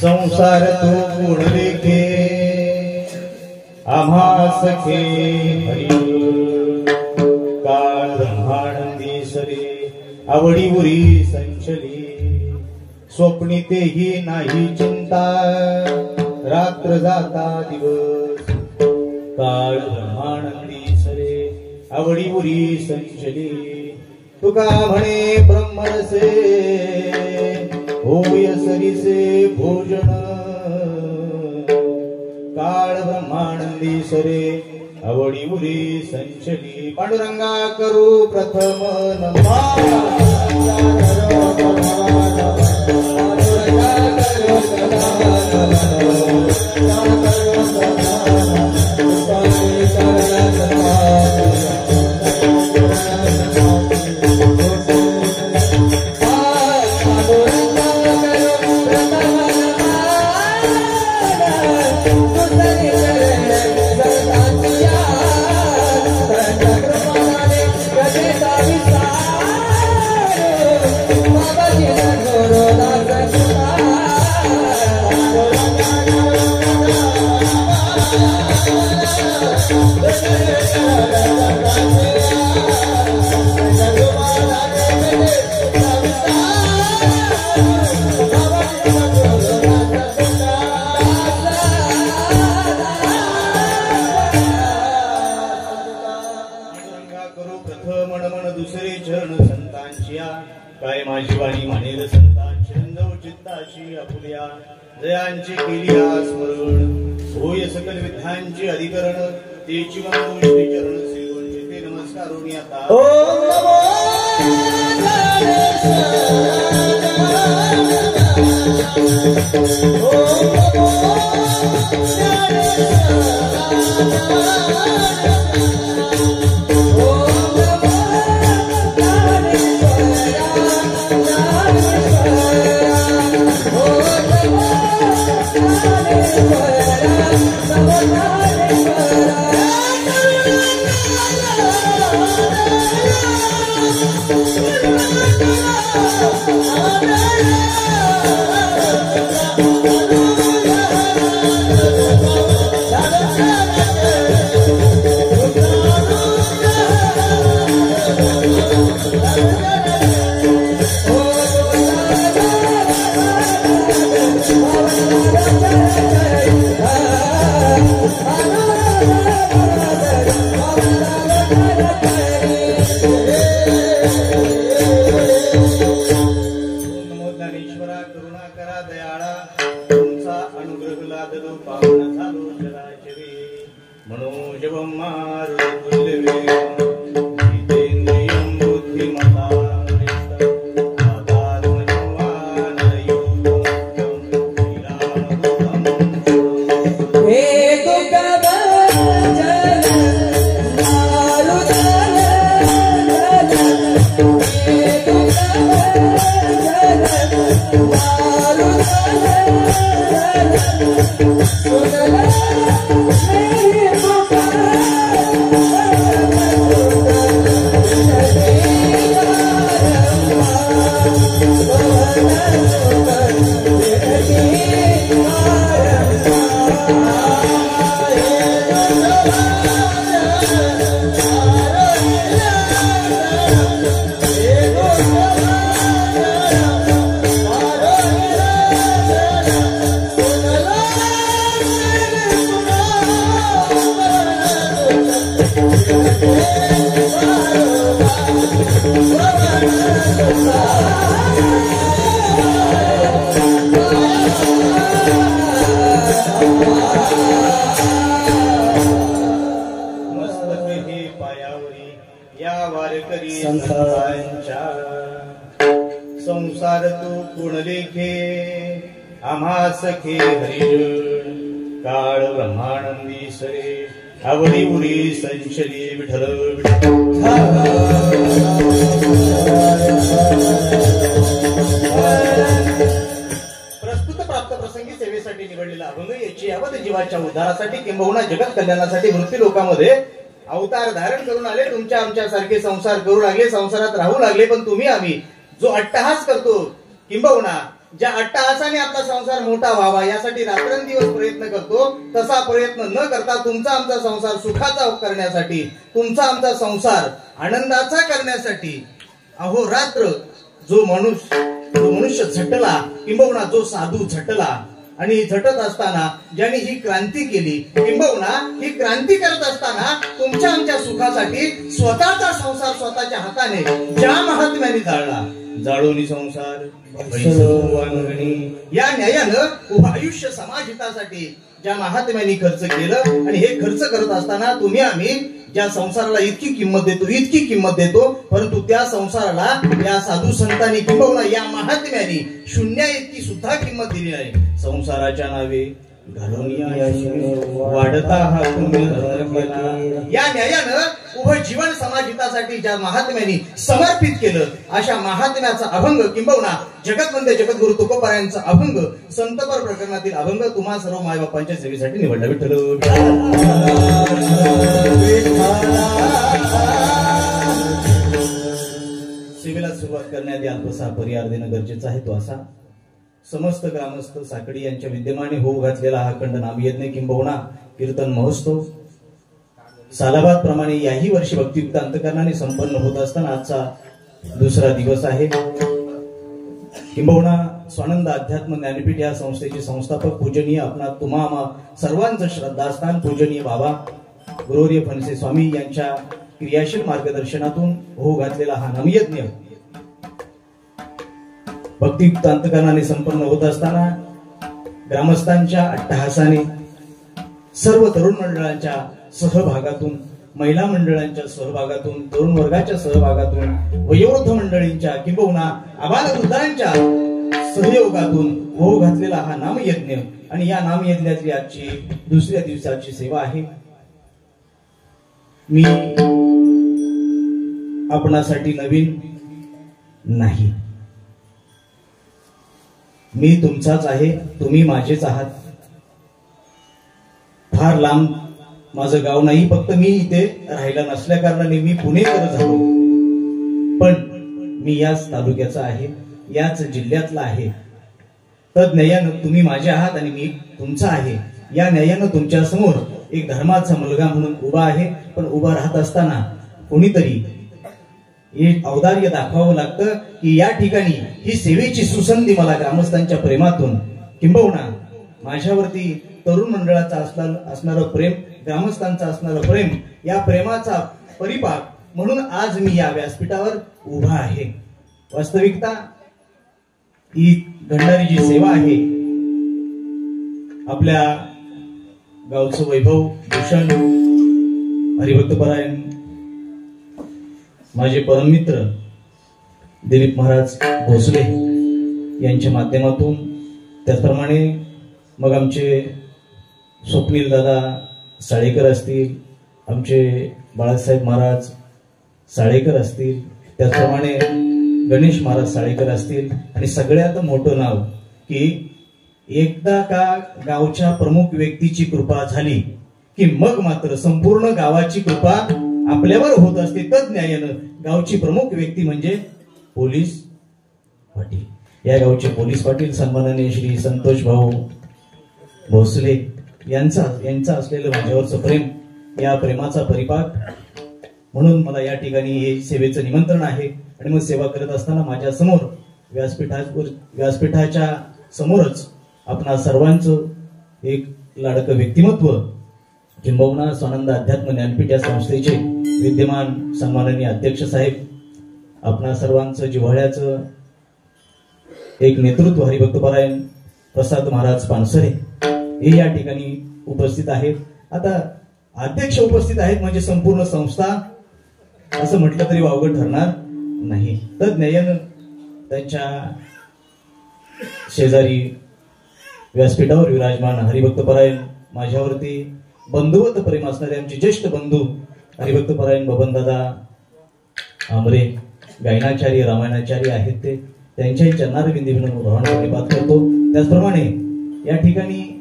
संसार तो गुण लेखे आम्हा सखे हरी काळ ब्रह्मानंदी सरे आवडी उरी संचली स्वप्नी तेही नाही चिंता रात्र जाता दिवस काळ ब्रह्मानंदी सरे आवडी उरी संचली तुका म्हणे ब्रह्मरसे होय सरीसे भोजन काळ ब्रह्मानंदी सरे आवडी उरी संचली पांडुरंगा करू प्रथम दुसरे चरण संतांचिया काय माझी वाणी मानेल संतांची अंधव चित्ताची आपुल्या जयांची केलिया स्मरण होय सकल विद्यांची अधिकरण तेची वंदो श्री चरण सेवनचे ते नमस्कारोनी आता ओम नमो संसार तू गुण लेखे आम्हा सखे हरिजन काळ ब्रह्मानंदी सरे आवडी उरी संचली विठ्ठल प्रस्तुत प्राप्त प्रसंगी सेवेसाठी निवडलेला अभंग याची यावत जीवाच्या उद्धारासाठी किंबहुना जगत कल्याणासाठी मृत्यू लोकांमध्ये अवतार धारण करून आले. तुमच्या आमच्या सारखे संसार करू लागले, संसारात राहू लागले, पण तुम्ही आम्ही जो अट्टहास करतो किंबहुना ज्या अट्टहासाने आपला संसार मोठा व्हावा यासाठी रात्रंदिवस प्रयत्न करतो, तसा प्रयत्न न करता तुमचा आमचा संसार सुखाचा करण्यासाठी, तुमचा आमचा संसार आनंदाचा करण्यासाठी अहोरात्र जो मनुष्य झटला, किंबहुना जो साधू झटला, आणि झटत असताना ज्यांनी ही क्रांती केली, किंबहुना ही क्रांती करत असताना तुमच्या आमच्या सुखासाठी स्वतःचा संसार स्वतःच्या हाताने ज्या महात्म्याने जाळला, जाळोनी संसार या न्यायानं उभं आयुष्य समाजहितासाठी ज्या महात्म्यांनी खर्च केलं, आणि हे खर्च करत असताना तुम्ही आम्ही ज्या संसाराला इतकी किंमत देतो, परंतु त्या संसाराला या साधू संतांनी किंबहुना या महात्म्यांनी शून्या इतकी सुद्धा किंमत दिली नाही. संसाराच्या नावे वाढता हा या न्यायानं उभं जीवन समाजहितासाठी ज्या महात्म्यांनी समर्पित केलं, अशा महात्म्याचा अभंग किंबहुना जगतवंदे जगद्गुरु तुकोबारायांचा अभंग, संतपर प्रकरणातील अभंग तुम्हा सर्व मायबापांच्या सेवेसाठी निवडला. विठ्ठल सेवेला सुरुवात करण्याआधी अल्पसा परिहार देणं गरजेचं आहे. तो असा: समस्त ग्रामस्थ साकडी यांच्या विद्यमाने होऊ घातलेला हा खंड नामयज्ञ किंबहुना कीर्तन महोत्सव सालाबाद प्रमाणे याही वर्षी भक्तियुक्त अंतकरणाने संपन्न होत असताना आजचा दुसरा दिवस आहे. किंबहुना स्वानंद अध्यात्म ज्ञानपीठ या संस्थेचे संस्थापक पूजनीय आपणा तुम्हा सर्वांचं श्रद्धास्थान पूजनीय बाबा गुरुवर्य फणसे स्वामी यांच्या क्रियाशील मार्गदर्शनातून होऊ घातलेला हा नामयज्ञ भक्तियुक्त अंतकरणाने संपन्न होत असताना ग्रामस्थांच्या अट्टहासाने, सर्व तरुण मंडळांच्या सहभागातून, महिला मंडळांच्या सहभागातून, तरुण वर्गाच्या सहभागातून, वयोवृद्ध मंडळींच्या किंबहुना आबालवृद्धांच्या सहयोगातून होऊ घातलेला हा नामयज्ञ, आणि या नामयज्ञातली आजची दुसऱ्या दिवसाची सेवा आहे. मी आपणासाठी नवीन नाही, मी तुमचाच आहे, तुम्ही माझेच आहात. फार लांब माझं गाव नाही, फक्त मी इथे राहिला नसल्या कारणाने मी पुणेकर झालो, पण मी याच तालुक्याचा आहे, याच जिल्ह्यातला आहे. तद न्यायानं तुम्ही माझे आहात आणि मी तुमचा आहे. या न्यायानं तुमच्या समोर एक धर्माचा मुलगा म्हणून उभा आहे, पण उभा राहत असताना कोणीतरी एक औदार्य दाखवावं लागतं की या ठिकाणी ही सेवेची सुसंधी मला ग्रामस्थांच्या प्रेमातून, किंबहुना माझ्यावरती तरुण मंडळाचा असणारं प्रेम, ग्रामस्थांचा असणारं प्रेम, या प्रेमाचा परिपाक म्हणून आज मी या व्यासपीठावर उभा आहे. वास्तविकता ही घडणारी जी सेवा आहे, आपल्या गावचं वैभव भूषण हरिभक्तपरायण माझे परममित्र दिलीप महाराज भोसले यांच्या माध्यमातून, त्याचप्रमाणे मग आमचे स्वप्नील दादा साळेकर असतील, आमचे बाळासाहेब महाराज साळेकर असतील, त्याचप्रमाणे गणेश महाराज साळेकर असतील, आणि सगळ्यात मोठं नाव की एकदा का गावच्या प्रमुख व्यक्तीची कृपा झाली की मग मात्र संपूर्ण गावाची कृपा आपल्यावर होत असते. तद न्यायानं गावची प्रमुख व्यक्ती म्हणजे पोलीस पाटील. या गावचे पोलीस पाटील सन्माननीय श्री संतोष भाऊ भोसले यांचा असलेलं माझ्यावरचं प्रेम, या प्रेमाचा परिपाक म्हणून मला या ठिकाणी हे सेवेचं निमंत्रण आहे. आणि मग सेवा करत असताना माझ्या समोर व्यासपीठाच्या समोरच आपणा सर्वांचं एक लाडकं व्यक्तिमत्व, किंबहुना स्वानंद अध्यात्म ज्ञानपीठ या संस्थेचे विद्यमान सन्माननीय अध्यक्ष साहेब, आपणा सर्वांचं जिव्हाळ्याचं एक नेतृत्व हरिभक्तपरायण प्रसाद महाराज पानसरे हे या ठिकाणी उपस्थित आहेत. आता अध्यक्ष उपस्थित आहेत म्हणजे संपूर्ण संस्था असं म्हटलं तरी वावगं ठरणार नाही. तर न्यायानं त्यांच्या शेजारी व्यासपीठावर विराजमान हरिभक्तपरायण माझ्यावरती बंधुवत प्रेम असणारे आमचे ज्येष्ठ बंधू हरिभक्तपरायण बबनदादा आमरे गायनाचार्य रामायणाचार्य आहेत, ते त्यांच्याही चरणारविंदी विनोद प्रणिपात करतो. त्याचप्रमाणे या ठिकाणी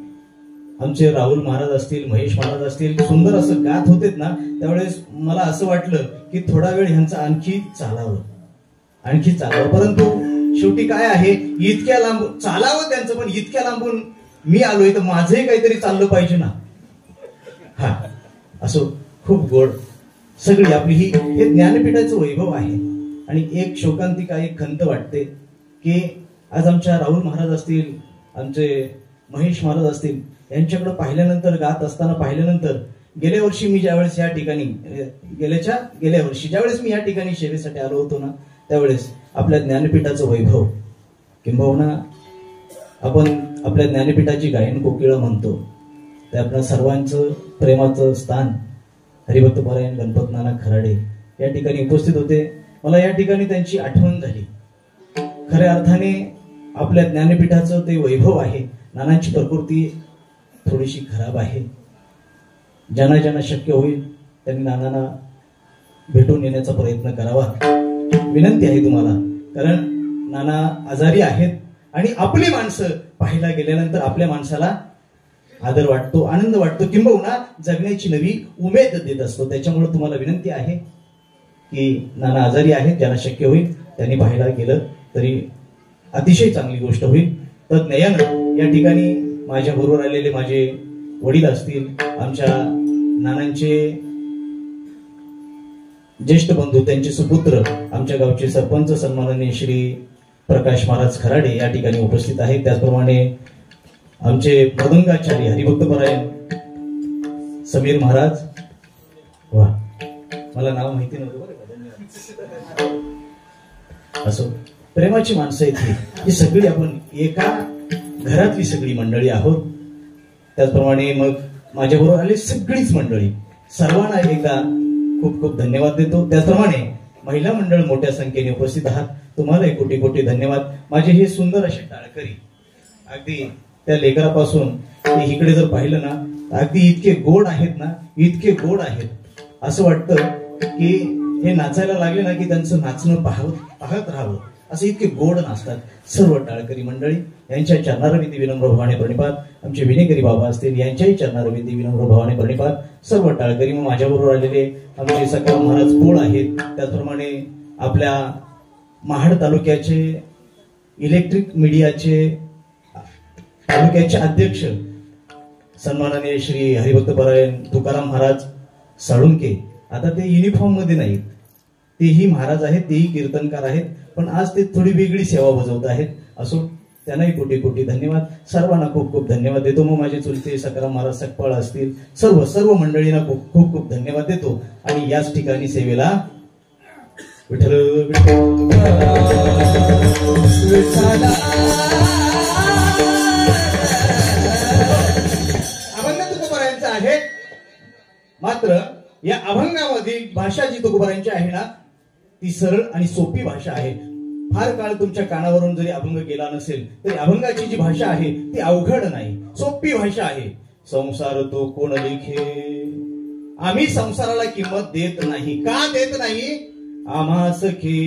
आमचे राहुल महाराज असतील, महेश महाराज असतील, सुंदर असं गात होते ना, त्यावेळेस मला असं वाटलं की थोडा वेळ ह्यांचा आणखी चालावं, परंतु शेवटी काय आहे, इतक्या लांब चालावं त्यांचं, पण इतक्या लांबून मी आलोय तर माझंही काहीतरी चाललं पाहिजे ना. हा असं खूप गोड सगळी आपली हे ज्ञानपीठाचं वैभव आहे. आणि एक शोकांतिका, एक खंत वाटते की आज आमच्या राहुल महाराज असतील, आमचे महेश महाराज असतील, यांच्याकडे पाहिल्यानंतर, गात असताना पाहिल्यानंतर, गेल्या वर्षी मी ज्यावेळेस या ठिकाणी गेल्या वर्षी ज्यावेळेस मी या ठिकाणी सेवेसाठी आलो होतो ना, त्यावेळेस आपल्या ज्ञानपीठाचं वैभव, किंबहुना आपण आपल्या ज्ञानपीठाची गायन कोकिळा म्हणतो, ते आपल्या सर्वांचं प्रेमाचं स्थान हरिभक्त परायण गणपत नाना खराडे या ठिकाणी उपस्थित होते. मला या ठिकाणी त्यांची आठवण झाली. खऱ्या अर्थाने आपल्या ज्ञानपीठाचं ते वैभव आहे. नानांची प्रकृती थोडीशी खराब आहे. ज्यांना ज्यांना शक्य होईल त्यांनी नानांना भेटून येण्याचा प्रयत्न करावा, विनंती आहे तुम्हाला. कारण नाना आजारी आहेत आणि आपली माणसं पाहायला गेल्यानंतर आपल्या माणसाला आदर वाटतो, आनंद वाटतो, किंबहुना जगण्याची नवी उमेद देत असतो. त्याच्यामुळे तुम्हाला विनंती आहे की नाना आजारी आहेत, ज्यांना शक्य होईल त्यांनी पाहायला गेलं तरी अतिशय चांगली गोष्ट होईल. तर नयन या ठिकाणी माझ्या बरोबर आलेले माझे वडील असतील, आमच्या नानांचे ज्येष्ठ बंधू, त्यांचे सुपुत्र, आमच्या गावचे सरपंच सन्माननीय श्री प्रकाश महाराज खराडे या ठिकाणी उपस्थित आहेत. त्याचप्रमाणे आमचे मृदंगाचार्य हरिभक्त परायण समीर महाराज, वा मला नाव माहिती नव्हतं बरं का, धन्यवाद. असो, प्रेमाची माणसं इथे ही सगळी आपण एका घरातली सगळी मंडळी आहोत. त्याचप्रमाणे मग माझ्याबरोबर आले सगळीच मंडळी, सर्वांना एकदा खूप खूप धन्यवाद देतो. त्याचप्रमाणे महिला मंडळ मोठ्या संख्येने उपस्थित आहात, तुम्हालाही कोटी कोटी धन्यवाद. माझे हे सुंदर असे टाळकरी, अगदी त्या लेकरापासून ते इकडे जर पाहिलं ना, अगदी इतके गोड आहेत ना, इतके गोड आहेत, असं वाटतं की हे नाचायला लागले ना की त्यांचं नाचणं पाहत राहावं, असे इतके गोड नाचतात. सर्व टाळकरी मंडळी यांच्या चरणारविंदी विनम्र भावाने प्रणिपात. आमचे विनेकरी बाबा असतील, यांच्याही चरणारविंदी विनम्र भावाने प्रणिपात. सर्व टाळकरी, मग माझ्याबरोबर आलेले आमचे सकाराम महाराज पोळ आहेत. त्याचप्रमाणे आपल्या महाड तालुक्याचे इलेक्ट्रिक मीडियाचे तालुक्याचे अध्यक्ष सन्माननीय श्री हरिभक्त परायण तुकाराम महाराज साळुंके. आता ते युनिफॉर्म मध्ये नाहीत, तेही महाराज आहेत, तेही कीर्तनकार आहेत, पण आज ते थोडी वेगळी सेवा बजावत आहेत. असो, त्यांनाही कोटी कोटी धन्यवाद. सर्वांना खूप खूप धन्यवाद देतो. मग माझे चुलते सकाराम महाराज सकपाळ असतील, सर्व मंडळींना खूप खूप खूप धन्यवाद देतो. आणि याच ठिकाणी सेवेला विठ्ठल अभंग तुकोबारायांचा आहे. मात्र या अभंगामध्ये भाषा जी तुकोबारायांची आहे ना, ती सरळ आणि सोपी भाषा आहे. फार काळ तुमच्या कानावरून जरी अभंग गेला नसेल तरी अभंगाची जी भाषा आहे ती अवघड नाही, सोपी भाषा आहे. संसार तो कोण लेखे, आम्ही संसाराला किंमत देत नाही. का देत नाही? आम्हा सखे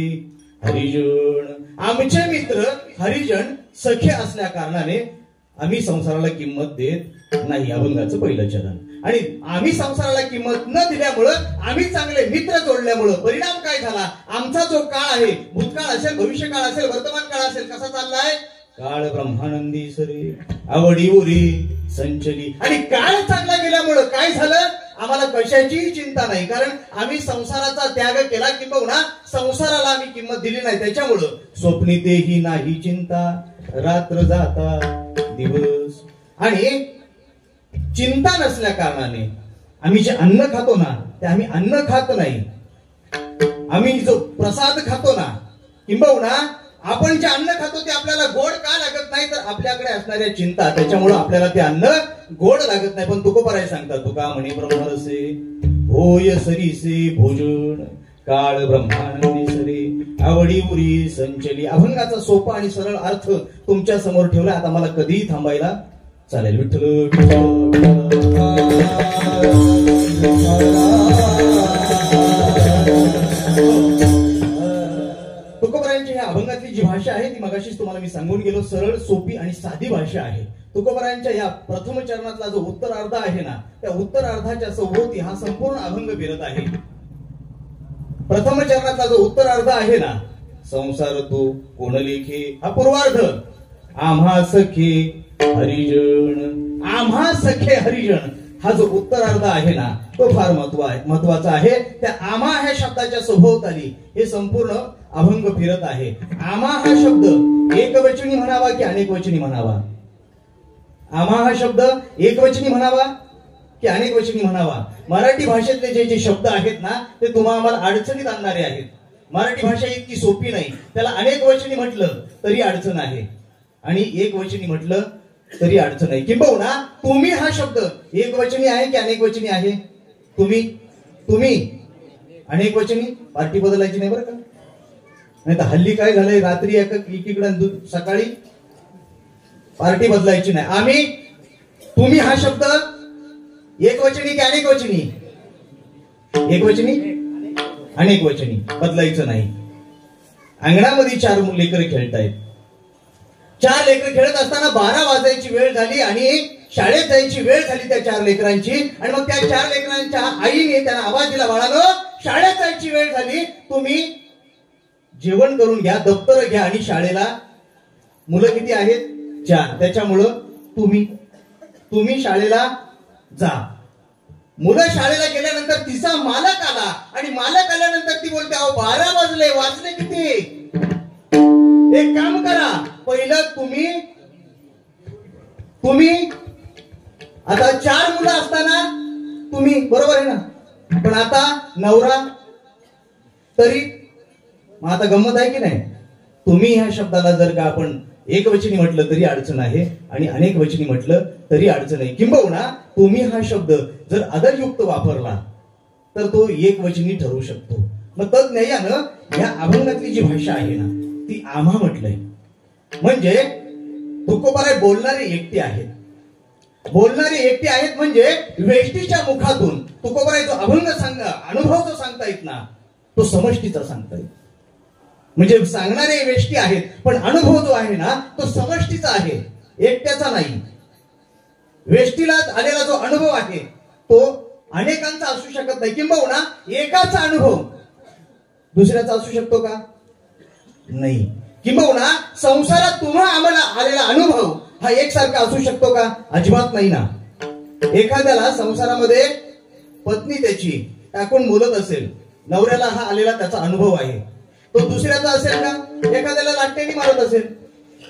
हरिजन, आमचे मित्र हरिजन सखे असल्या कारणाने आम्ही संसाराला किंमत देत नाही. अभंगाचं पहिलं चरण. आणि आम्ही संसाराला किंमत न दिल्यामुळं, आम्ही चांगले मित्र जोडल्यामुळं परिणाम काय झाला? आमचा जो काळ आहे, भूतकाळ असेल, भविष्यकाळ असेल, वर्तमान काळ असेल, कसा चाललाय? काळ ब्रह्मानंदी सरे आवडी उरी संचली. आणि काळ चांगला गेल्यामुळं काय झालं? आम्हाला कशाचीही चिंता नाही, कारण आम्ही संसाराचा त्याग केला, किंबहुना संसाराला आम्ही किंमत दिली नाही. त्याच्यामुळं स्वप्नी तेही नाही चिंता, रात्र जाता दिवस. आणि चिंता नसल्या कारणाने आम्ही जे अन्न खातो ना, ते आम्ही अन्न खात नाही. आम्ही जो प्रसाद खातो ना, किंबहुना आपण जे अन्न खातो ते आपल्याला गोड का लागत नाही? तर आपल्याकडे असणाऱ्या चिंता, त्याच्यामुळे आपल्याला ते अन्न गोड लागत नाही. पण तुकोबाराय सांगतात, तुका म्हणे ब्रह्मरसे होय सरीसे भोजन, काळ ब्रह्मानंदी सरे आवडी उरी संचली. अभंगाचा सोपा आणि सरळ अर्थ तुमच्या समोर ठेवला. आता मला कधीही थांबायला चालेल. विठ्ठल तुकोबारायांची ह्या अभंगातली जी भाषा आहे ती मगाशीच तुम्हाला मी सांगून गेलो, सरळ सोपी आणि साधी भाषा आहे. तुकोबारायांच्या या प्रथम चरणातला जो उत्तरार्ध आहे ना, त्या उत्तरार्धाच्या सभोवती हा संपूर्ण अभंग फिरत आहे. प्रथम चरणातला जो उत्तरार्ध आहे ना, संसार तू कोण लेखे. हा पूर्वार्ध. आम्हा सखे हरिजन. आम्हा सखे हरिजन हा जो उत्तरार्ध आहे ना तो फार महत्वाचा आहे. त्या आम्हा ह्या शब्दाच्या सभोवताली हे संपूर्ण अभंग फिरत आहे. आम्हा हा शब्द एकवचनी म्हणावा की अनेकवचनी म्हणावा. आम्हा हा शब्द एकवचनी म्हणावा की अनेकवचनी म्हणावा. मराठी भाषेतले जे जे शब्द आहेत ना ते तुम्हाला आम्हाला अडचणीत आणणारे आहेत. मराठी भाषा इतकी सोपी नाही. त्याला अनेकवचनी म्हटलं तरी अडचण आहे आणि एकवचनी म्हटलं तरी अडचण आहे. किंबहुना तुम्ही हा शब्द एकवचनी आहे की अनेकवचनी आहे. तुम्ही अनेकवचनी. पार्टी बदलायची नाही बरं का. नाही तर हल्ली काय झालंय रात्री एकीकडे सकाळी पार्टी बदलायची नाही. तुम्ही हा शब्द एकवचनी की अनेकवचनी. एकवचनी अनेकवचनी बदलायचं नाही. अंगणामध्ये 4 लेकरं खेळतायत. 4 लेकरं खेळत असताना 12 वाजायची वेळ झाली आणि शाळेत जायची वेळ झाली त्या 4 लेकरांची. आणि मग त्या 4 लेकरांच्या आईने त्यांना आवाज दिला, बाळांनो शाळेत जायची वेळ झाली, तुम्ही जेवण करून घ्या, दप्तर घ्या आणि शाळेला. मुलं किती आहेत? 4. त्याच्यामुळं तुम्ही शाळेला जा. मुलं शाळेला गेल्यानंतर तिचा मालक आला आणि मालक आल्यानंतर ती बोलते, अहो 12 वाजले. वाजले किती? एक काम करा, पहिलं तुम्ही आता 4 मुलं असताना तुम्ही, बरोबर आहे ना, पण आता नवरा तरी. मग आता गंमत आहे की नाही. तुम्ही ह्या शब्दाला जर का आपण एकवचनी म्हटलं तरी अडचण आहे आणि अनेकवचनी म्हटलं तरी अडचण आहे. किंबहुना तुम्ही हा शब्द जर आदरयुक्त वापरला तर तो एकवचनी ठरू शकतो. मग तज्ज्ञानं या अभंगातली जी भाषा आहे ना ती आम्हा म्हटलंय. म्हणजे तुकोबाराय बोलणारे एकटे आहेत. बोलणारे एकटे आहेत म्हणजे वेष्टीच्या मुखातून तुकोबाराय जो अभंग अनुभव जो सांगतायत ना तो समष्टीचा सांगतायत. म्हणजे सांगणारे वेष्टी आहेत पण अनुभव जो आहे ना तो समष्टीचा आहे, एकट्याचा नाही. वेष्टीला आलेला जो अनुभव आहे तो अनेकांचा असू शकत नाही. किंबहुना एकाचा अनुभव दुसऱ्याचा असू शकतो का? नाही. किंबहुना संसारात तुम्हा आम्हाला आलेला अनुभव हा एकसारखा असू शकतो का? अजिबात नाही ना. एखाद्याला संसारामध्ये पत्नी त्याची टाकून बोलत असेल, नवऱ्याला हा आलेला त्याचा अनुभव आहे, तो दुसऱ्याचा असेल का? एखाद्याला लाटण्याने मारत असेल,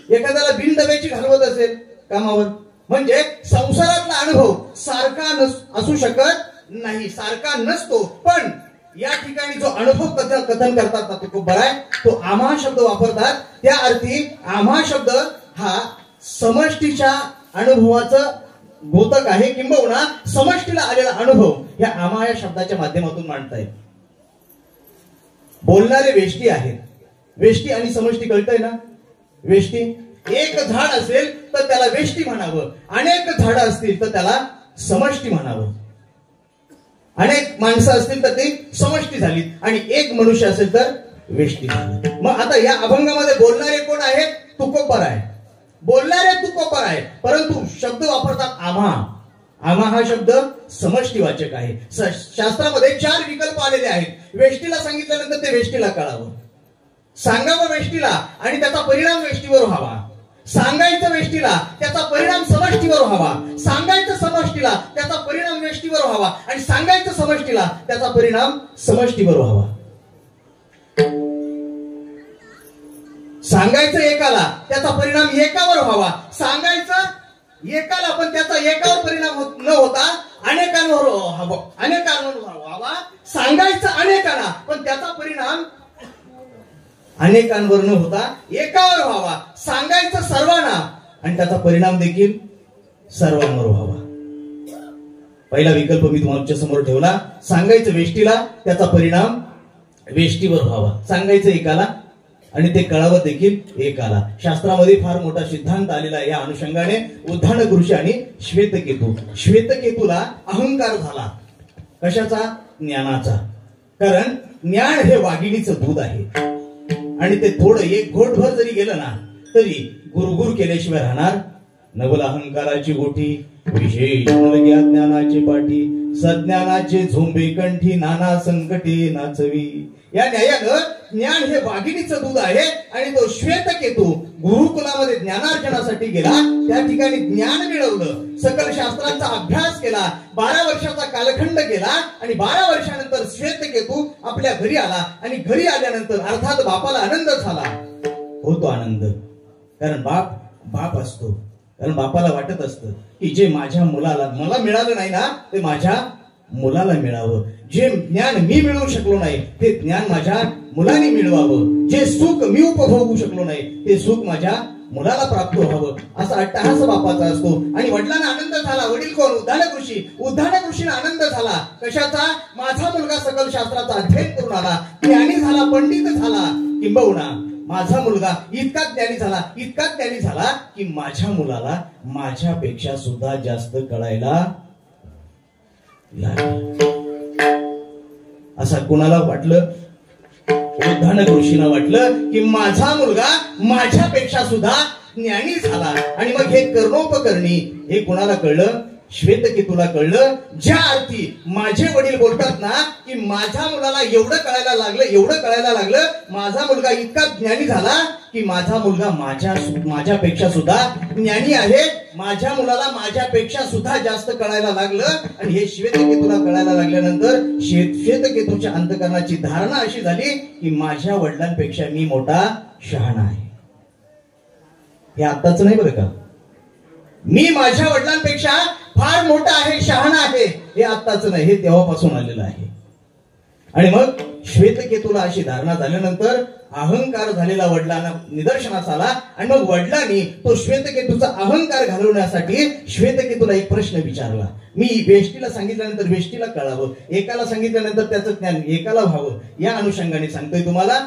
एखाद्याला बिनडब्याची घालवत असेल कामावर. म्हणजे संसारातला अनुभव सारखा असू शकत नाही, सारखा नसतो. पण या ठिकाणी जो अनुभव कथन करतात ना तो बराय तो आम्हा शब्द वापरतात. त्या अर्थी आम्हा शब्द हा समष्टीच्या अनुभवाचं बोधक आहे. किंबहुना समष्टीला आलेला अनुभव या आम्हा या शब्दाच्या माध्यमातून मांडतायत. बोलणारे वेष्टी आहेत. वेष्टी आणि समष्टी कळतंय ना. वेष्टी एक झाड असेल तर त्याला वेष्टी म्हणावं, अनेक झाडं असतील तर त्याला समष्टी म्हणावं. अनेक माणसं असतील तर ती समष्टी झाली आणि एक मनुष्य असेल तर वेष्टी झाली. मग आता या अभंगामध्ये बोलणारे कोण आहेत? तुकोबाराय. बोलणारे तुकोबाराय, परंतु शब्द वापरतात आम्हा. आम्हा हा शब्द समष्टीवाचक आहे. शास्त्रामध्ये 4 विकल्प आलेले आहेत. वेष्टीला सांगितल्यानंतर ते वेष्टीला कळावं, सांगावं वेष्टीला आणि त्याचा परिणाम वेष्टीवर व्हावा. सांगायचं वेष्टीला त्याचा परिणाम समष्टीवर व्हावा. सांगायचं समष्टीला त्याचा परिणाम वेष्टीवर व्हावा आणि सांगायचं समष्टीला त्याचा परिणाम समष्टीवर व्हावा. सांगायचं एकाला त्याचा परिणाम एकावर व्हावा. सांगायचं एकाला पण त्याचा एकावर परिणाम न होता अनेकांवर व्हावा. सांगायचं अनेकांना पण त्याचा परिणाम अनेकांवर न होता एकावर व्हावा. सांगायचं सर्वांना आणि त्याचा परिणाम देखील सर्वांवर व्हावा. पहिला विकल्प मी तुमच्या समोर ठेवला. सांगायचं वेष्टीला त्याचा परिणाम वेष्टीवर व्हावा. सांगायचं एकाला आणि ते कळावं देखील एकाला. शास्त्रामध्ये फार मोठा सिद्धांत आलेला आहे या अनुषंगाने. उद्धानकृषी आणि श्वेतकेतू. श्वेतकेतूला अहंकार झाला. कशाचा? ज्ञानाचा. कारण ज्ञान हे वाघिणीचं दूध आहे आणि ते थोडं एक घोटभर जरी गेलं ना तरी गुरगुर केल्याशिवाय राहणार. नवल अहंकाराची गोठी विशेष नलग्या ज्ञानाचे पाठी. सज्ञानाचे झोंबे कंठी नाना संकटे नाचवी. या न्यायानं ज्ञान हे वाघिणीचं दूध आहे आणि तो श्वेतकेतू गुरुकुलामध्ये ज्ञानार्जनासाठी गेला. त्या ठिकाणी ज्ञान मिळवलं, सकल शास्त्रांचा अभ्यास केला, 12 वर्षाचा कालखंड गेला आणि 12 वर्षानंतर श्वेतकेतू आपल्या घरी आला. आणि घरी आल्यानंतर अर्थात बापाला आनंद झाला. होतो आनंद, कारण बाप असतो. कारण बापाला वाटत असतं की जे माझ्या मुलाला मला मिळालं नाही ना ते माझ्या मुलाला मिळावं. जे ज्ञान मी मिळवू शकलो नाही ते ज्ञान माझ्या मुलाने मिळवावं. जे सुख मी उपभोगू शकलो नाही ते सुख माझ्या मुलाला प्राप्त व्हावं, असा अट्टहास बापाचा असतो. आणि वडिलांना आनंद झाला. वडील कोण? उद्धान ऋषी. उद्धान ऋषीला आनंद झाला. कशाचा? माझा मुलगा सकल शास्त्राचा अध्ययन करून आला, ज्ञानी झाला, पंडित झाला. किंबहुना माझा मुलगा इतका ज्ञानी झाला की माझ्या मुलाला माझ्यापेक्षा सुद्धा जास्त कळायला लागलं. असा कोणाला वाटलं? उद्धान ऋषीला वाटलं की माझा मुलगा माझ्यापेक्षा सुद्धा ज्ञानी झाला. आणि मग हे कर्णोपकरणी हे कोणाला कळलं? श्वेतकेतूला कळलं. ज्या अर्थी माझे वडील बोलतात ना की माझ्या मुलाला एवढं कळायला लागलं, माझा मुलगा इतका ज्ञानी झाला की माझा मुलगा माझ्यापेक्षा सुद्धा ज्ञानी आहे, माझ्या मुलाला माझ्यापेक्षा सुद्धा जास्त कळायला लागलं. आणि हे श्वेतकेतूला कळायला लागल्यानंतर श्वेतकेतूच्या अंतःकरणाची धारणा अशी झाली की माझ्या वडिलांपेक्षा मी मोठा शहाणा आहे. हे आताच नाही बरं का, मी माझ्या वडिलांपेक्षा फार मोठा आहे, शहाणा आहे, हे आत्ताच नाही, हे तेव्हापासून आलेलं आहे. आणि मग श्वेतकेतूला अशी धारणा झाल्यानंतर अहंकार झालेला वडिलांना निदर्शनास आला. आणि मग वडिलांनी तो श्वेतकेतूचा अहंकार घालवण्यासाठी श्वेतकेतूला एक प्रश्न विचारला. मी वेष्टीला सांगितल्यानंतर वेष्टीला कळावं, एकाला सांगितल्यानंतर त्याचं ज्ञान एकाला व्हावं, या अनुषंगाने सांगतोय तुम्हाला.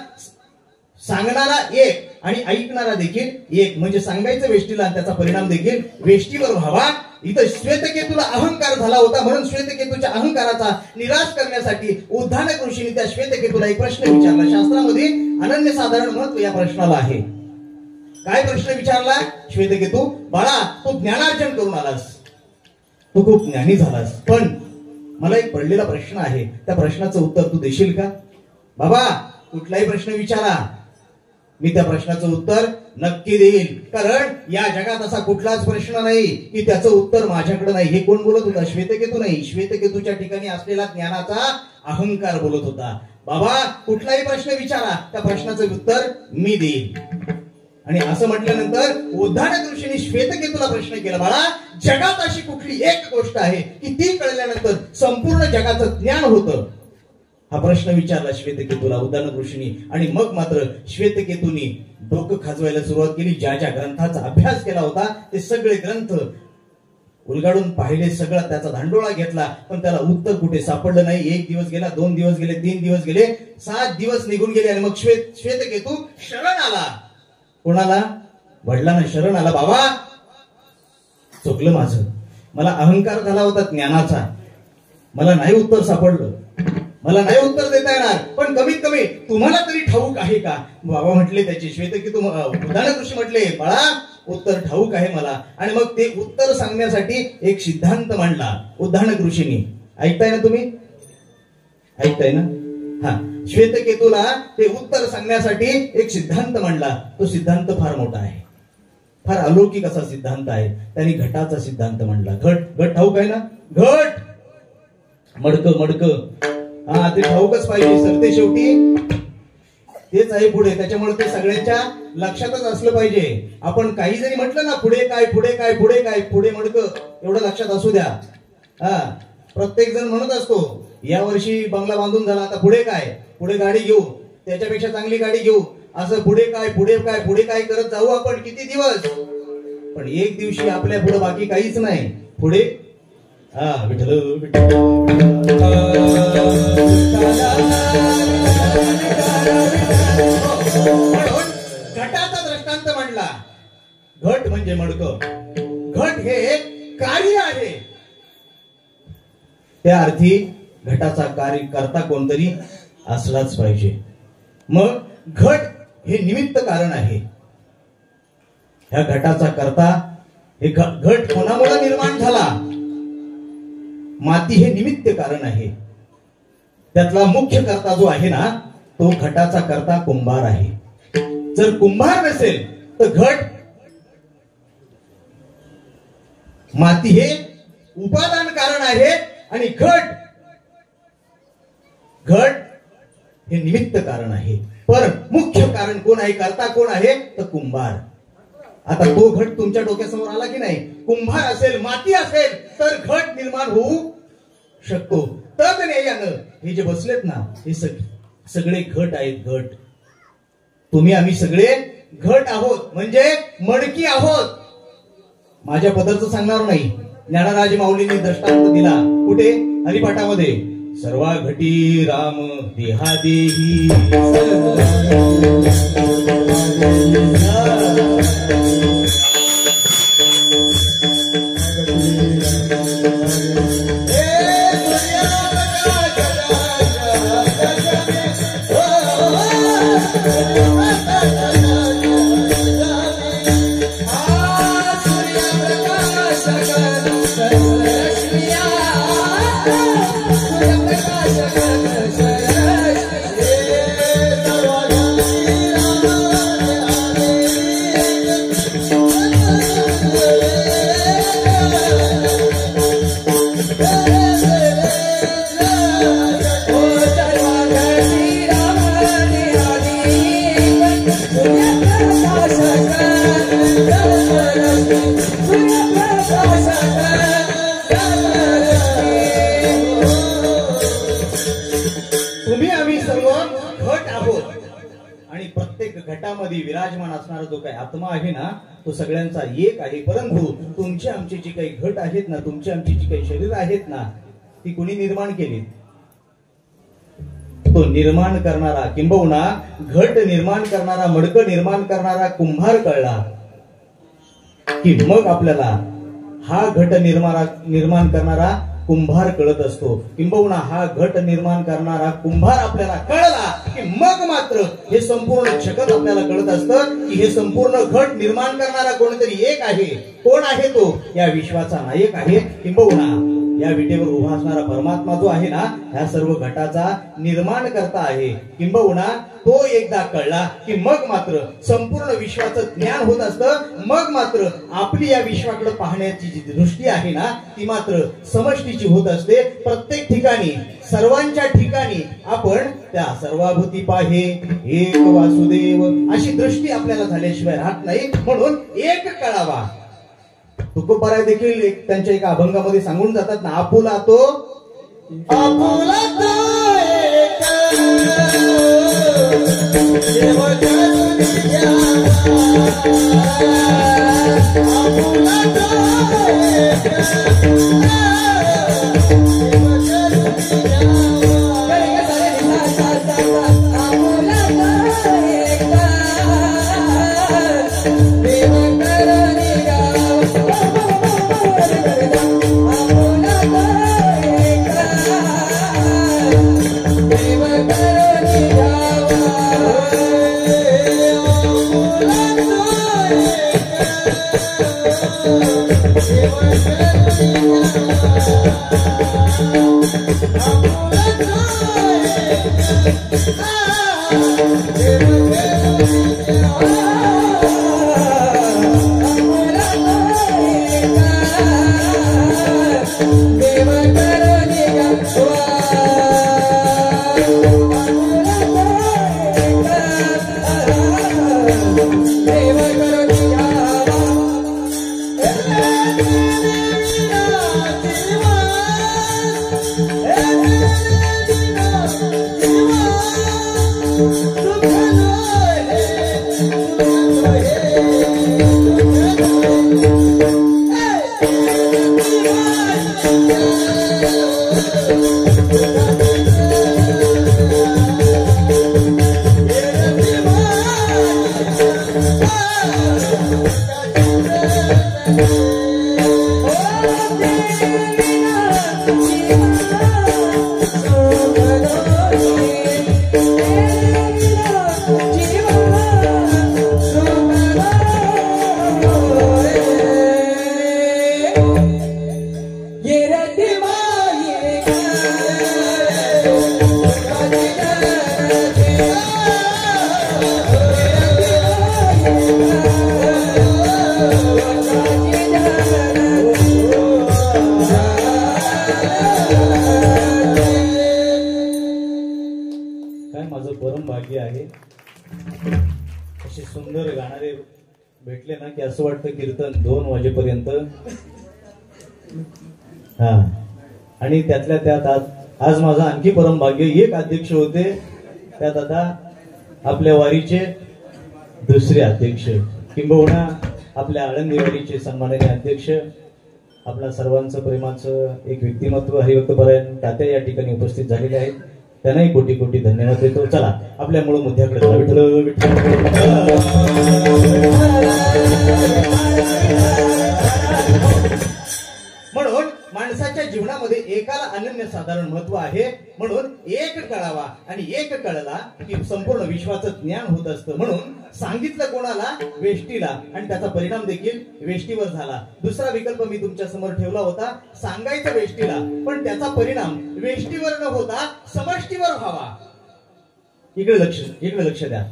सांगणारा एक आणि ऐकणारा देखील एक, म्हणजे सांगायचं वेष्टीला, त्याचा परिणाम देखील वेष्टीवर व्हावा. इथं श्वेतकेतूला अहंकार झाला होता, म्हणून श्वेतकेतूच्या अहंकाराचा निराश करण्यासाठी उद्धान ऋषीने त्या श्वेतकेतूला एक प्रश्न विचारला. शास्त्रामध्ये अनन्यसाधारण महत्व या प्रश्नाला आहे. काय प्रश्न विचारला श्वेतकेतू? बाळा, तू ज्ञानार्जन करून आलास, तू खूप ज्ञानी झालास, पण मला एक पडलेला प्रश्न आहे, त्या प्रश्नाचं उत्तर तू देशील का? बाबा, कुठलाही प्रश्न विचारा, मी त्या प्रश्नाचं उत्तर नक्की देईल. कारण या जगात असा कुठलाच प्रश्न नाही की त्याचं उत्तर माझ्याकडे नाही. हे कोण बोलत होता? श्वेतकेतू नाही, श्वेतकेतूच्या ठिकाणी असलेला ज्ञानाचा अहंकार बोलत होता. बाबा, कुठलाही प्रश्न विचारा, त्या प्रश्नाचं उत्तर मी देईल. आणि असं म्हटल्यानंतर उद्धान ऋषीने श्वेतकेतूला प्रश्न केला. बाळा, जगात अशी कुठली एक गोष्ट आहे की ती कळल्यानंतर संपूर्ण जगाचं ज्ञान होतं? हा प्रश्न विचारला श्वेतकेतूला उद्धान ऋषीने. आणि मग मात्र श्वेतकेतूने डोकं खाजवायला सुरुवात केली. ज्या ज्या अभ्यास केला होता ते सगळे ग्रंथ उलगाडून पाहिले, सगळा त्याचा धांडोळा घेतला, पण त्याला उत्तर कुठे सापडलं नाही. 1 दिवस गेला, 2 दिवस गेले, 3 दिवस गेले, 7 दिवस निघून गेले. आणि मग श्वेतकेतू शरण आला. कोणाला? वडिलांना शरण आला. बाबा, चुकलं माझं, मला अहंकार झाला होता ज्ञानाचा, मला नाही उत्तर सापडलं, मला नाही उत्तर देता येणार, पण कमीत कमी तुम्हाला तरी ठाऊक आहे का? बाबा म्हटले त्याचे श्वेतकेतू उद्धान ऋषी म्हटले, बाळा, उत्तर ठाऊक आहे मला. आणि मग ते उत्तर सांगण्यासाठी एक सिद्धांत मांडला उद्धान ऋषींनी. ऐकताय ना तुम्ही? ऐकताय ना? हा, श्वेतकेतूला ते उत्तर सांगण्यासाठी एक सिद्धांत मांडला. तो सिद्धांत फार मोठा आहे, फार अलौकिक असा सिद्धांत आहे. त्यांनी घटाचा सिद्धांत मांडला. घट ठाऊक आहे ना? घट, मडकं, हा, ते ठाऊकच पाहिजे सर, ते शेवटी तेच आहे पुढे. त्याच्यामुळे ते सगळ्यांच्या लक्षातच असलं पाहिजे. आपण काही जरी म्हटलं ना, पुढे काय मडकं, एवढं लक्षात असू द्या. हा, प्रत्येक जण म्हणत असतो, या वर्षी बंगला बांधून झाला, आता पुढे काय? पुढे गाडी घेऊ, त्याच्यापेक्षा चांगली गाडी घेऊ, असं पुढे काय करत जाऊ आपण किती दिवस. पण एक दिवशी आपल्या पुढे बाकी काहीच नाही. पुढे विठ्ठल घटाचा दृष्टांत मांडला. घट म्हणजे मडकं, घट हे कार्य आहे, त्या अर्थी घटाचा कार्य करता कोणतरी असलाच पाहिजे. मग घट हे निमित्त कारण आहे. ह्या घटाचा करता, हे घट कोणामुळे निर्माण झाला? माती हे निमित्त कारण आहे. त्यातला मुख्य कर्ता जो आहे ना, तो घटाचा करता कुंभार आहे. जर कुंभार नसेल तर घट माती हे उपादान कारण आहे आणि घट हे निमित्त कारण आहे. पर मुख्य कारण कोण आहे, करता कोण आहे तर कुंभार. आता तो घट तुमच्या डोक्यासमोर आला की नाही. कुंभार असेल, माती असेल तर घट निर्माण होऊ शकतो. तद्नयेनं हे जे बसलेत ना हे सगळे घट आहेत. घट तुम्ही आम्ही सगळे घट आहोत म्हणजे मडकी आहोत. माझ्या पदरचं सांगणार नाही. ज्ञानराज माऊलींनी दृष्टांत दिला कुठे, हरिपाठामध्ये. सर्वा घटी राम देहादेही घटामध्ये विराजमान असणारा जो काही आत्मा आहे ना तो सगळ्यांचा एक आहे. परंतु तुमची आमची जी काही घट आहेत ना, तुमची आमची जी काही शरीर आहेत ना ती कोणी निर्माण केली. तो निर्माण करणारा किंबहुना घट निर्माण करणारा, मडकं निर्माण करणारा कुंभार कळला की मग आपल्याला हा घट निर्माण करणारा कुंभार कळत असतो. किंबहुना हा घट निर्माण करणारा कुंभार आपल्याला कळला की मग मात्र हे संपूर्ण जगत आपल्याला कळत असतं की हे संपूर्ण घट निर्माण करणारा कोणतरी एक आहे. कोण आहे तो? या विश्वाचा नायक आहे. किंबहुना या विटेवर उभा असणारा परमात्मा जो आहे ना ह्या सर्व घटाचा निर्माण करता आहे. किंबहुना तो एकदा कळला की मग मात्र संपूर्ण विश्वाचं ज्ञान होत असतं. मग मात्र आपली या विश्वाकडे पाहण्याची जी दृष्टी आहे ना ती मात्र समष्टीची होत असते. प्रत्येक ठिकाणी, सर्वांच्या ठिकाणी आपण त्या सर्वाभूती पाहे एक वासुदेव अशी दृष्टी आपल्याला झाल्याशिवाय राहत नाही. म्हणून एक कळावा. तुकोबाराय देखील त्यांच्या एका अभंगामध्ये सांगून जातात ना, आपुला तो आपुला तो एक आपुला तो Yeah. भाग्य आहे. असे सुंदर गाणारे भेटले ना की असं वाटतं कीर्तन 2 वाजेपर्यंत. हा, आणि त्यातल्या त्यात आज माझं आणखी परम भाग्य, एक अध्यक्ष होते, त्यात आता आपल्या वारीचे दुसरे अध्यक्ष, किंबहुना आपल्या आळंदी वारीचे सन्माननीय अध्यक्ष, आपल्या सर्वांचं प्रेमाचं एक व्यक्तिमत्व हरिभक्तपरायण तात्या या ठिकाणी उपस्थित झालेले आहेत. त्यांनाही कोटी कोटी धन्यवाद देतो. चला आपल्या मूळ मुद्द्याकडे चला. विठ्ठल विठ्ठल. म्हणून माणसाच्या जीवनामध्ये एकाला अनन्यसाधारण महत्व आहे. म्हणून एक कळावा आणि एक कळला की संपूर्ण विश्वाचं ज्ञान होत असतं. म्हणून सांगितलं कोणाला? वेष्टीला, आणि त्याचा परिणाम देखील वेष्टीवर झाला. दुसरा विकल्प मी तुमच्या समोर ठेवला होता, सांगायचं वेष्टीला पण त्याचा परिणाम वेष्टीवर न होता समष्टीवर व्हावा. इकडे लक्ष द्या.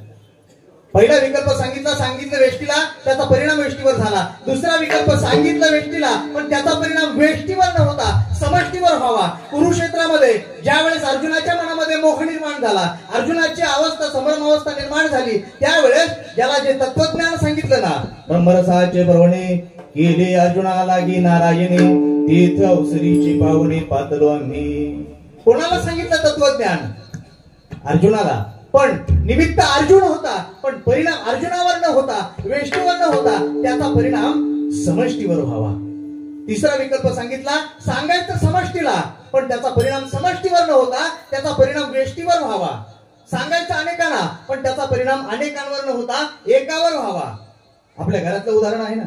पहिला विकल्प सांगितलं वेष्टीला, त्याचा परिणाम वेष्टीवर झाला. दुसरा विकल्प सांगितलं वेष्टीला पण त्याचा परिणाम वेष्टीवर न होता समष्टीवर व्हावा. कुरुक्षेत्रामध्ये ज्या वेळेस अर्जुनाच्या मनामध्ये मोह निर्माण झाला, अर्जुनाची अवस्था समरमावस्था निर्माण झाली, त्यावेळेस ज्याला जे तत्वज्ञान सांगितलं ना, ब्रह्मरसाचे पर्वणे केले अर्जुना लागी नारायणी, तीर्थ अवसरीची पावणे पातलो आम्ही. कोणाला सांगितलं तत्वज्ञान? अर्जुनाला. पण निमित्त अर्जुन होता, पण परिणाम अर्जुनावर न होता वेष्टीवर न होता त्याचा परिणाम समष्टीवर व्हावा. तिसरा विकल्प सांगायचं समष्टीला पण त्याचा परिणाम समष्टीवर न होता त्याचा परिणाम वेष्टीवर व्हावा. सांगायचं अनेकांना पण त्याचा परिणाम अनेकांवर न होता एकावर व्हावा. आपल्या घरातलं उदाहरण आहे ना,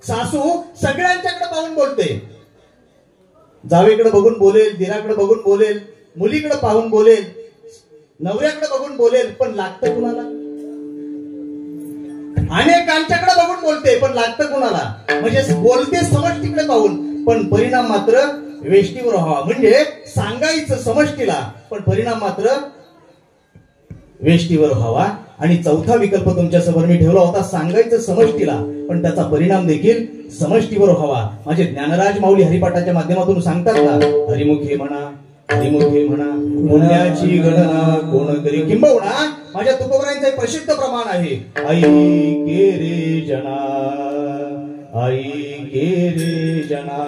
सासू सगळ्यांच्याकडे पाहून बोलते, जावेकडे बघून बोलेल, दिराकडे बघून बोलेल, मुलीकडे पाहून बोलेल, नवऱ्याकडे बघून बोलेल, पण लागतं कुणाला? अनेकांच्याकडे बघून बोलते पण लागतं कुणाला? म्हणजे बोलते समष्टीकडे पाहून पण परिणाम मात्र वेष्टीवर व्हावा. म्हणजे सांगायचं समष्टीला पण परिणाम मात्र वेष्टीवर व्हावा. आणि चौथा विकल्प तुमच्या समोर मी ठेवला होता, सांगायचं समष्टीला पण त्याचा परिणाम देखील समष्टीवर व्हावा. माझे ज्ञानराज माऊली हरिपाठाच्या माध्यमातून सांगतात ना, हरिमुखे म्हणा पुण्याची गणना कोण करी. किंबहुना माझ्या तुकोबरांचं एक प्रसिद्ध प्रमाण आहे, आई के रे जना, आई के रे जना,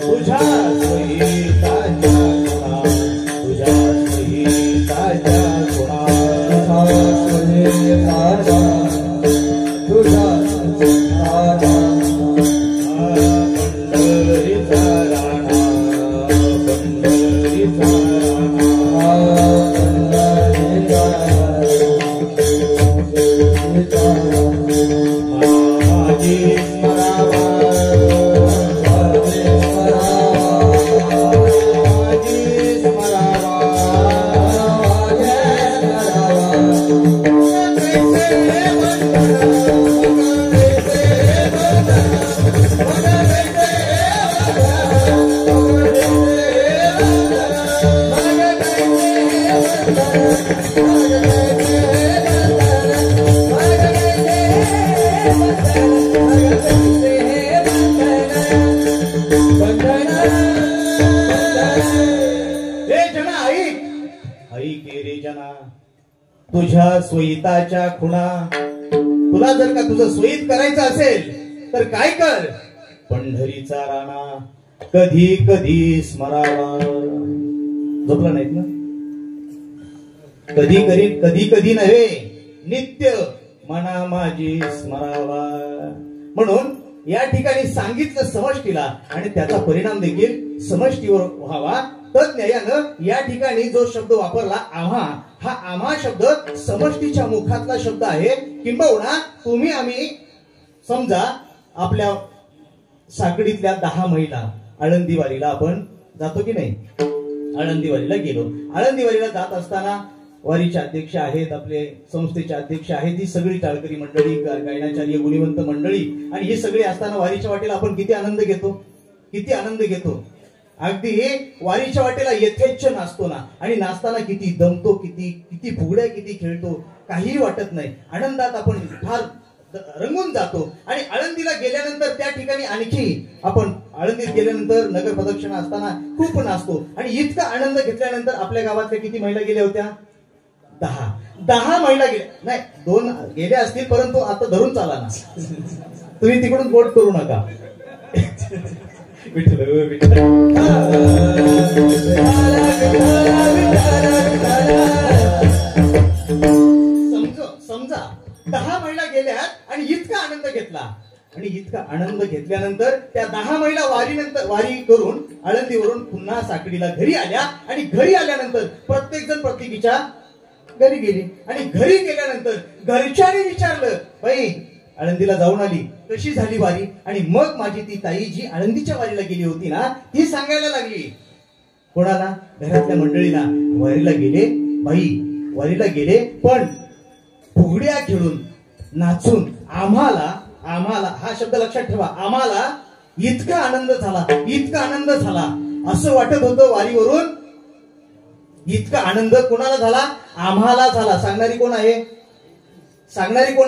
तुझ्या सहिताच्या गुणा, तुझ्या सहिताच्या गुणा, तुझ्या तुझ्या सोयीताच्या खुणा. तुला जर का तुझं सोयीत करायचं असेल तर काय कर, पंढरीचा राणा कधी कधी स्मरावा. झोपला नाहीत ना? कधी कधी नव्हे, नित्य मना माझी स्मरावा. म्हणून या ठिकाणी सांगितलं समष्टीला आणि त्याचा परिणाम देखील समष्टीवर व्हावा. तज्ञ यानं या ठिकाणी जो शब्द वापरला आम्हा, हा आम्हा शब्द समष्टीच्या मुखातला शब्द आहे. किंबहुना तुम्ही आम्ही समजा आपल्या साकडीतल्या 10 महिला आळंदीवारीला आपण जातो की नाही? आळंदीवारीला गेलो. आळंदीवारीला जात असताना वारीचे अध्यक्ष आहेत, आपले संस्थेचे अध्यक्ष आहेत, ही सगळी टाळकरी मंडळी, गायनाचार्य गुणवंत मंडळी, आणि हे सगळे असताना वारीच्या वाटेला आपण किती आनंद घेतो. अगदी हे वारीच्या वाटेला यथेच्छ नाचतो ना, आणि नाचताना किती दमतो, किती फुगड्या किती खेळतो, काहीही वाटत नाही. आनंदात आपण फार रंगून जातो. आणि आळंदीला गेल्यानंतर त्या ठिकाणी आणखी आपण आळंदीत गेल्यानंतर नगर प्रदक्षिणा असताना खूप नाचतो. आणि इतका आनंद घेतल्यानंतर आपल्या गावातल्या किती महिला गेल्या होत्या? 10 महिला गेल्या. नाही 2 गेल्या असतील, परंतु आता धरून चाला ना, तुम्ही तिकडून बोट करू नका. विठ्ठल विठ्ठल समजा 10 महिला गेल्यात आणि इतका आनंद घेतला. आणि इतका आनंद घेतल्यानंतर त्या 10 महिला वारी करून आळंदीवरून पुन्हा साकडीला घरी आल्या. आणि घरी आल्यानंतर प्रत्येक जण प्रत्येकीच्या घरी गेली. आणि घरी गेल्यानंतर घरच्याने विचारलं, बाई आळंदीला जाऊन आली, कशी झाली वारी? आणि मग माझी ती ताई जी आळंदीच्या वारीला गेली होती ना, ती सांगायला लागली कोणाला? घरातल्या मंडळीला. वारीला गेले बाई, वारीला गेले, पण फुगड्या खेळून नाचून आम्हाला हा शब्द लक्षात ठेवा, आम्हाला इतका आनंद झाला, इतका आनंद झाला, असं वाटत होतं वारीवरून. इतका आनंद कोणाला झाला? आम्हाला झाला. सांगणारी कोण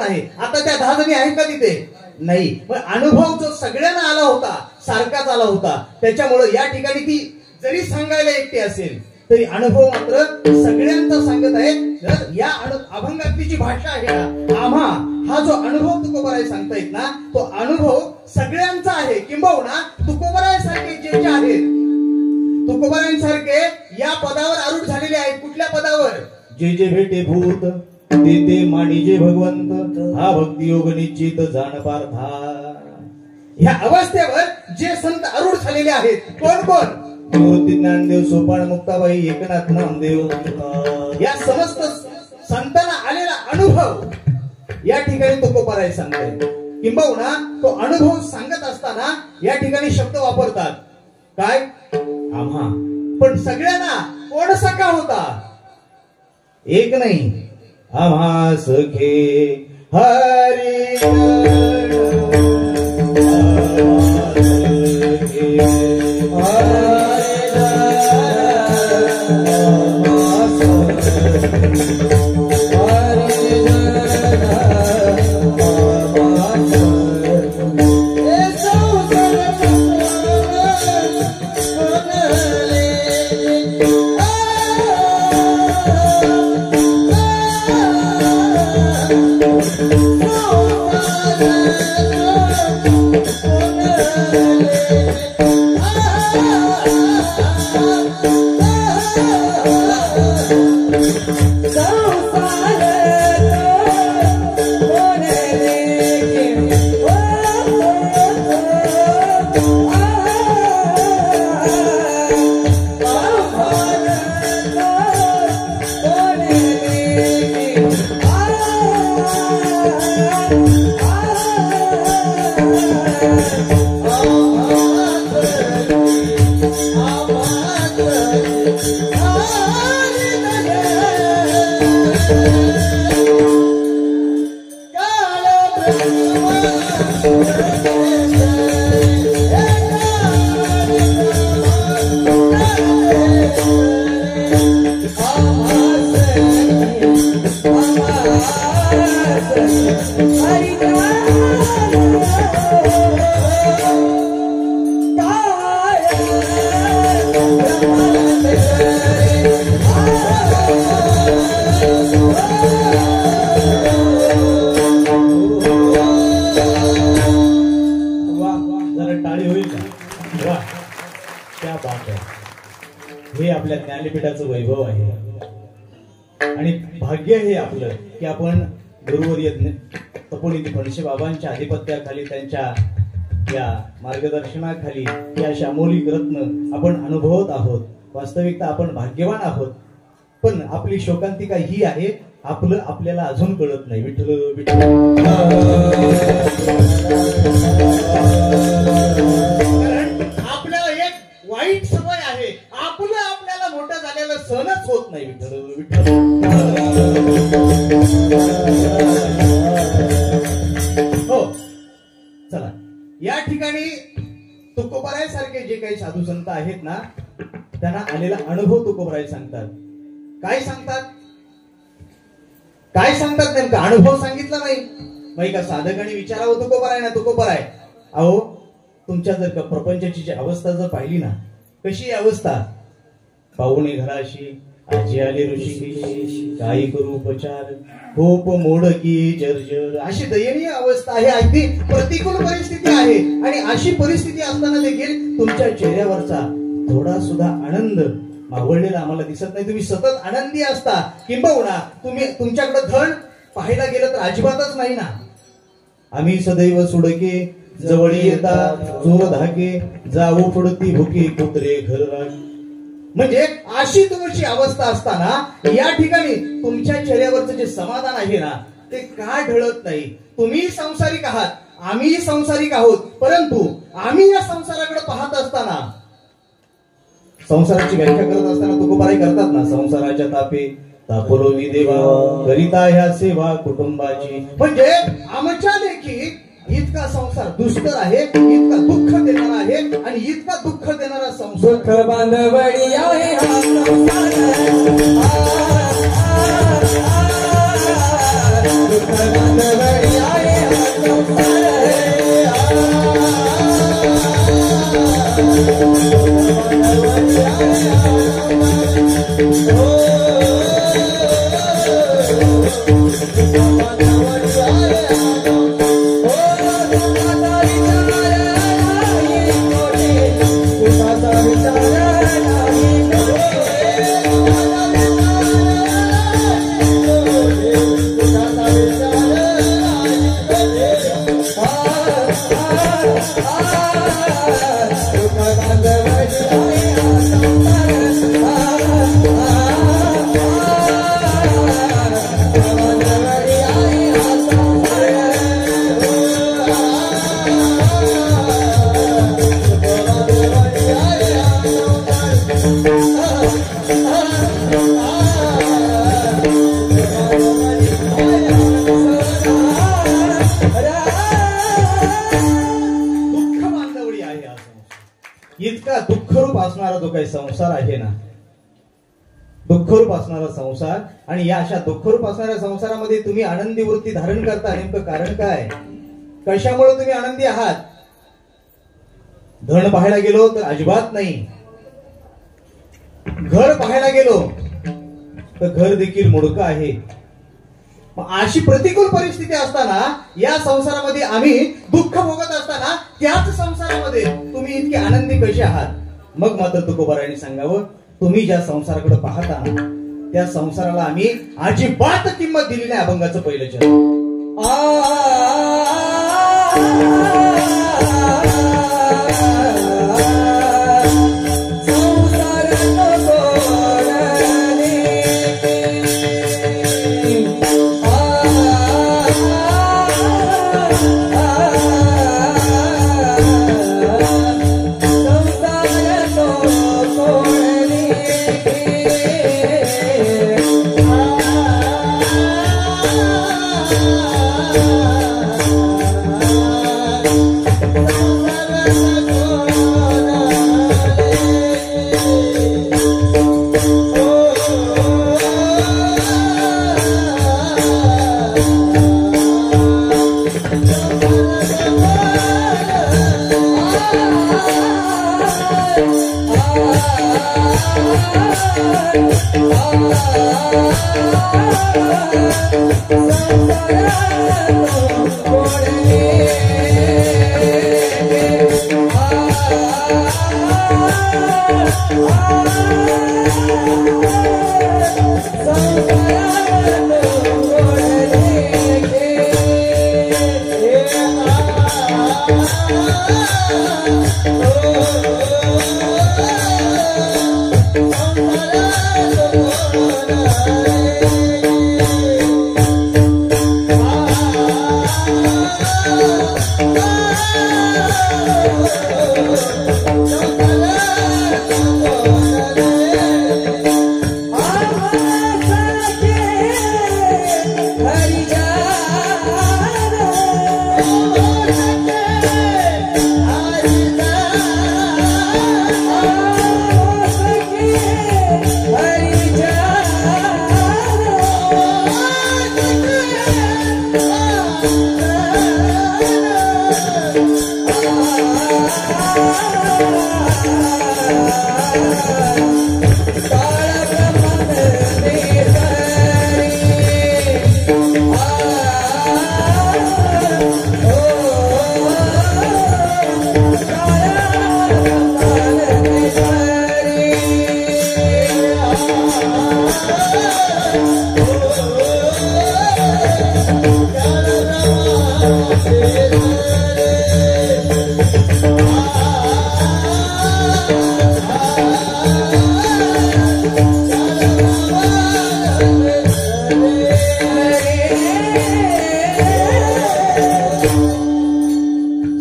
आहे? आता त्या 10 जणी आहेत का तिथे? नाही. पण अनुभव जो सगळ्यांना आला होता, सारखाच आला होता. त्याच्यामुळे या ठिकाणी ती जरी सांगायला एकटी असेल तरी अनुभव मात्र सगळ्यांचा सांगत आहे. या अभंगाची भाषा आहे. आम्हा हा जो अनुभव तुकोबाराय सांगतायत ना, तो अनुभव सगळ्यांचा आहे. किंबहुना तुकोबारायांसारखे जे आहेत, तुकोबारायांसारखे या पदावर आरूढ झालेले आहेत. कुठल्या पदावर? जे जे भेटे भूत ते मानिजे भगवंत, हा भक्ती योग निश्चित जाण पार्था. ह्या अवस्थेवर जे संत आरूढ झालेले आहेत, कोण? निवृत्ती ज्ञानदेव, सोपान मुक्ताबाई, एकनाथ नामदेव, या समस्त संतांना आलेला अनुभव या ठिकाणी तुकोबाराय सांगताय. किंबहुना तो अनुभव सांगत असताना या ठिकाणी शब्द वापरतात. काय? आम्हा. पण सगळ्यांना कोण सखा होता? एक नाही, आम्हा सखे हरी हे आपल्या ज्ञानपीठाचं वैभव आहे. आणि भाग्य हे आपलं की आपण गुरुवर्य तपोनिधी फणसे बाबांच्या आधिपत्याखाली, त्यांच्या या मार्गदर्शनाखाली या शामोलिक रत्न आपण अनुभवत आहोत. वास्तविकता आपण भाग्यवान आहोत. पण आपली शोकांतिका ही आहे, आपलं आपल्याला अजून कळत नाही. विठ्ठल विठ्ठल. आपल्याला एक वाईट सवय आहे, आपलं आपल्याला मोठं झालेलं सहनच होत नाही. विठ्ठल विठ्ठल. हो चला, या ठिकाणी तुकोबाराय सारखे जे काही साधू संत आहेत ना, त्यांना आलेला अनुभव तुकोबाराय सांगतात. काय सांगतात? काय सांगतात नेमका? अनुभव सांगितला नाही. मग एका साधकाने विचारावं तुको बराय ना तुको बराय. अहो तुमच्या जर का प्रपंचाची जी अवस्था जर पाहिली ना, कशी अवस्था, पाहुणे घराशी आजी आले ऋषिकेशी, काही करू उपचार, खूप मोडकी जर्जर, अशी दयनीय अवस्था आहे. अगदी प्रतिकूल परिस्थिती आहे. आणि अशी परिस्थिती असताना देखील तुमच्या चेहऱ्यावरचा थोडा सुद्धा आनंद मावळलेला आम्हाला दिसत नाही. तुम्ही सतत आनंदी असता. किंबहुना तुम्ही तुमच्याकडे धन पाहायला गेलं तर अजिबातच नाही ना. आम्ही सदैव सुडके जवळ येता चोर धाके, जाऊ पडती भुकी कुत्रे घर राग. म्हणजे अशी तुमची अवस्था असताना या ठिकाणी तुमच्या चेहऱ्यावरचं जे समाधान आहे ना, ते का ढळत नाही? तुम्ही संसारिक आहात, आम्ही संसारिक आहोत, परंतु आम्ही या संसाराकडे पाहत असताना, संसाराची व्याख्या करत असताना तुकोबाराई करतात ना, संसाराच्या तापे तापलो विदेवा करिता ह्या सेवा कुटुंबाची. म्हणजे आमच्या देखी इतका संसार दुष्कर आहे, इतका दुःख देणारा आहे आणि इतका दुःख देणारा संसार. दुःख बांधवडी आहे हा संसार, दुःख बांधवडी आहे हा संसार. इतका दुःखरूप असणारा जो काही संसार आहे ना, दुःखरूप असणारा संसार, आणि या अशा दुःखरूप असणाऱ्या संसारामध्ये तुम्ही आनंदी वृत्ती धारण करता. नेमकं कारण काय? कशामुळे तुम्ही आनंदी आहात? धन पाहायला गेलो तर अजिबात नाही, घर पाहायला गेलो तर घर देखील मोडकं आहे. अशी प्रतिकूल परिस्थिती असताना या संसारामध्ये आम्ही दुःख भोगत असताना त्याच संसारामध्ये तुम्ही इतके आनंदी कसे आहात? मग मात्र तुकोबारायांनी सांगावं, तुम्ही ज्या संसाराकडे पाहता त्या संसाराला आम्ही अजिबात किंमत दिली नाही. अभंगाचं पहिलं चरण.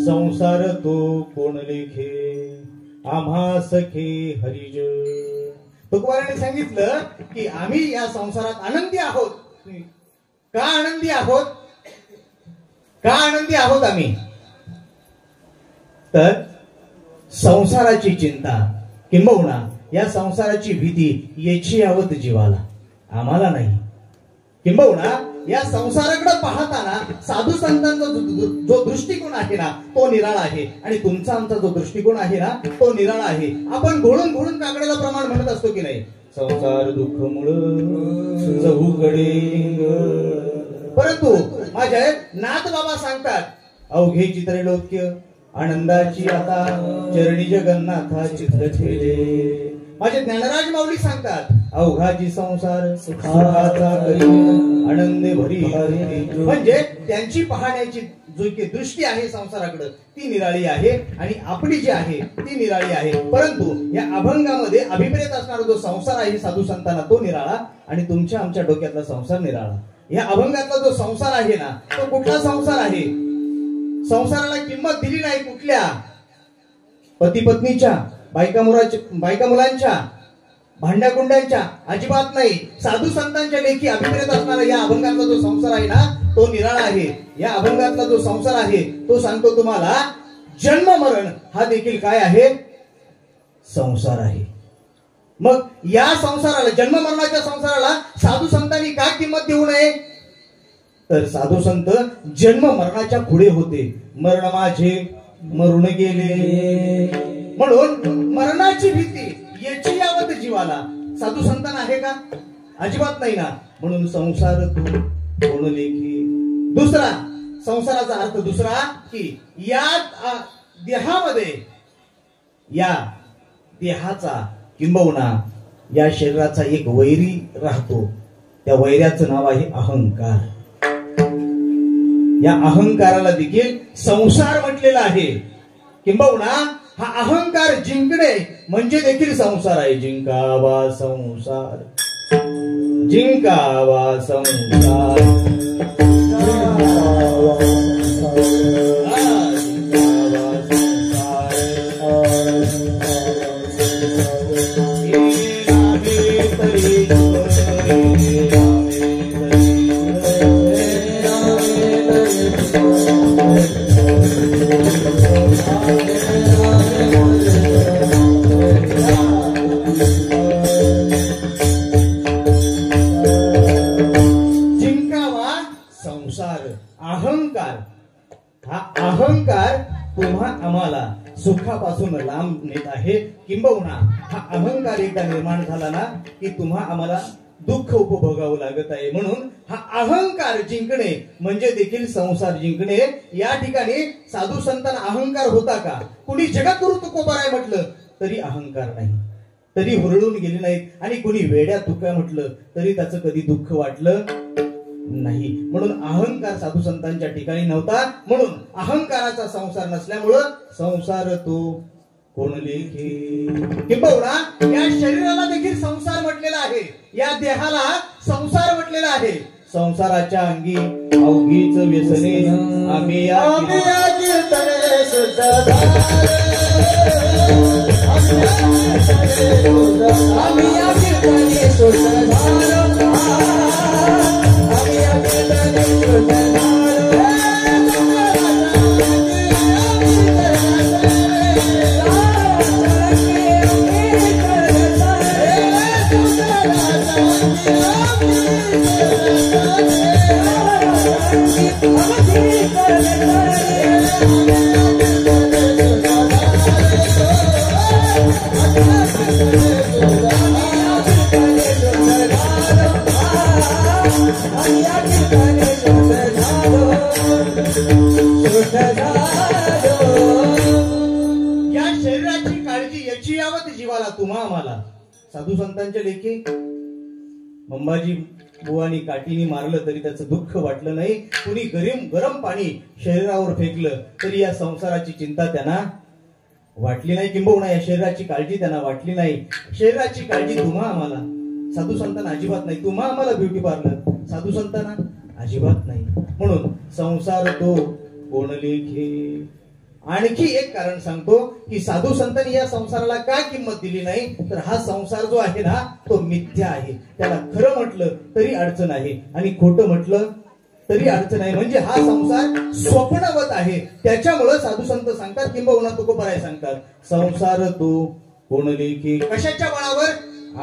संसार तो कोण लेखे आम्हा सखे हरिज. तुकोबाराने सांगितलं की आम्ही या संसारात आनंदी आहोत. का आनंदी आहोत? का आनंदी आहोत आम्ही? तर संसाराची चिंता किंबहुना या संसाराची भीती याची यावत जीवाला, आम्हाला नाही. किंबहुना या संसाराकडे पाहताना साधू संतांचा जो दृष्टिकोन आहे ना तो निराळा आहे आणि तुमचा आमचा जो दृष्टिकोन आहे ना तो निराळा आहे. आपण घोळून घोळून काकड्याला प्रमाण म्हणत असतो की नाही, संसार दुःख मुळ जहूकडे. परंतु माझ्या नाथ बाबा सांगतात, अवघे चित्रलोक्य आनंदाची आता चरणी जगन्नाथा चित्र ठेले. माझे ज्ञानराज माऊली सांगतात, अवघाची संसार सुखाचा करी आनंदे भरी. म्हणजे त्यांची पाहण्याची जो की दृष्टी आहे संसाराकडे ती निराळी आहे आणि आपली जी आहे ती निराळी आहे. परंतु या अभंगामध्ये अभिप्रेत असणारा जो संसार आहे साधू संतांना तो निराळा आणि तुमच्या आमच्या डोक्यातला संसार निराळा. या अभंगातला जो संसार आहे ना तो कुठला संसार आहे? संसाराला किंमत दिली नाही कुठल्या पती पत्नीच्या, बायका मुलांच्या, भांड्याकुंड्यांच्या अजिबात नाही. साधू संतांच्या लेखी अभिप्रेत असणारा या अभंगातला जो संसार आहे ना तो निराळा आहे. या अभंगातला जो संसार आहे तो सांगतो तुम्हाला जन्म मरण हा देखील काय आहे? संसार आहे. मग या संसाराला, जन्म मरणाच्या संसाराला साधू संतांनी का किंमत देऊ नये? तर साधू संत जन्म मरणाच्या पुढे होते. मरण माझे मरून गेले म्हणून मरणाची भीती याची यावत जीवाला साधू संतांना आहे का? अजिबात नाही ना. म्हणून संसार तू कोण लेखी. दुसरा संसाराचा अर्थ दुसरा की या देहामध्ये, या देहाचा किंबहुना या शरीराचा एक वैरी राहतो. त्या वैऱ्याचं नाव आहे अहंकार. या अहंकाराला देखील संसार म्हटलेला आहे. किंबहुना हा अहंकार जिंकणे म्हणजे देखील संसार आहे. जिंकावा संसार, जिंकावा संसार, अहंकार. हा अहंकार तुम्हा आम्हाला सुखापासून लांब नेत आहे. किंबहुना हा अहंकार एकदा निर्माण झाला ना की तुम्हा आम्हाला दुःख उपभोगावं लागत आहे. म्हणून हा अहंकार जिंकणे म्हणजे देखील संसार जिंकणे. या ठिकाणी साधू संतांना अहंकार होता का? कुणी जगद्गुरु तुकोबाराय म्हटलं तरी अहंकार नाही, तरी हुरळून गेले नाहीत आणि कुणी वेड्या तुका म्हटलं तरी त्याचं कधी दुःख वाटलं नाही. म्हणून अहंकार साधू संतांच्या ठिकाणी नव्हता. म्हणून अहंकाराचा संसार नसल्यामुळं संसार तो कोण लेखे. किंबहुना या शरीराला देखील संसार म्हटलेला आहे. या देहाला संसार म्हटलेला आहे. संसाराच्या अंगी अवघीच व्यसने आम्ही या कीर्तने सुद्धा Yeah. या शरीराची काळजी याची यावत जीवाला तुम्हा आम्हाला. साधू संतांच्या लेखी मंबाजी बुवानी काठीने मारलं तरी त्याचं दुःख वाटलं नाही. कुणी गरम पाणी शरीरावर फेकलं तरी या संसाराची चिंता त्यांना वाटली नाही, किंबहुना या शरीराची काळजी त्यांना वाटली नाही. शरीराची काळजी तुम्हा आम्हाला, साधू संतांना अजिबात नाही. तुम्हा आम्हाला ब्युटी पार्लर, साधू संतांना अजिबात नाही. म्हणून संसार तो कोण लेखे. आणखी एक कारण सांगतो की साधू संतांनी या संसाराला का किंमत दिली नाही, तर हा संसार जो आहे ना तो मिथ्या आहे. त्याला खरं म्हटलं तरी अडचण आहे आणि खोटं म्हटलं तरी अडचण आहे. म्हणजे हा संसार स्वप्नवत आहे. त्याच्यामुळं साधू संत सांगतात, किंबहुना तुकोबराय सांगतात, संसार तो कोण लेखे. कशाच्या बळावर?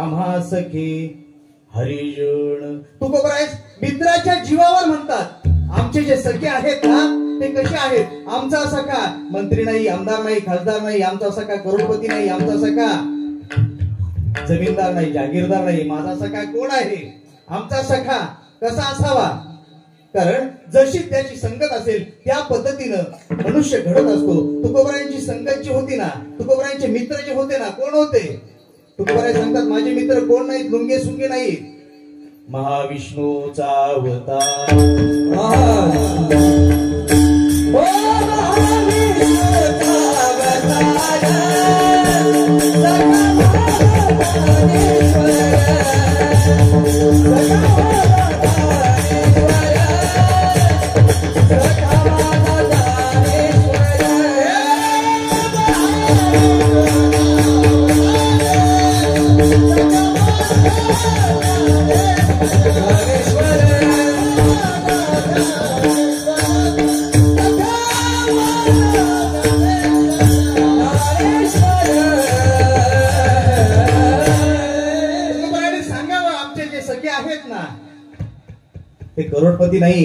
आम्हा सखे हरिजन. तुकोबराय मित्राच्या जीवावर म्हणतात. आमचे जे सखे आहेत ना ते कसे आहेत? आमचा सखा मंत्री नाही, आमदार नाही, खासदार नाही, आमचा सखा करोडपती नाही, आमचा सखा जमीनदार नाही, जागीरदार नाही. माझा सखा कोण आहे? आमचा सखा कसा असावा? कारण जशी त्याची संगत असेल त्या पद्धतीनं मनुष्य घडत असतो. तुकोबरायांची संगत जी होती ना, तुकोबरायांचे मित्र जे होते ना, कोण होते? तुकोबराय सांगतात, माझे मित्र कोण नाहीत, लुंगे सुंगे नाहीत, महाविष्णूचा अवतार. ते करोडपती नाही,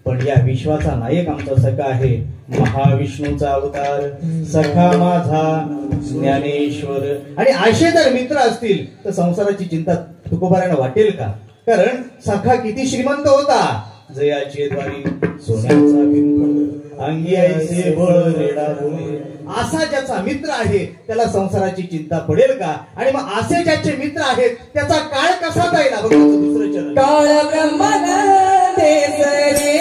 पण या विश्वाचा नायक आमचा सखा आहे, महाविष्णूचा अवतार, सखा माझा ज्ञानेश्वर. आणि असे जर मित्र असतील तर संसाराची चिंता तुकोबारांना वाटेल का? कारण सखा किती श्रीमंत होता. जयाचे द्वारी सोन्याचा बिंब, अंगी ऐसे बळ रेडा बोले. असा ज्याचा मित्र आहे त्याला संसाराची चिंता पडेल का? आणि मग असे ज्याचे मित्र आहेत त्याचा काळ कसा जाईल? दुसरं चरण, काळ ब्रह्मन देसरे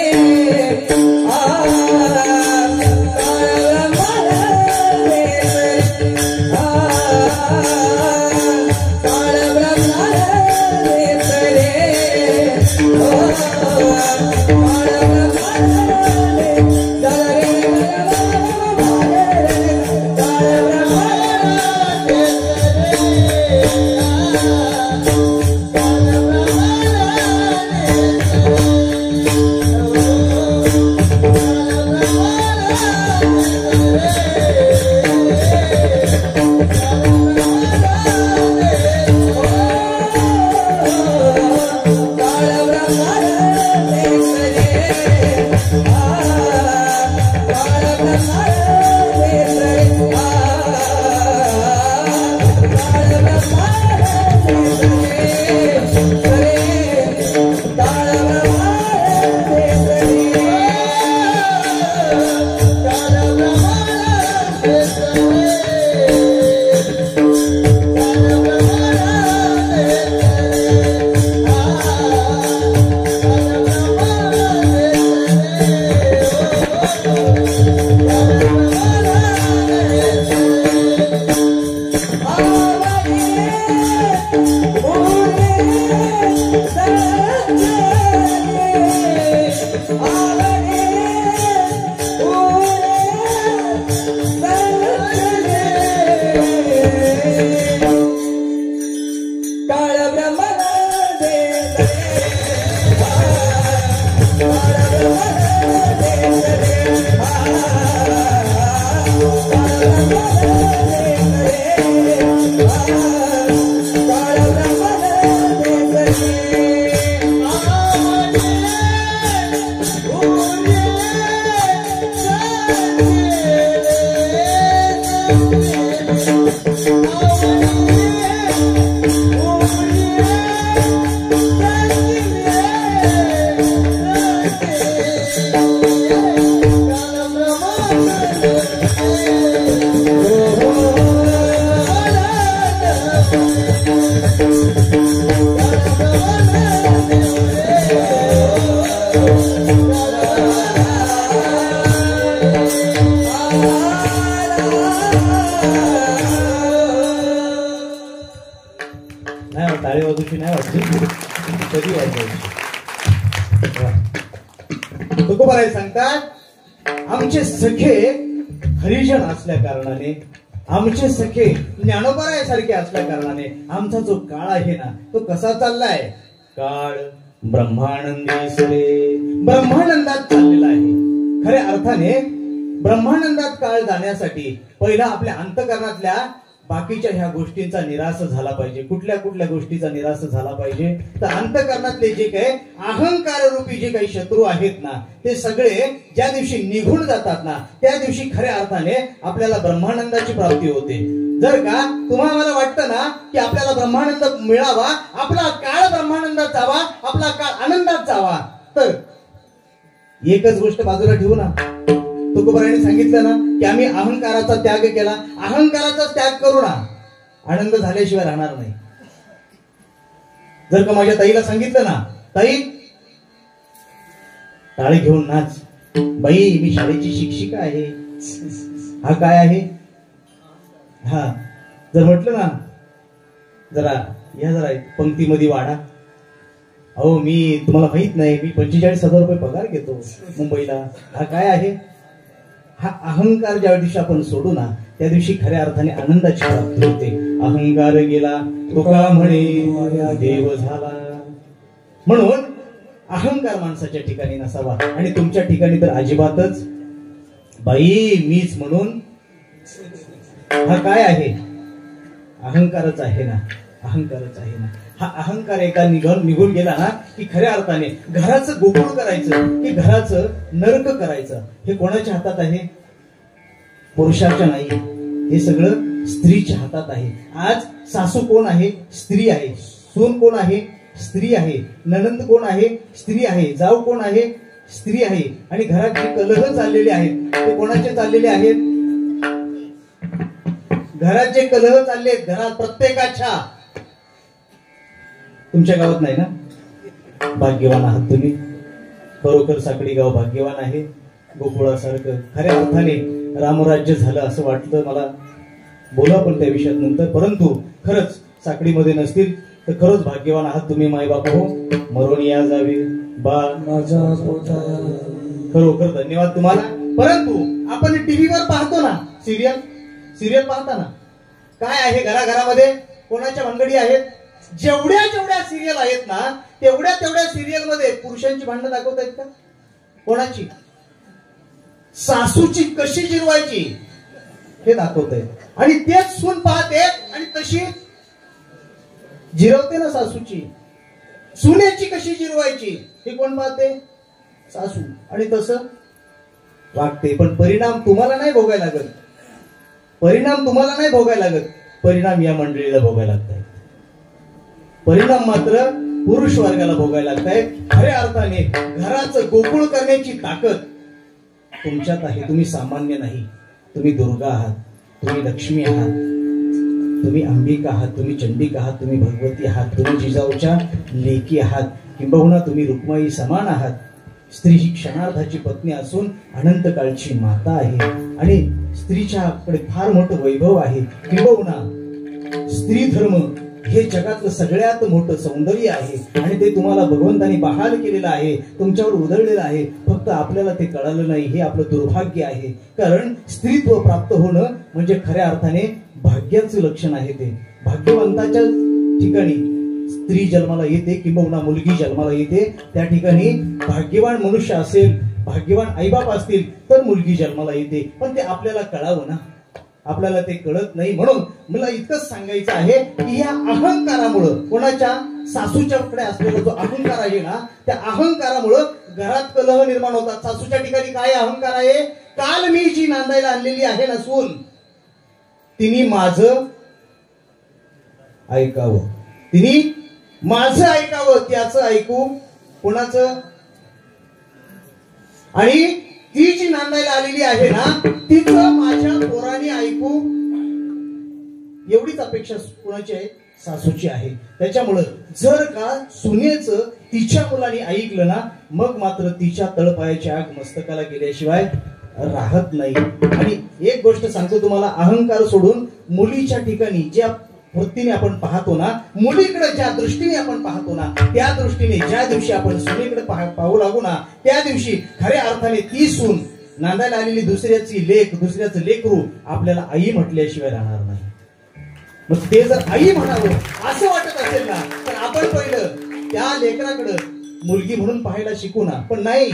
नाही टाळी वाजूची नाही वाटली कधी वाजवायची. तुकोबाराय सांगतात आमचे सखे हरिजन असल्या कारणाने आमचे सखे ज्ञानोबाराय सारखे असल्या कारणाने आमचा जो काळ आहे ना तो कसा चाललाय. काळ ब्रह्मानंदी सरे ब्रह्मानंदात चाललेला आहे. खऱ्या अर्थाने ब्रह्मानंदात काळ जाण्यासाठी पहिला आपल्या अंतकरणातल्या बाकीच्या ह्या गोष्टींचा निराश झाला पाहिजे. कुठल्या कुठल्या गोष्टीचा निराश झाला पाहिजे तर अंतकरणातले जे काही अहंकार रूपी जे काही शत्रू आहेत ना ते सगळे ज्या दिवशी निघून जातात ना त्या दिवशी खऱ्या अर्थाने आपल्याला ब्रह्मानंदाची प्राप्ती होते. जर का तुम्हाला वाटतं ना की आपल्याला ब्रह्मानंद मिळावा, आपला काळ ब्रह्मानंदात जावा, आपला काळ आनंदात जावा, तर एकच गोष्ट बाजूला ठेवू ना. तुकोबारायांनी सांगितलं ना की आम्ही अहंकाराचा त्याग केला. अहंकाराचा त्याग करू ना, आनंद झाल्याशिवाय राहणार नाही. जर का माझ्या ताईला सांगितलं ना ताई टाळी घेऊन नाच, बाई मी शाळेची शिक्षिका आहे, हा काय आहे, हा जर म्हटलं ना जरा या जरा पंक्तीमध्ये वाढा, अहो मी तुम्हाला माहित नाही मी 45,000 रुपये पगार घेतो मुंबईला, हा काय आहे. हा अहंकार ज्या दिवशी आपण सोडू ना त्या दिवशी खऱ्या अर्थाने आनंदाची प्राप्ती होते. अहंकार गेला तुका म्हणे देव झाला. म्हणून अहंकार माणसाच्या ठिकाणी नसावा आणि तुमच्या ठिकाणी तर अजिबातच. बाई मीच म्हणून हा काय आहे, अहंकारच आहे ना, अहंकारच आहे ना. हा अहंकार एका निघून गेला ना की खऱ्या अर्थाने घराचं गोकुळ करायचं की घराचं नरक करायचं हे कोणाच्या हातात आहे, पुरुषाच्या नाही, हे सगळं स्त्रीच्या हातात आहे. आज सासू कोण आहे, स्त्री आहे. सून कोण आहे, स्त्री आहे. नणंद कोण आहे, स्त्री आहे. जाऊ कोण आहे, स्त्री आहे. आणि घरात जे कलह चाललेले आहेत ते कोणाचे चाललेले आहेत, घरात जे कलह चालले आहेत घरात प्रत्येकाच्या. तुमच्या गावात नाही ना, भाग्यवान आहात तुम्ही. खरोखर साकडी गाव भाग्यवान आहे. गोकुळासारखं खऱ्या अर्थाने रामराज्य झालं असं वाटतं मला. बोला पण त्या विषयात नंतर. परंतु खरंच साकडीमध्ये नसतील तर खरंच भाग्यवान आहात तुम्ही मायबाप हो. मरून या जावे बा माझा खरोखर धन्यवाद तुम्हाला. परंतु आपण टीव्हीवर पाहतो ना सिरियल पाहताना काय आहे, घराघरामध्ये कोणाच्या भानगडी आहेत. जेवढ्या जेवढ्या सिरियल आहेत ना तेवढ्या तेवढ्या सिरियल मध्ये पुरुषांची भांडणं दाखवत आहेत का, कोणाची, सासूची कशी जिरवायची हे दाखवत आहेत. आणि तेच सून पाहते आणि तशी जिरवते ना सासूची. सुनेची कशी जिरवायची हे कोण पाहते, सासू. आणि तसं वागते. पण परिणाम तुम्हाला नाही भोगायला लागत, परिणाम तुम्हाला नाही भोगायला लागत, परिणाम या मंडळीला भोगायला लागत आहेत. परिणाम मात्र पुरुष वर्गाला भोगायला लागत आहेत. खऱ्या अर्थाने घराचं गोकुळ करण्याची ताकद तुमच्यात आहे. तुम्ही सामान्य नाही, तुम्ही दुर्गा आहात, तुम्ही लक्ष्मी आहात, तुम्ही अंबिका आहात, तुम्ही चंडिका आहात, तुम्ही भगवती आहात, तुम्ही जिजाऊच्या लेकी आहात, किंबहुना तुम्ही रुक्माई समान आहात. स्त्री ही क्षणार्धाची पत्नी असून अनंत काळची माता आहे. आणि स्त्रीच्याकडे फार मोठं वैभव आहे. किंबहुना स्त्री धर्म हे जगातलं सगळ्यात मोठं सौंदर्य आहे. आणि ते तुम्हाला भगवंतानी बहाल केलेलं आहे, तुमच्यावर उधळलेलं आहे. फक्त आपल्याला ते कळालं नाही, हे आपलं दुर्भाग्य आहे. कारण स्त्रीत्व प्राप्त होणं म्हणजे खऱ्या अर्थाने भाग्याचं लक्षण आहे. ते भाग्यवंताच्या ठिकाणी स्त्री जन्माला येते किंबहुना मुलगी जन्माला येते. त्या ठिकाणी भाग्यवान मनुष्य असेल, भाग्यवान आईबाप असतील तर मुलगी जन्माला येते. पण ते आपल्याला कळावं ना, आपल्याला ते कळत नाही. म्हणून मला इतकंच सांगायचं आहे की या अहंकारामुळं, कोणाच्या, सासूच्याकडे असलेला जो अहंकार आहे ना त्या अहंकारामुळं घरात कलह निर्माण होतात. सासूच्या ठिकाणी काय अहंकार आहे, काल मी जी नांदायला आणलेली आहे ना सून, तिने माझं ऐकावं, तिने माझं ऐकावं, त्याचं ऐकू कोणाचं. आणि ती जी नांदायला आलेली आहे ना तिचं माझ्या पोराने ऐकू, एवढीच अपेक्षा कोणाची आहे, सासूची आहे. त्याच्यामुळं जर का सुनेचं तिच्या मुलाने ऐकलं ना, मग मात्र तिच्या तळपायाची आग मस्तकाला गेल्याशिवाय राहत नाही. आणि एक गोष्ट सांगतो तुम्हाला, अहंकार सोडून मुलीच्या ठिकाणी ज्या वृत्तीने आपण पाहतो ना, मुलीकडे ज्या दृष्टीने आपण पाहतो ना, त्या दृष्टीने ज्या दिवशी आपण सुनेकडे पाहू लागू ना, त्या दिवशी खऱ्या अर्थाने ती सून, नांदायला आलेली दुसऱ्याची लेक, दुसऱ्याचं लेकरू आपल्याला आई म्हटल्याशिवाय राहणार नाही. मग ते जर आई म्हणावं असं वाटत असेल ना, तर आपण पहिलं त्या लेकराकडे मुलगी म्हणून पाहायला शिकू ना. पण नाही,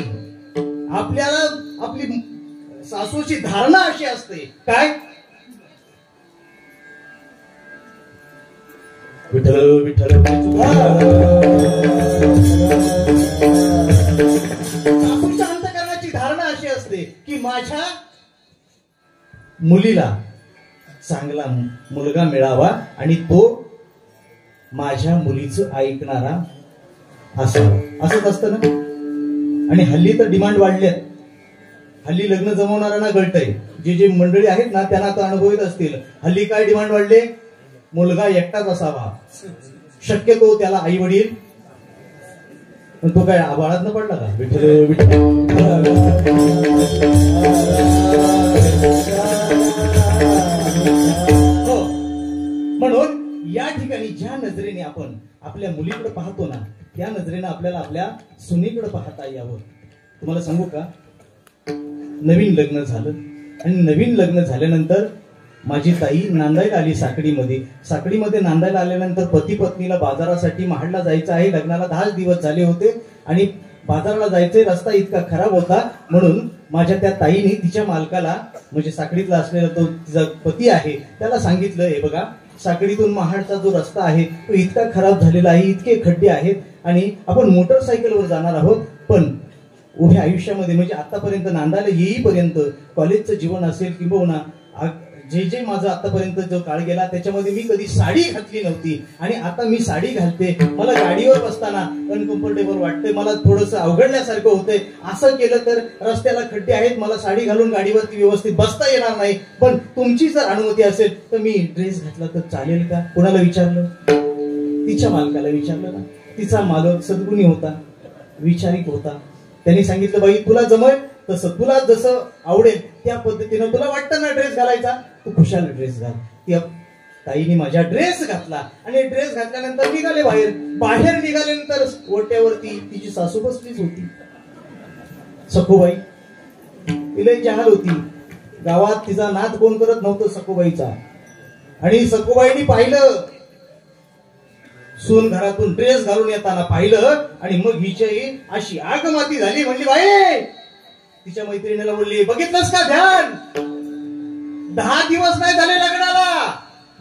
आपल्याला आपली सासूची धारणा अशी असते, काय विठ्ठल विठ्ठल. सासूच्या अंतःकरणाची धारणा अशी असते की माझ्या मुलीला चांगला मुलगा मिळावा आणि तो माझ्या मुलीचं ऐकणारा असावा, असंच असतं ना. आणि हल्ली तर डिमांड वाढल्यात. हल्ली लग्न जमवणाऱ्यांना कळतंय, जे मंडळी आहेत ना त्यांना तर अनुभवित असतील. हल्ली काय डिमांड वाढले, मुलगा एकटाच असावा, शक्यतो त्याला आई वडील. पण तो काय आबाळात न पडला का, विठ्ठल विठ्ठल. हो, म्हणून या ठिकाणी ज्या नजरेने आपण आपल्या मुलीकडे पाहतो ना, त्या नजरेने आपल्याला आपल्या सुनेकडे पाहता यावं. तुम्हाला सांगू का, नवीन लग्न झालं आणि नवीन लग्न झाल्यानंतर माझी ताई नांदायला आली साकडीमध्ये नांदायला आल्यानंतर पती पत्नीला बाजारासाठी महाडला जायचं आहे. लग्नाला 10 दिवस झाले होते आणि बाजाराला जायचे, रस्ता इतका खराब होता. म्हणून माझ्या त्या ताईने तिच्या मालकाला, म्हणजे साकडीतला असलेला तो तिचा पती आहे, त्याला सांगितलं, हे बघा, साकडीतून महाडचा जो रस्ता आहे तो इतका खराब झालेला आहे, इतके खड्डे आहेत आणि आपण मोटरसायकलवर जाणार आहोत. पण उभ्या आयुष्यामध्ये, म्हणजे आतापर्यंत नांदायला येईपर्यंत कॉलेजचं जीवन असेल किंवा जे माझं आतापर्यंत जो काळ गेला त्याच्यामध्ये मी कधी साडी घातली नव्हती आणि आता मी साडी घालते. मला गाडीवर बसताना अनकम्फर्टेबल वाटतंय, मला थोडंसं अवघडल्यासारखं होतंय. असं केलं तर रस्त्याला खड्डे आहेत, मला साडी घालून गाडीवरती व्यवस्थित बसता येणार नाही. पण तुमची जर अनुमती असेल तर मी ड्रेस घातला तर चालेल का? कोणाला विचारलं? तिच्या मालकाला विचारलं ना. तिचा मालक सद्गुणी होता, विचारिक होता. त्यांनी सांगितलं, बाई तुला जमेल तसं, तुला जसं आवडेल त्या पद्धतीनं, तुला वाटतं ना ड्रेस घालायचा, तू खुशाल ड्रेस घाल. त्या ताईने माझ्या ड्रेस घातला आणि ड्रेस घातल्यानंतर निघाले बाहेर निघाल्यानंतर ओट्यावरती तिची सासू बसलीच होती, सखूबाई. तिला जहाल होती, गावात तिचा नाद कोण करत नव्हतं सखूबाईचा. आणि सखूबाईनी पाहिलं, सून घरातून ड्रेस घालून येताना पाहिलं आणि मग हिच्याही अशी आगमाती झाली. म्हणली, बाई, तिच्या मैत्रिणीला बोलली, बघितलंस का ध्यान, 10 दिवस नाही झाले लग्नाला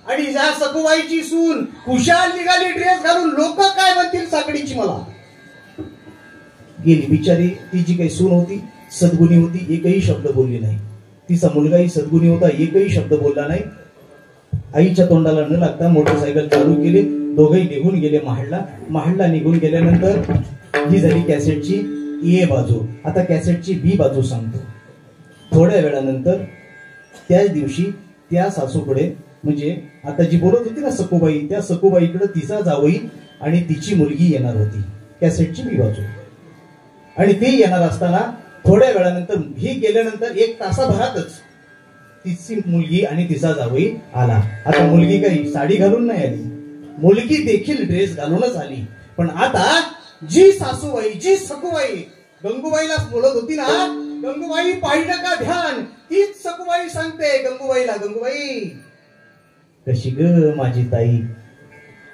आणि या सखूबाईची सून खुशाल निघाली ड्रेस घालून, लोक काय म्हणतील साकडीची. मला गेली बिचारी. ती जी काही सून होती सद्गुणी होती, एकही शब्द बोलली नाही. तिचा मुलगाही सद्गुणी होता, एकही शब्द बोलला नाही. आईच्या तोंडाला न लागता मोटरसायकल चालू केली, दोघेही निघून गेले महाडला निघून गेल्यानंतर ही झाली कॅसेटची ए बाजू. आता कॅसेटची बी बाजू सांगतो. थोड्या वेळानंतर त्याच दिवशी त्या सासूकडे, म्हणजे आता जी बोलत होती ना सखूबाई, त्या सखूबाईकडे तिचा जावई आणि तिची मुलगी येणार होती. कॅसेटची बी बाजू. आणि ती येणार असताना थोड्या वेळानंतर, ही गेल्यानंतर 1 तासाभरातच तिची मुलगी आणि तिचा जावई आला. आता मुलगी काही साडी घालून नाही आली, मुलगी देखील ड्रेस घालूनच आली. पण आता जी सासूबाई, जी सखूबाई गंगूबाईला बोलत होती ना, गंगूबाई पाहिलं का ध्यान, तीच सखूबाई सांगते गंगूबाईला, गंगूबाई कशी ग माझी ताई,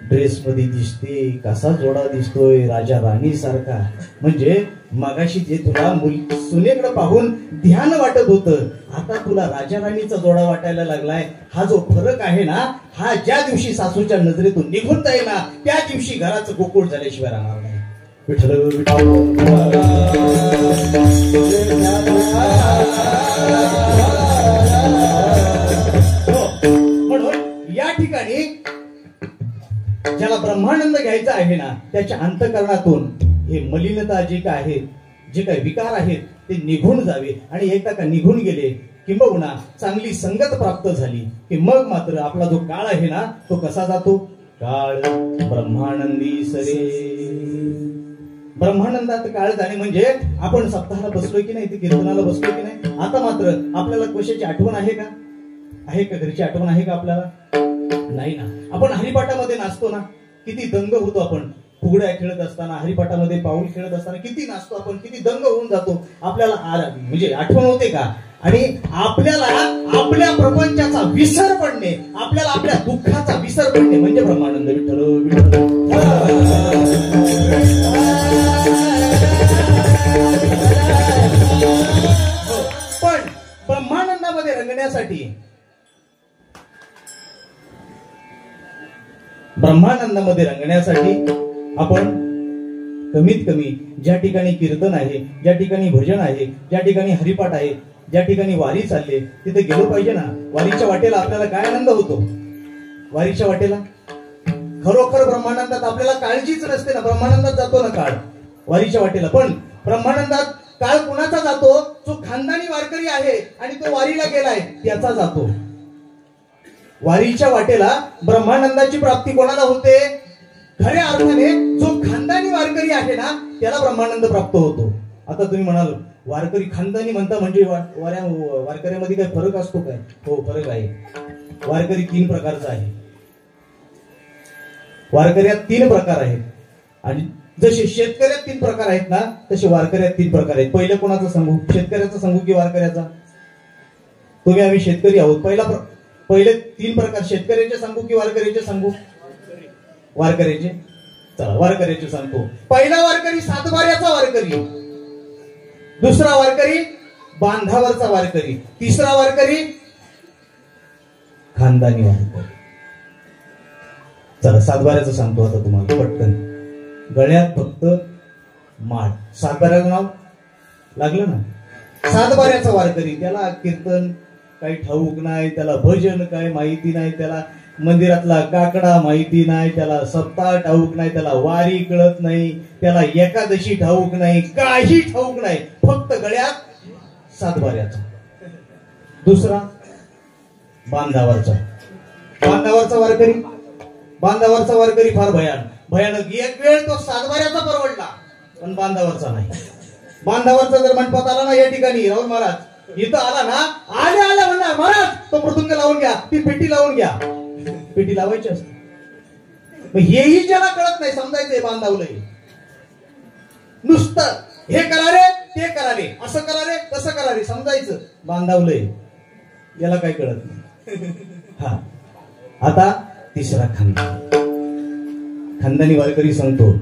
ड्रेस मध्ये दिसते, कसा जोडा दिसतोय राजा राणी सारखा. म्हणजे मगाशी जे तुला सुनेकडे पाहून ध्यान वाटत होतं, आता तुला राजा राणीचा जोडा वाटायला लागलाय. हा जो फरक आहे ना, हा ज्या दिवशी सासूच्या नजरेतून निघून जाईल ना, त्या दिवशी घराचं गोकुळ झाल्याशिवाय राहणार नाही. विठ्ठल विठ्ठल. म्हणून या ठिकाणी ज्याला ब्रह्मानंद घ्यायचा आहे ना, त्याच्या अंतःकरणातून हे मलिनता जे काय आहेत, जे काही विकार आहेत ते निघून जावे. आणि एकदा का निघून गेले, किंबहुना चांगली संगत प्राप्त झाली की मग मात्र आपला जो काळ आहे ना, तो कसा जातो, काळ ब्रह्मानंदी सरे. ब्रह्मानंदात काळ जाणे म्हणजे आपण सप्ताहाला बसलोय की नाही, ते कीर्तनाला बसलोय की नाही. आता मात्र आपल्याला कशाची आठवण आहे का? आहे का घरची आठवण आहे का आपल्याला? नाही ना. आपण हरिपाठामध्ये नाचतो ना, किती दंग होतो आपण. फुगड्या खेळत असताना, हरिपाठामध्ये पाऊल खेळत असताना किती नाचतो आपण, किती दंग होऊन जातो. आपल्याला म्हणजे आठवण होते का? आणि आपल्याला आपल्या प्रपंचाचा विसर पडणे, आपल्याला आपल्या दुःखाचा विसर पडणे म्हणजे ब्रह्मानंद. विठ्ठल विठ्ठल. पण ब्रह्मानंदामध्ये रंगण्यासाठी, ब्रह्मानंदामध्ये रंगण्यासाठी आपण कमीत कमी ज्या ठिकाणी कीर्तन आहे, ज्या ठिकाणी भजन आहे, ज्या ठिकाणी हरिपाठ आहे, ज्या ठिकाणी वारी चालले तिथे गेलो पाहिजे ना. वारीच्या वाटेला आपल्याला काय आनंद होतो? वारीच्या वाटेला खरोखर ब्रह्मानंदात आपल्याला काळजीच नसते ना. ब्रह्मानंदात जातो ना काळ वारीच्या वाटेला. पण ब्रह्मानंदात काळ कुणाचा जातो? जो खानदानी वारकरी आहे आणि तो वारीला गेलाय त्याचा जातो. वारीच्या वाटेला ब्रह्मानंदाची प्राप्ती कोणाला होते? खऱ्या अर्थाने जो खानदानी वारकरी आहे ना त्याला ब्रह्मानंद प्राप्त होतो. आता तुम्ही म्हणाल वारकरी खानदानी म्हणता म्हणजे वारकऱ्यामध्ये काय फरक असतो काय? हो, फरक आहे. वारकरी 3 प्रकारचा आहे. वारकऱ्यात 3 प्रकार आहेत. आणि जसे शेतकऱ्यात 3 प्रकार आहेत ना, तसे वारकऱ्यात 3 प्रकार आहेत. पहिलं कोणाचं सांगू? शेतकऱ्याचं सांगू की वारकऱ्याचा? तुम्ही आम्ही शेतकरी आहोत. पहिले 3 प्रकार शेतकऱ्याचे सांगू की वारकऱ्याचे सांगू? वारकऱ्याचे. चला वारकऱ्याचे सांगतो. पहिला वारकरी सातबाऱ्याचा वारकरी, दुसरा वारकरी बांधावरचा वारकरी, तिसरा वारकरी खानदानी वारकरी. चला सातबाऱ्याचं सांगतो आता तुम्हाला पटकन. गळ्यात फक्त माळ. सातबाऱ्याचं नाव लागलं ना. सातबाऱ्याचा वारकरी, त्याला कीर्तन काही ठाऊक नाही, त्याला भजन काय माहिती नाही, त्याला मंदिरातला काकडा माहिती नाही, त्याला सप्ताह ठाऊक नाही, त्याला वारी कळत नाही, त्याला एकादशी ठाऊक नाही, काही ठाऊक नाही. फक्त गळ्यात सातबाऱ्याचा. दुसरा बांधावरचा. बांधावरचा वारकरी, बांधावरचा वारकरी फार भयानक. एक वेळ तो सातबाऱ्याचा परवडला पण बांधावरचा नाही. बांधावरचा जर मंडपात आला ना, या ठिकाणी राहुल महाराज इथं आला ना, आल्या म्हणणार महाराज तो मृदुंग लावून घ्या, ती पेटी लावून घ्या. पेटी लावायची असते. हेही ज्याला कळत नाही समजायचंय बांधावलंय. नुसतं हे करा रे, ते करा रे, असं करा रे, तसं करा रे, समजायचं बांधावलंय. याला काय कळत नाही. हा, आता तिसरा खानदानी वारकरी सांगतो.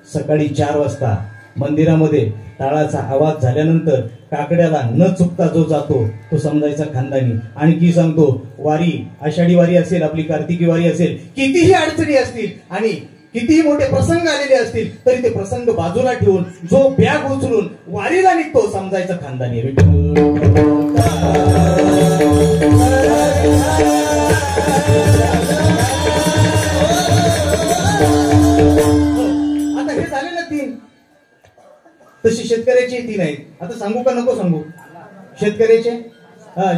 सकाळी 4 वाजता मंदिरामध्ये टाळाचा आवाज झाल्यानंतर काकड्याला न चुकता जो जातो तो समजायचा खानदानी. आणखी सांगतो, वारी आषाढी वारी असेल, आपली कार्तिकी वारी असेल, कितीही अडचणी असतील आणि कितीही मोठे प्रसंग आलेले असतील तरी ते प्रसंग बाजूला ठेवून जो बॅग उचलून वारीला निघतो समजायचा खानदानी. आता हे झाले ना 3. तशी शेतकऱ्याचे 3 आहेत. आता सांगू का नको सांगू? शेतकऱ्याचे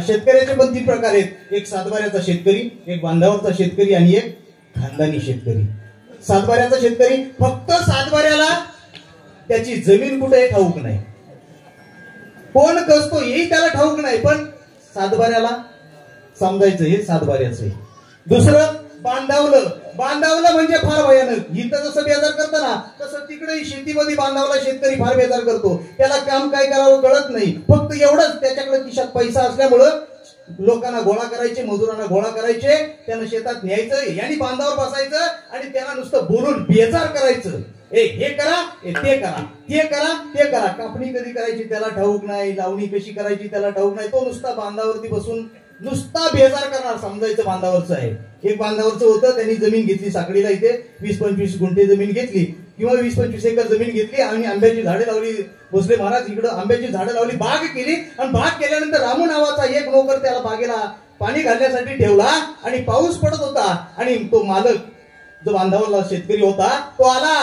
शेतकऱ्याचे पण 3 प्रकार आहेत. एक सातबाऱ्याचा शेतकरी, एक बांधावरचा शेतकरी आणि एक खानदानी शेतकरी. सातबाऱ्याचा शेतकरी फक्त सातबाऱ्याला त्याची जमीन कुठे हे ठाऊक नाही, कोण कसतो हेही त्याला ठाऊक नाही, पण सातबाऱ्याला समजायचं हे सातबाऱ्याचं आहे. दुसरं बांधावलं. बांधावलं म्हणजे फार भयानक. इथं जसं बेजार करतं ना तसं तिकडे शेतीमध्ये बांधावला शेतकरी फार बेजार करतो. त्याला काम काय करावं कळत नाही. फक्त एवढंच, त्याच्याकडे खिशात पैसा असल्यामुळं लोकांना गोळा करायचे, मजुरांना गोळा करायचे, त्यांना शेतात न्यायचं, यांनी बांधावर बसायचं आणि त्यांना नुसतं बोलून बेजार करायचं. हे करा, ते करा, ते करा, ते करा. कापणी कधी करायची त्याला ठाऊक नाही, लावणी कशी करायची त्याला ठाऊक नाही. तो नुसता बांधावरती बसून नुसता बेजार करणार, समजायचं बांधावरचं आहे. एक बांधावरचं होतं, त्यांनी जमीन घेतली साकडीला, इथे 20-25 गुंठे जमीन घेतली किंवा 20-25 एकर जमीन घेतली आणि आंब्याची झाडे लावली. भोसले महाराज इकडं आंब्याची झाडं लावली, बाग केली आणि बाग केल्यानंतर रामू नावाचा एक नोकर त्याला बागेला पाणी घालण्यासाठी ठेवला आणि पाऊस पडत होता आणि तो मालक जो बांधावरला शेतकरी होता तो आला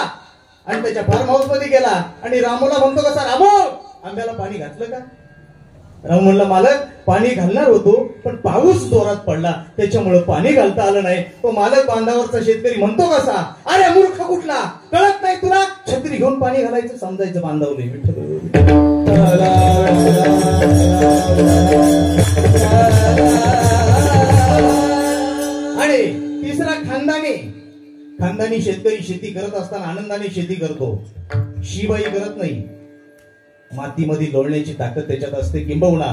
आणि त्याच्या फार्म हाऊस मध्ये गेला आणि रामूला म्हणतो, कसा रामू आंब्याला पाणी घातलं का? राम म्हणला मालक पाणी घालणार होतो पण पाऊस जोरात पडला त्याच्यामुळे पाणी घालता आलं नाही. तो मालक बांधावरचा शेतकरी म्हणतो कसा, अरे मूर्ख कुठला, कळत नाही तुला, छत्री घेऊन पाणी घालायचं समजायचं बांधावले. आणि तिसरा खानदानी शेतकरी शेती करत असताना आनंदाने शेती करतो, शिबाई करत नाही. मातीमध्ये लोळण्याची ताकद त्याच्यात असते, किंबहुना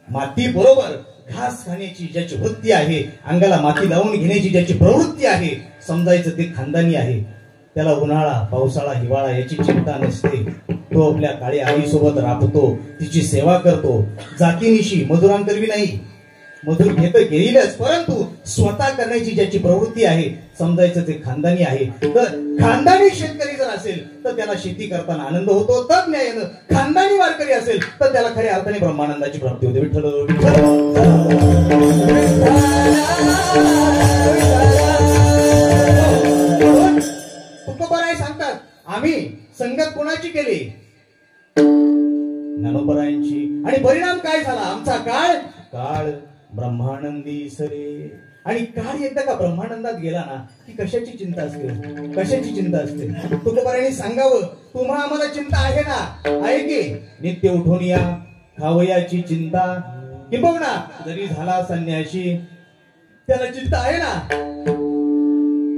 माती बरोबर घास खाण्याची ज्याची वृत्ती आहे, अंगाला माती लावून घेण्याची ज्याची प्रवृत्ती आहे, समजायचं ते खानदानी आहे. त्याला उन्हाळा पावसाळा हिवाळा याची चिंता नसते. तो आपल्या काळी आईसोबत राबतो, तिची सेवा करतो, जातीनिशी मजुरांकरवी नाही, मजूर घेईलच, परंतु स्वतः करण्याची ज्याची प्रवृत्ती आहे, समजायचं ते खानदानी आहे. तर खानदानी शेतकरी जर असेल तर त्याला शेती करताना आनंद होतो. तद न्यायानं खानदानी वारकरी असेल तर त्याला खऱ्या अर्थाने ब्रह्मानंदाची प्राप्ती होते. विठ्ठल तुकोबाराय सांगतात, आम्ही संगत कोणाची केली, ज्ञानोबरायांची. आणि परिणाम काय झाला, आमचा काळ ब्रह्मानंदी सरे. आणि काळ एकदा का ब्रह्मानंदात गेला ना की कशाची चिंता असते. तुकोबारायांनी सांगावं, तुम्हा आम्हाला चिंता आहे ना, आहे की नित्य उठून या खावयाची चिंता, किंबहुना जरी झाला संन्याशी त्याला चिंता आहे ना.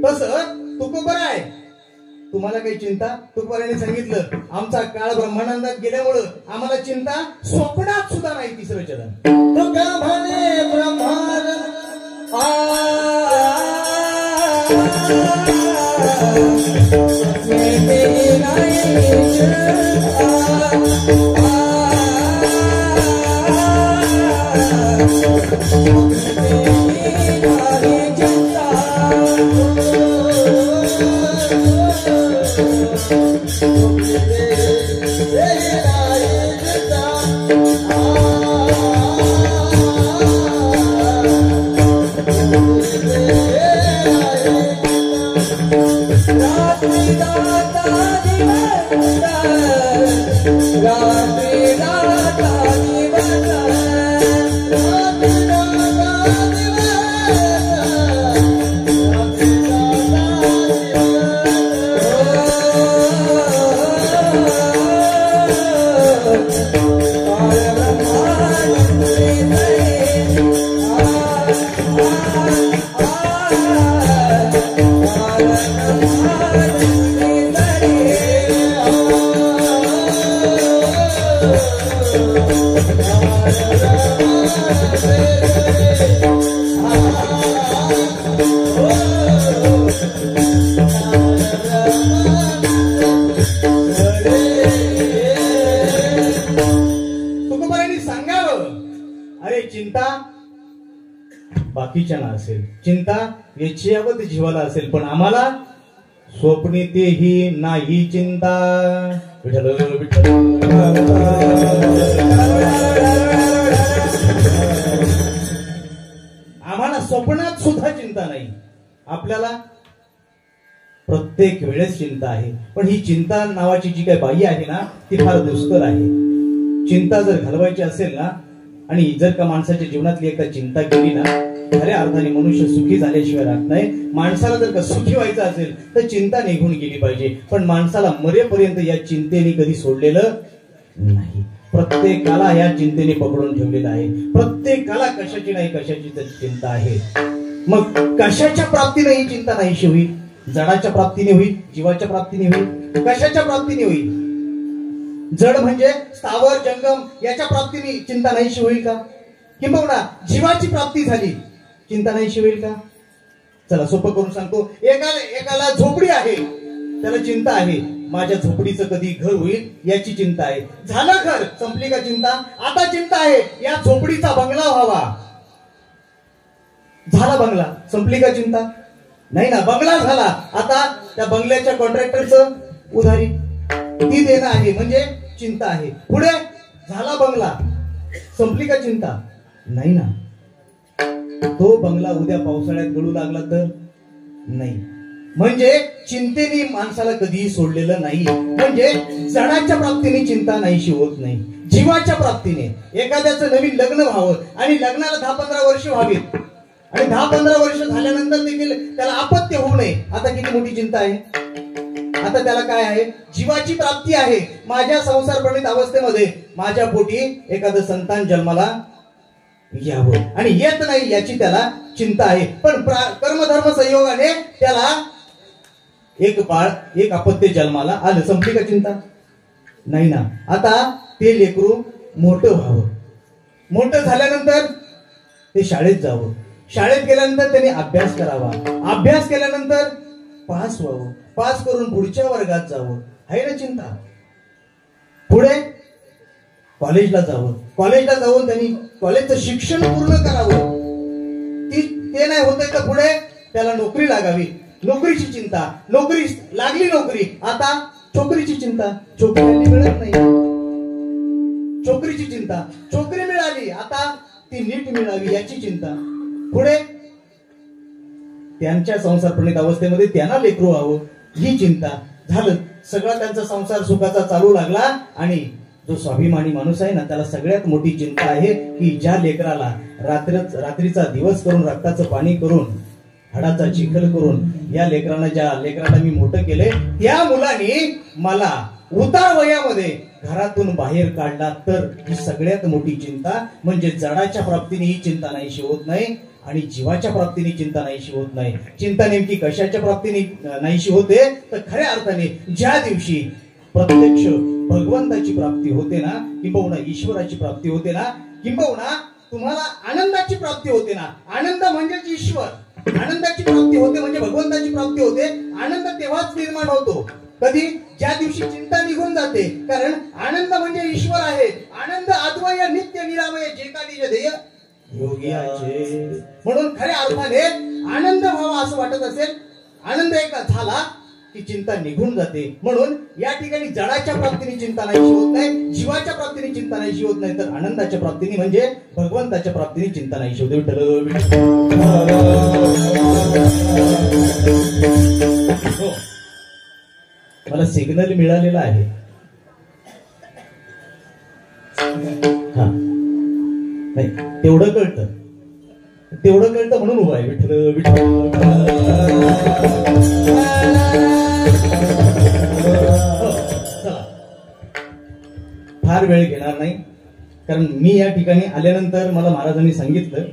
तसं तुकोबाराय तुम्हाला काही चिंता, तुकोबारायांनी सांगितलं, आमचा काळ ब्रह्मानंदात गेल्यामुळं आम्हाला चिंता स्वप्नात सुद्धा नाही. तिसरं चरण तुका म्हणे ब्रह्मानंद बाकीच्यांना असेल, चिंता याच्यावत जीवाला असेल, पण आम्हाला स्वप्नी तेही नाही चिंता. विठ्ठल विठ्ठल. आम्हाला स्वप्नात सुद्धा चिंता नाही. आपल्याला प्रत्येक वेळेस चिंता आहे, पण ही चिंता नावाची जी काही बाई आहे ना ती फार दुष्कर आहे. चिंता जर घालवायची असेल ना, आणि जर का माणसाच्या जीवनातली एकदा चिंता केली ना, खऱ्या अर्थाने मनुष्य सुखी झाल्याशिवाय राहत नाही. माणसाला जर का सुखी व्हायचं असेल तर चिंता निघून गेली पाहिजे, पण माणसाला मरेपर्यंत या चिंतेने कधी सोडलेलं नाही. प्रत्येकाला या चिंतेने पकडून ठेवलेलं आहे. प्रत्येकाला कशाची नाही कशाची चिंता आहे. मग कशाच्या प्राप्तीने ही चिंता नाहीशी होईल? जडाच्या प्राप्तीने होईल, जीवाच्या प्राप्तीने होईल, कशाच्या प्राप्तीने होईल? जड म्हणजे स्थावर जंगम, याच्या प्राप्तीने चिंता नाहीशी होईल का? किंबहुना जीवाची प्राप्ती झाली, चिंता नाहीशी होईल का? चला सोपं करून सांगतो. एकाला झोपडी आहे, त्याला चिंता आहे, माझ्या झोपडीचं कधी घर होईल याची चिंता आहे. झालं घर, संपली का चिंता? आता चिंता आहे या झोपडीचा बंगला व्हावा. झाला बंगला, संपली का चिंता? नाही ना, बंगला झाला, आता त्या बंगल्याच्या कॉन्ट्रॅक्टरचं उधारी ती देणं आहे, म्हणजे चिंता आहे. पुढे झाला बंगला, संपली का चिंता? नाही ना. तो बंगला उद्या पावसाळ्यात गळू लागला तर नाही. म्हणजे चिंतेने माणसाला कधीही सोडलेलं नाही. म्हणजे जडाच्या प्राप्तीने चिंता नाहीशी होत नाही, जीवाच्या प्राप्तीने एखाद्याचं नवीन लग्न व्हावं आणि लग्नाला 10-15 वर्ष व्हावीत आणि 10-15 वर्ष झाल्यानंतर देखील त्याला अपत्य होऊ नये. आता किती मोठी चिंता आहे. आता त्याला काय आहे, जीवाची प्राप्ती आहे. माझ्या संसारप्रणित अवस्थेमध्ये माझ्या पोटी एखादं संतान जन्माला यावं आणि येत नाही याची त्याला चिंता आहे. पण कर्मधर्म संयोगाने त्याला एक बाळ एक अपत्य जन्माला आलं, संपली का चिंता? नाही ना. आता ते लेकरू मोठं व्हावं, मोठं झाल्यानंतर ते शाळेत जावं, शाळेत गेल्यानंतर त्यांनी अभ्यास करावा, अभ्यास केल्यानंतर पास व्हावं, पास करून पुढच्या वर्गात जावं, आहे ना चिंता. पुढे कॉलेजला जावं, कॉलेजला जाऊन त्यांनी कॉलेजचं शिक्षण पूर्ण करावं. ते नाही होतंय तर पुढे त्याला नोकरी लागावी, नोकरीची चिंता, नोकरी लागली नोकरी, आता छोकरीची चिंता, छोकरी मिळत नाही, छोकरीची चिंता, छोकरी मिळाली आता ती नीट मिळावी याची चिंता. पुढे त्यांच्या संसार प्रणित अवस्थेमध्ये त्यांना लेकरू व्हावं ही चिंता. झालं सगळा त्यांचा संसार सुखाचा चालू लागला आणि जो स्वाभिमानी माणूस आहे ना त्याला सगळ्यात मोठी चिंता आहे की ज्या लेकराला रात्रीचा दिवस करून रक्ताचं पाणी करून हाडाचा चिखल करून या ज्या लेकराला मी मोठं केले त्या मुलाने मला उतार वयामध्ये घरातून बाहेर काढला तर ही सगळ्यात मोठी चिंता. म्हणजे जडाच्या प्राप्तीने ही चिंता नाहीशी होत नाही आणि जीवाच्या प्राप्तीने चिंता नाहीशी होत नाही. चिंता नेमकी कशाच्या प्राप्तीने नाहीशी होते तर खऱ्या अर्थाने ज्या दिवशी प्रत्यक्ष भगवंताची प्राप्ती होते ना, किंबहुना ईश्वराची प्राप्ती होते ना, किंबहुना तुम्हाला आनंदाची प्राप्ती होते ना. आनंद म्हणजेच ईश्वर, आनंदाची प्राप्ती होते म्हणजे भगवंताची प्राप्ती होते. आनंद तेव्हाच निर्माण होतो कधी, ज्या दिवशी चिंता निघून जाते. कारण आनंद म्हणजे ईश्वर आहे. आनंद अद्वय नित्य निरामय जे काही ध्येय योग्याचे. म्हणून खऱ्या अर्थाने आनंद व्हावा असं वाटत असेल, आनंद एक झाला की चिंता निघून जाते. म्हणून या ठिकाणी जडाच्या प्राप्तीने चिंता नाहीशी होत नाही, जीवाच्या प्राप्तीने चिंता नाहीशी होत नाही, तर आनंदाच्या प्राप्तीने म्हणजे भगवंताच्या प्राप्तीने चिंता नाहीशी होते. हो, मला सिग्नल मिळालेला आहे. हा नाही तेवढं कळतं, तेवढं कळतं म्हणून उभा आहे. विठ्ठल विठ्ठल. फार वेळ घेणार नाही कारण मी या ठिकाणी आल्यानंतर मला महाराजांनी सांगितलं,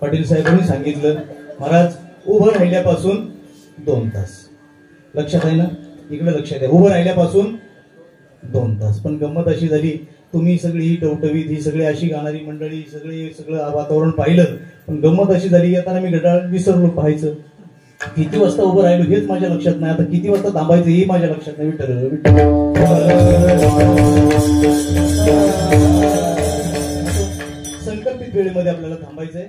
पाटील साहेबांनी सांगितलं, महाराज उभं राहिल्यापासून 2 तास. लक्षात आहे ना, इकडे लक्षात आहे. उभं राहिल्यापासून 2 तास. पण गंमत अशी झाली, तुम्ही सगळी ही टवटवीत ही सगळी अशी गाणारी मंडळी सगळं वातावरण पाहिलं, पण गंमत अशी झाली येताना मी घड्याळ विसरलो पाहायचं. किती वाजता उभं राहिलो हेच माझ्या लक्षात नाही, आता किती वाजता थांबायचं हे माझ्या लक्षात नाही. संकल्पित वेळेमध्ये आपल्याला थांबायचंय.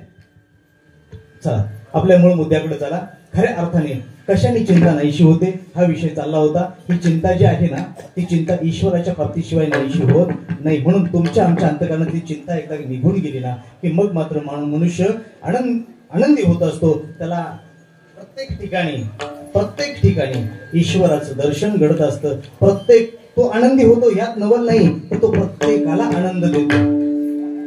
चला आपल्या मूळ मुद्द्याकडे चला. खऱ्या अर्थाने कशाने चिंता नाहीशी होते हा विषय चालला होता. ही चिंता जी आहे ना ती चिंता ईश्वराच्या प्राप्तीशिवाय नाहीशी होत नाही. म्हणून तुमच्या आमच्या अंतःकरणात ती चिंता एकदा निघून गेली ना की मग मात्र मनुष्य आनंदी होत असतो. त्याला प्रत्येक ठिकाणी ईश्वराचं दर्शन घडत असतं. प्रत्येक तो आनंदी होतो यात नवल नाही, तर तो प्रत्येकाला आनंद देतो.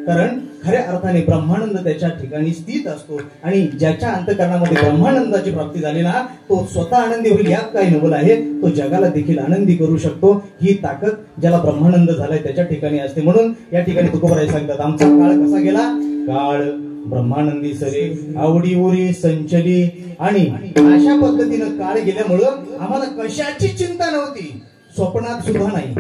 कारण खऱ्या अर्थाने ब्रह्मानंद त्याच्या ठिकाणी स्थित असतो आणि ज्याच्या अंतःकरणामध्ये ब्रह्मानंदाची प्राप्ती झाली ना तो स्वतः आनंदी होईल यात काही नवल आहे. तो जगाला देखील आनंदी करू शकतो. ही ताकद ज्याला ब्रह्मानंद झालाय त्याच्या ठिकाणी असते. म्हणून या ठिकाणी तुकोबाराय सांगतात, आमचा काळ कसा गेला, काळ ब्रह्मानंदी सरे आवडी उरी संचली. आणि अशा पद्धतीनं काळ गेल्यामुळं आम्हाला कशाची चिंता नव्हती, स्वप्नात सुद्धा नाही.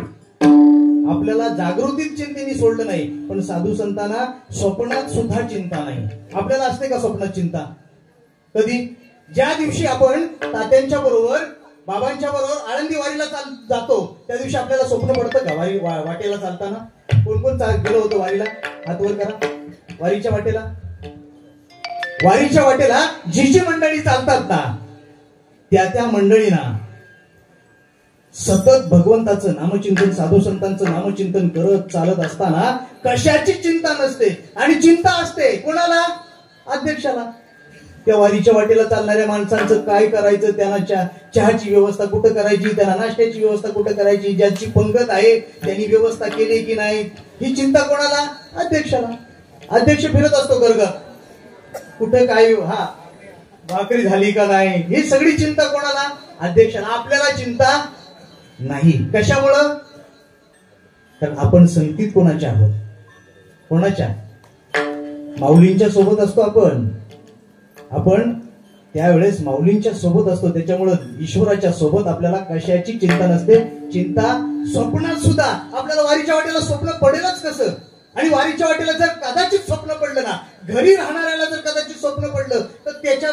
आपल्याला जागृतीत चिंतेने सोडलं नाही, पण साधू संतांना स्वप्नात सुद्धा चिंता नाही. आपल्याला असते का स्वप्नात चिंता? कधी? ज्या दिवशी आपण तात्यांच्या बरोबर बाबांच्या बरोबर आळंदी वारीला जातो त्या दिवशी आपल्याला स्वप्न पडतं का? वाटेला चालताना कोण कोण गेलो होतो वारीला? हात वर करा. वारीच्या वाटेला जी मंडळी चालतात ना त्या मंडळींना सतत भगवंताचं नामचिंतन साधू संतांचं नामचिंतन करत चालत असताना कशाची चिंता नसते. आणि चिंता असते कोणाला? अध्यक्षाला. त्या वारीच्या वाटेला चालणाऱ्या माणसांचं काय करायचं, त्यांना चहाची व्यवस्था कुठं करायची, त्यांना नाश्त्याची व्यवस्था कुठं करायची, ज्यांची पंगत आहे त्यांनी व्यवस्था केली की नाही, ही चिंता कोणाला? अध्यक्षाला. अध्यक्ष फिरत असतो घरघर, कुठे काय भाकरी झाली का नाही, ही सगळी चिंता कोणाला? अध्यक्षाला. आपल्याला चिंता नाही. कशामुळं? तर आपण संगतीत कोणाच्या आहोत? कोणाच्या? माऊलींच्या सोबत असतो आपण त्यावेळेस माऊलींच्या सोबत असतो. त्याच्यामुळं ईश्वराच्या सोबत आपल्याला कशाची चिंता नसते. चिंता स्वप्नात सुद्धा आपल्याला वारीच्या वाटेला स्वप्न पडेलच कसं? आणि वारीच्या वाटेला जर कदाचित स्वप्न पडलं ना, घरी राहणाऱ्याला जर कदाचित स्वप्न पडलं तर त्याच्या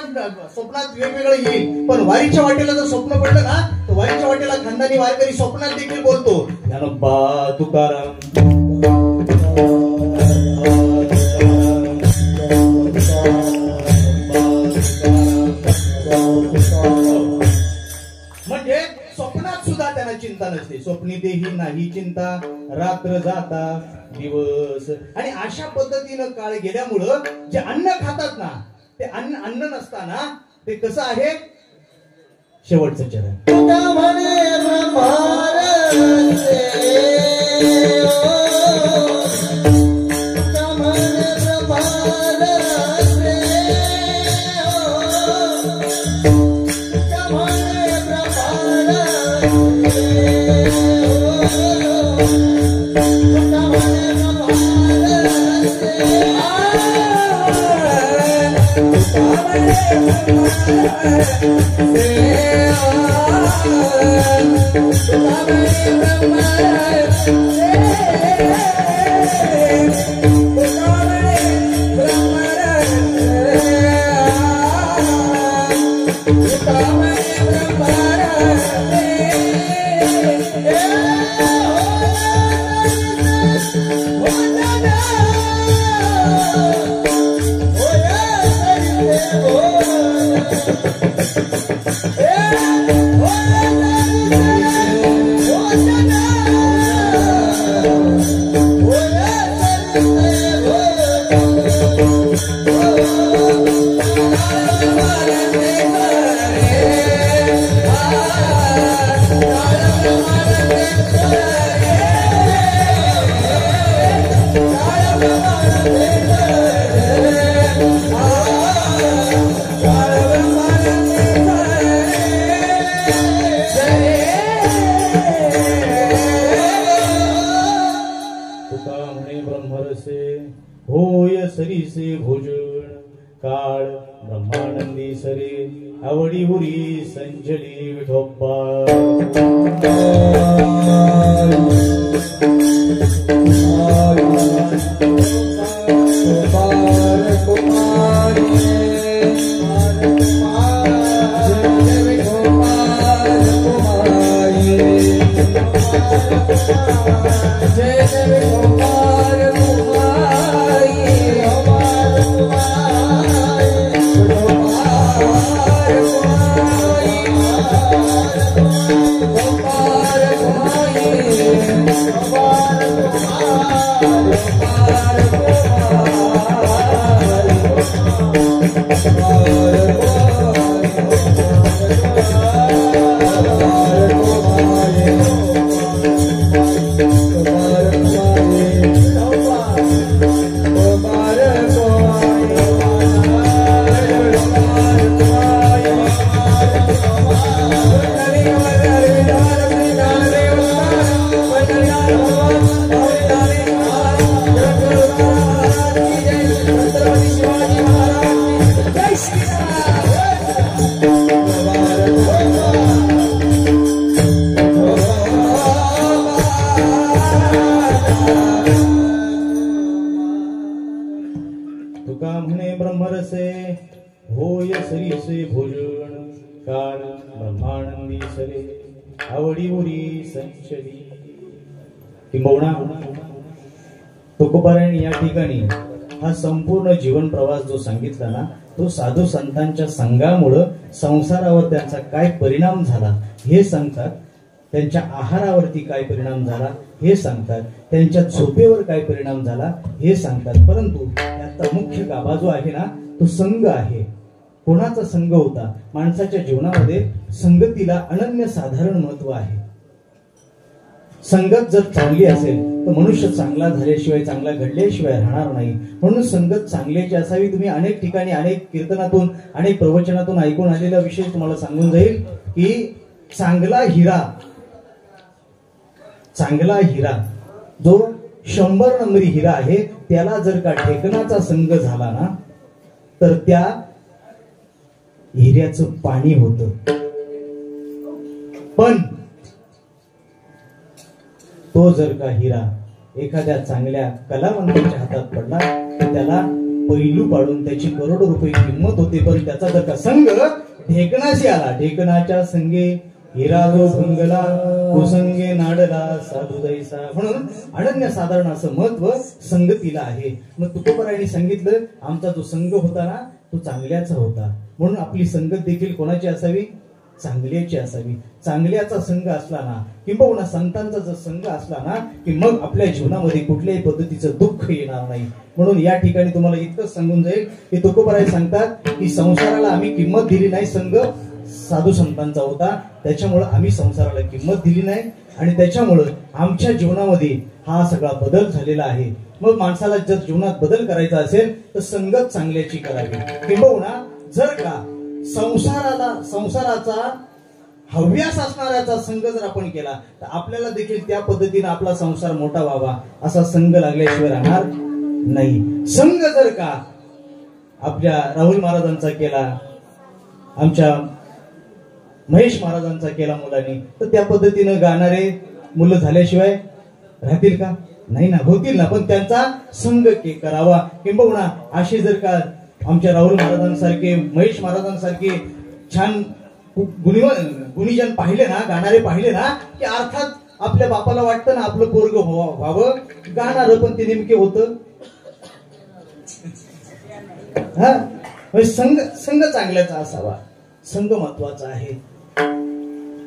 स्वप्नात वेगवेगळं येईल. पण वारीच्या वाटेला जर स्वप्न पडलं ना, तर वारीच्या वाटेला खानदानी वारकरी स्वप्नात देखील बोलतो, ज्ञानोबा तुकाराम. म्हणजे स्वप्नात सुद्धा त्यांना चिंता नसते. स्वप्नी देही नाही चिंता, रात्र जाता दिवस. आणि अशा पद्धतीनं काळ गेल्यामुळं जे अन्न खातात ना, ते अन्न नसताना ते कसं आहे? शेवटचं चरण. होय सरीसे भोजन काळ ब्रह्मानंदी सरे आवडी हुरी संजली विठोबा. होय सरीसे भोजन काळ ब्रह्मानंदी सरे आवडी उरी संचली. किंबहुना तुकोबारायण या ठिकाणी हा संपूर्ण जीवन प्रवास जो सांगितला ना, तो साधू संतांच्या संघामुळे संसारावर त्यांचा काय परिणाम झाला हे सांगतात, त्यांच्या आहारावरती काय परिणाम झाला हे सांगतात, त्यांच्या झोपेवर काय परिणाम झाला हे सांगतात. परंतु त्याचा मुख्य गाभा जो आहे ना, तो संघ आहे. कोणाचा संघ होता? माणसाच्या जीवनामध्ये संगतीला अनन्य साधारण महत्व आहे. संगत जर चांगली असेल तर मनुष्य चांगला झाल्याशिवाय, चांगला घडल्याशिवाय राहणार नाही. म्हणून संगत चांगल्याची असावी. तुम्ही अनेक ठिकाणी, अनेक कीर्तनातून, अनेक प्रवचनातून ऐकून आलेला विषय तुम्हाला सांगून जाईल की चांगला हिरा जो 100 नंबरी हिरा आहे, त्याला जर का ढेकणाचा संग झाला ना तर त्या हिऱ्याचं पाणी होतं. पण तो जर का हिरा एखाद्या चांगल्या कलावंताच्या हातात पडला तर त्याला पैलू पाडून त्याची करोडो रुपये किंमत होते. पण त्याचा जर का संघ ढेकणाशी आला, ढेकणाच्या संगे हिरा जो भंगला, कुसंगे नाडला साधू दैसा. म्हणून अनन्य साधारण असं महत्व संगतीला आहे. मग तुकोबरायांनी सांगितलं आमचा जो संघ होता ना तो चांगल्याचा होता. म्हणून आपली संगत देखील कोणाची असावी? चांगल्याची असावी. चांगल्याचा संघ असला ना, किंबहुना संतांचा जर संघ असला ना की मग आपल्या जीवनामध्ये कुठल्याही पद्धतीचं दुःख येणार नाही. म्हणून या ठिकाणी तुम्हाला इतकंच सांगून जाईल की तुकोबराय सांगतात की संसाराला आम्ही किंमत दिली नाही, संघ साधू संतांचा होता, त्याच्यामुळे आम्ही संसाराला किंमत दिली नाही आणि त्याच्यामुळं आमच्या जीवनामध्ये हा सगळा बदल झालेला आहे. मग माणसाला जर जीवनात बदल करायचा असेल तर संगत चांगल्याची करावी. किंबहुना जर का संसाराचा हव्यास असणाऱ्याचा संघ जर आपण केला तर आपल्याला देखील त्या पद्धतीने आपला संसार मोठा व्हावा असा संघ लागल्याशिवाय राहणार नाही. संघ जर का आपल्या राहुल महाराजांचा केला, आमच्या महेश महाराजांचा केला मुलांनी, तर त्या पद्धतीनं गाणारे मुलं झाल्याशिवाय राहतील का? नाही ना, होतील ना. पण त्यांचा संघ करावा. किंबहुना असे जर का आमच्या राहुल महाराजांसारखे, महेश महाराजांसारखे छान गुणीजन पाहिले ना, गाणारे पाहिले ना की अर्थात आपल्या बापाला वाटतं ना आपलं पोरग व्हावं गाणार, पण ते नेमके होतं. संघ चांगल्याचा असावा, संघ महत्वाचा आहे.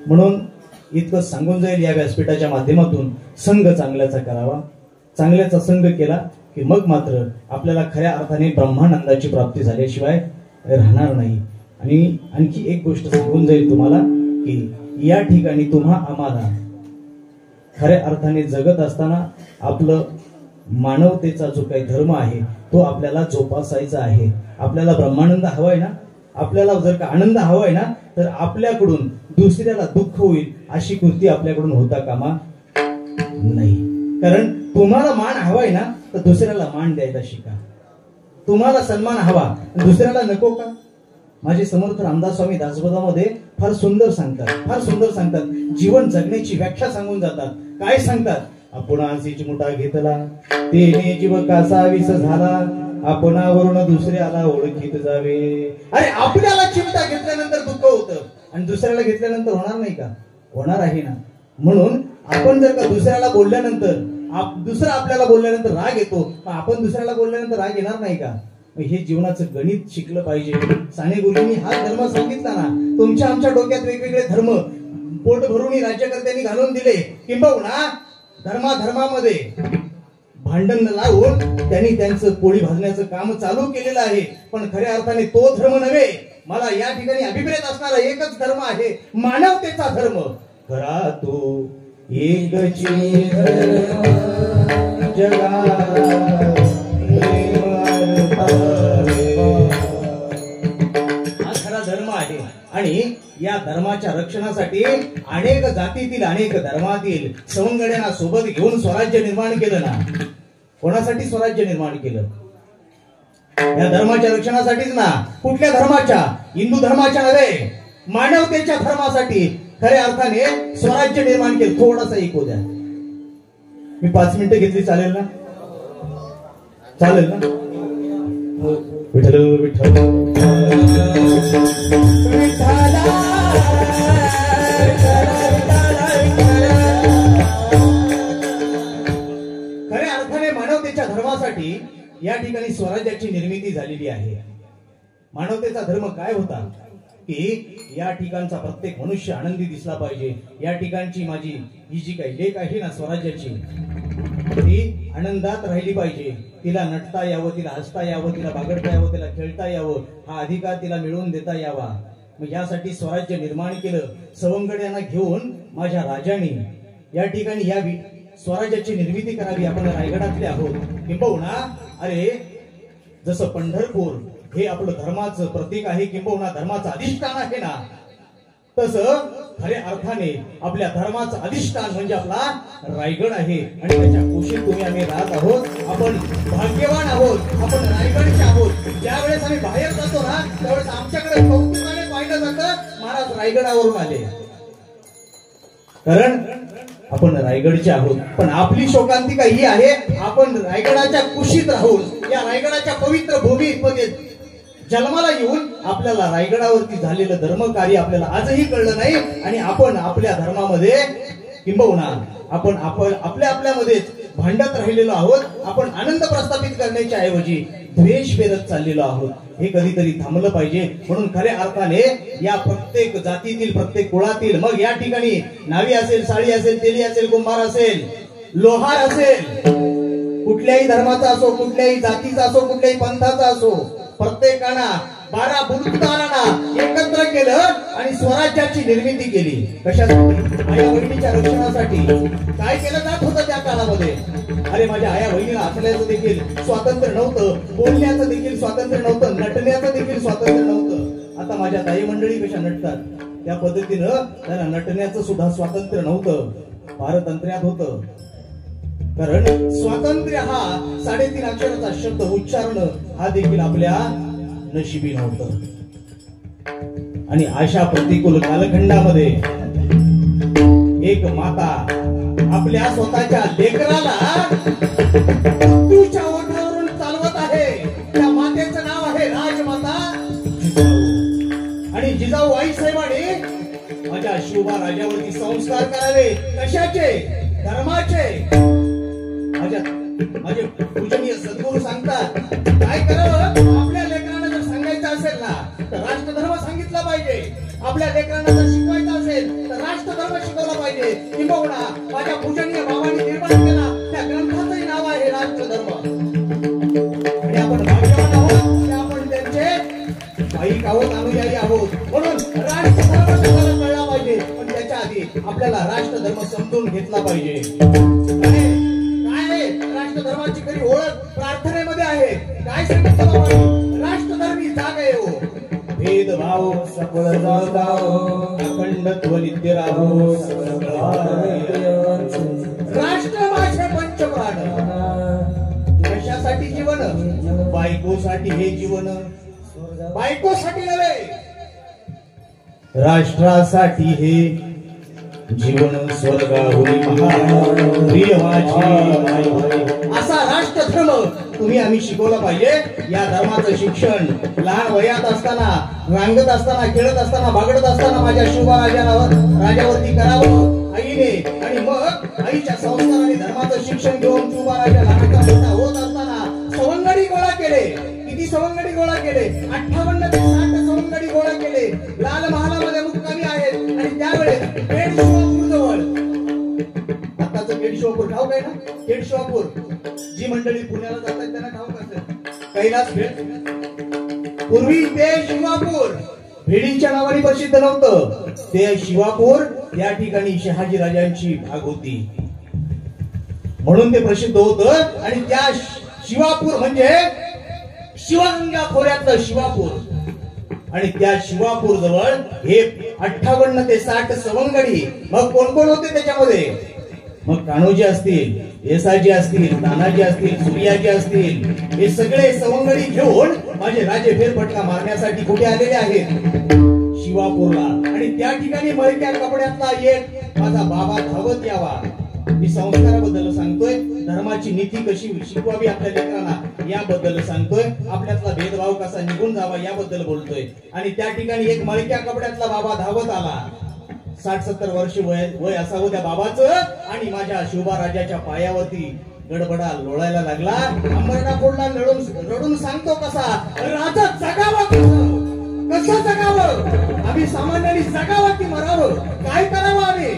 म्हणून इतकं सांगून जाईल या व्यासपीठाच्या माध्यमातून, संघ चांगल्याचा करावा. चांगल्याचा संघ केला की मग मात्र आपल्याला खऱ्या अर्थाने ब्रह्मानंदाची प्राप्ती झाल्याशिवाय राहणार नाही. आणि आणखी एक गोष्ट सांगून जाईल तुम्हाला की या ठिकाणी तुम्हा आम्हाला खऱ्या अर्थाने जगत असताना आपलं मानवतेचा जो काही धर्म आहे तो आपल्याला जोपासायचा आहे. आपल्याला ब्रह्मानंद हवाय ना, आपल्याला जर का आनंद हवाय ना तर आपल्याकडून दुसऱ्याला दुःख होईल अशी कृती आपल्याकडून होता कामा नाही. कारण तुम्हाला मान हवाय ना तर दुसऱ्याला मान द्यायला शिका. तुम्हाला सन्मान हवा दुसऱ्याला नको का? माझे समर्थ रामदास स्वामी दासबोधामध्ये फार सुंदर सांगतात. जीवन जगण्याची व्याख्या सांगून जातात. काय सांगतात? आपणाशी चिमुटा घेतला तेने जीव कासा विस झाला, आपणावरून दुसऱ्याला ओळखीत जावे. अरे आपल्याला चिमटा घेतल्यानंतर दुःख होतं आणि दुसऱ्याला घेतल्यानंतर होणार नाही का? होणार आहे ना. म्हणून आपण जर का दुसऱ्याला बोलल्यानंतर दुसरा आपल्याला बोलल्यानंतर राग येतो, आपण दुसऱ्याला बोलल्यानंतर राग येणार नाही का? हे जीवनाचं गणित शिकलं पाहिजे. साने गुरुजींनी हा धर्म सांगितला ना. तुमच्या आमच्या डोक्यात वेगवेगळे धर्म पोट भरून राज्यकर्त्यांनी घालून दिले, किंबहुना धर्मामध्ये भांडण लावून त्यांनी त्यांचं पोळी भाजण्याचं काम चालू केलेलं आहे. पण खऱ्या अर्थाने तो धर्म नव्हे. मला या ठिकाणी अभिप्रेत असणारा एकच धर्म आहे, मानवतेचा धर्म. करा तो एकची जगा हा खरा धर्म आहे. आणि या धर्माच्या रक्षणासाठी अनेक जातीतील, अनेक धर्मातील सवंगड्यांना सोबत घेऊन स्वराज्य निर्माण केलं ना. कोणासाठी स्वराज्य निर्माण केलं? या धर्माच्या रक्षणासाठीच ना. कुठल्या धर्माच्या? हिंदू धर्माच्या नव्हे, मानवतेच्या धर्मासाठी खऱ्या अर्थाने स्वराज्य निर्माण केलं. थोडासा ऐकू द्या. मी 5 मिनिटं घेतली चालेल ना? चालेल ना? विठ्ठल विठ्ठल खऱ्या अर्थाने मानवतेच्या धर्मासाठी या ठिकाणी स्वराज्याची निर्मिती झालेली आहे. मानवतेचा धर्म काय होता की या ठिकाणचा प्रत्येक मनुष्य आनंदी दिसला पाहिजे. या ठिकाणची माझी ही जी काही लेख आहे ना स्वराज्याची, ती आनंदात राहिली पाहिजे, तिला नटता यावं, तिला हसता यावं, तिला बागडता यावं, तिला खेळता यावं, हा अधिकार तिला मिळवून देता यावा. मग यासाठी स्वराज्य निर्माण केलं. सवंगड्यांना घेऊन माझ्या राजाने या ठिकाणी यावी, स्वराज्याची निर्मिती करावी. आपण रायगडातले आहोत, किंबहुना अरे जसं पंढरपूर हे आपलं धर्माचं प्रतीक आहे, किंबहुना धर्माचं अधिष्ठान आहे ना, तसं खऱ्या अर्थाने आपल्या धर्माचं अधिष्ठान म्हणजे आपला रायगड आहे. आणि त्याच्या कुशीत तुम्ही आम्ही राहत आहोत. आपण भाग्यवान आहोत, आपण रायगडचे आहोत. ज्यावेळेस आम्ही बाहेर जातो ना, त्यावेळेस आमच्याकडे कौतुकाने पाहिलं जातं, महाराज रायगडावरून आले, कारण आपण रायगडचे आहोत. पण आपली शोकांतिका ही आहे, आपण रायगडाच्या कुशीत राहून या रायगडाच्या पवित्र भूमीमध्ये जन्माला येऊन आपल्याला रायगडावरती झालेलं धर्मकार्य आपल्याला आजही कळलं नाही. आणि आपण आपल्या धर्मामध्ये किंबहुना आपण आपल्यामध्येच भांडत राहिलेलो आहोत. आपण आनंद प्रस्थापित करण्याच्या ऐवजी द्वेष पेरत चाललेलो आहोत. हे कधीतरी थांबलं पाहिजे. म्हणून खऱ्या अर्थाने या प्रत्येक जातीतील, प्रत्येक कुळातील, मग या ठिकाणी नावी असेल, साळी असेल, तेली असेल, कुंभार असेल, लोहार असेल, कुठल्याही धर्माचा असो, कुठल्याही जातीचा असो, कुठल्याही पंथाचा असो, प्रत्येकाना 12 बुलुकदारांना एकत्र केलं आणि स्वराज्याची निर्मिती केली. कशासाठी? आया बहिणीच्या रक्षणासाठी. काय केलं जात होतं त्या काळामध्ये? अरे माझ्या आया बहिणीला हसण्याचं देखील स्वातंत्र्य नव्हतं, बोलण्याचं देखील स्वातंत्र्य नव्हतं, नटण्याचं देखील स्वातंत्र्य नव्हतं. आता माझ्या ताई मंडळी कशा नटतात त्या पद्धतीनं त्यांना नटण्याचं सुद्धा स्वातंत्र्य नव्हतं, पारतंत्र्यात होतं. कारण स्वातंत्र्य हा 3.5 अक्षराचा शब्द उच्चारण हा देखील आपल्या नशिबी नव्हतं. आणि अशा प्रतिकूल कालखंडामध्ये एक माता आपल्या स्वतःच्या लेकराला मृत्यूच्या ओठावरून चालवत आहे. त्या मातेचं नाव आहे राजमाता जिजाऊ. आणि जिजाऊ आई साहेबांनी माझ्या शिवबा राजावरती संस्कार करावे. कशाचे? धर्माचे. माझे पूजनीय सद्गुरू सांगतात, काय करावं? आपल्या लेकरांना जर सांगायचं असेल ना, तर राष्ट्रधर्म सांगितला पाहिजे. आपल्या लेकरांना जर शिकवायचं असेल तर राष्ट्रधर्म शिकवला पाहिजे. किंबहुना माझ्या पूजनीय बाबांनी निर्माण केला त्या ग्रंथाचंही नाव आहे राष्ट्रधर्म. आणि आपण भाग्यवान आहोत की आपण त्यांचे भाईक आहोत, अनुयायी आहोत. म्हणून राष्ट्रधर्म शिकायला कळला पाहिजे. पण त्याच्या आधी आपल्याला राष्ट्रधर्म समजून घेतला पाहिजे. राष्ट्रधर्माची खरी ओळख प्रार्थनेमध्ये आहे. काय सांगितलं बाबांनी? राष्ट्रधर्मी जागे हो, भेदभाव सफळ जागावो, अखंडत्व नित्य राहो, राष्ट्र माझे पंचप्राण. कशासाठी जीवन? बायकोसाठी हे जीवन. बायकोसाठी नव्हे, राष्ट्रासाठी हे जीवन स्वर्गाहुनी प्रिय माझी. असा राष्ट्रधर्म तुम्ही आम्ही शिकवला पाहिजे. या धर्माचं शिक्षण लहान वयात असताना, रांगत असताना, खेळत असताना, बागडत असताना माझ्या शिवबा राजावरती करावं आईने. आणि मग आईच्या संस्काराने धर्माचं शिक्षण घेऊन शिवबा राजा लहानचा मोठा होत असताना सवंगडी गोळा केले. किती सवंगडी गोळा केले? 58 ते 60 सवंगडी गोळा केले. लाल महालामध्ये मुक्कामी आहेत. आणि त्यावेळेस पेठ शिवापूर जवळ, आताचं पेठ शिवापूर ठाऊक आहे ना? पेठ शिवापूर जी मंडळी पुण्याला जातात त्यांना ठाऊक असेल. कैलास भेट पूर्वी ते शिवापूर भेडींच्या नावाने प्रसिद्ध नव्हतं. ते शिवापूर या ठिकाणी शहाजी राजांची भाग होती म्हणून ते प्रसिद्ध होतं. आणि त्या शिवापूर म्हणजे शिवगंगा खोऱ्यातलं शिवापूर. आणि त्या शिवापूर जवळ हे 58 ते 60 सवंगडी. मग कोण कोण होते त्याच्यामध्ये? मग कान्होजी असतील, येसाजी असतील, तानाजी असतील, सूर्याजी असतील, हे सगळे सवंगडी घेऊन माझे राजे फेरफटका मारण्यासाठी कुठे आलेले आहेत? शिवापूरला. आणि त्या ठिकाणी मळक्या कपड्यातला एक माझा बाबा धावत यावा. मी संस्काराबद्दल सांगतोय, धर्माची नीती कशी शिकवावी आपल्या लेकरांना याबद्दल सांगतोय, आपल्यातला भेदभाव कसा निघून जावा याबद्दल बोलतोय. आणि त्या ठिकाणी एक मळक्या कपड्यातला बाबा धावत आला. 60-70 वर्ष वय असावं त्या बाबाचं. आणि माझ्या शिवबा राजाच्या पायावरती गडबडा लोळायला लागला. अंबरडा फोडला, रडून सांगतो कसा? राजा जगावं कसं जगावं? आम्ही सामान्यांनी जगावं की मरावं? काय करावं आम्ही?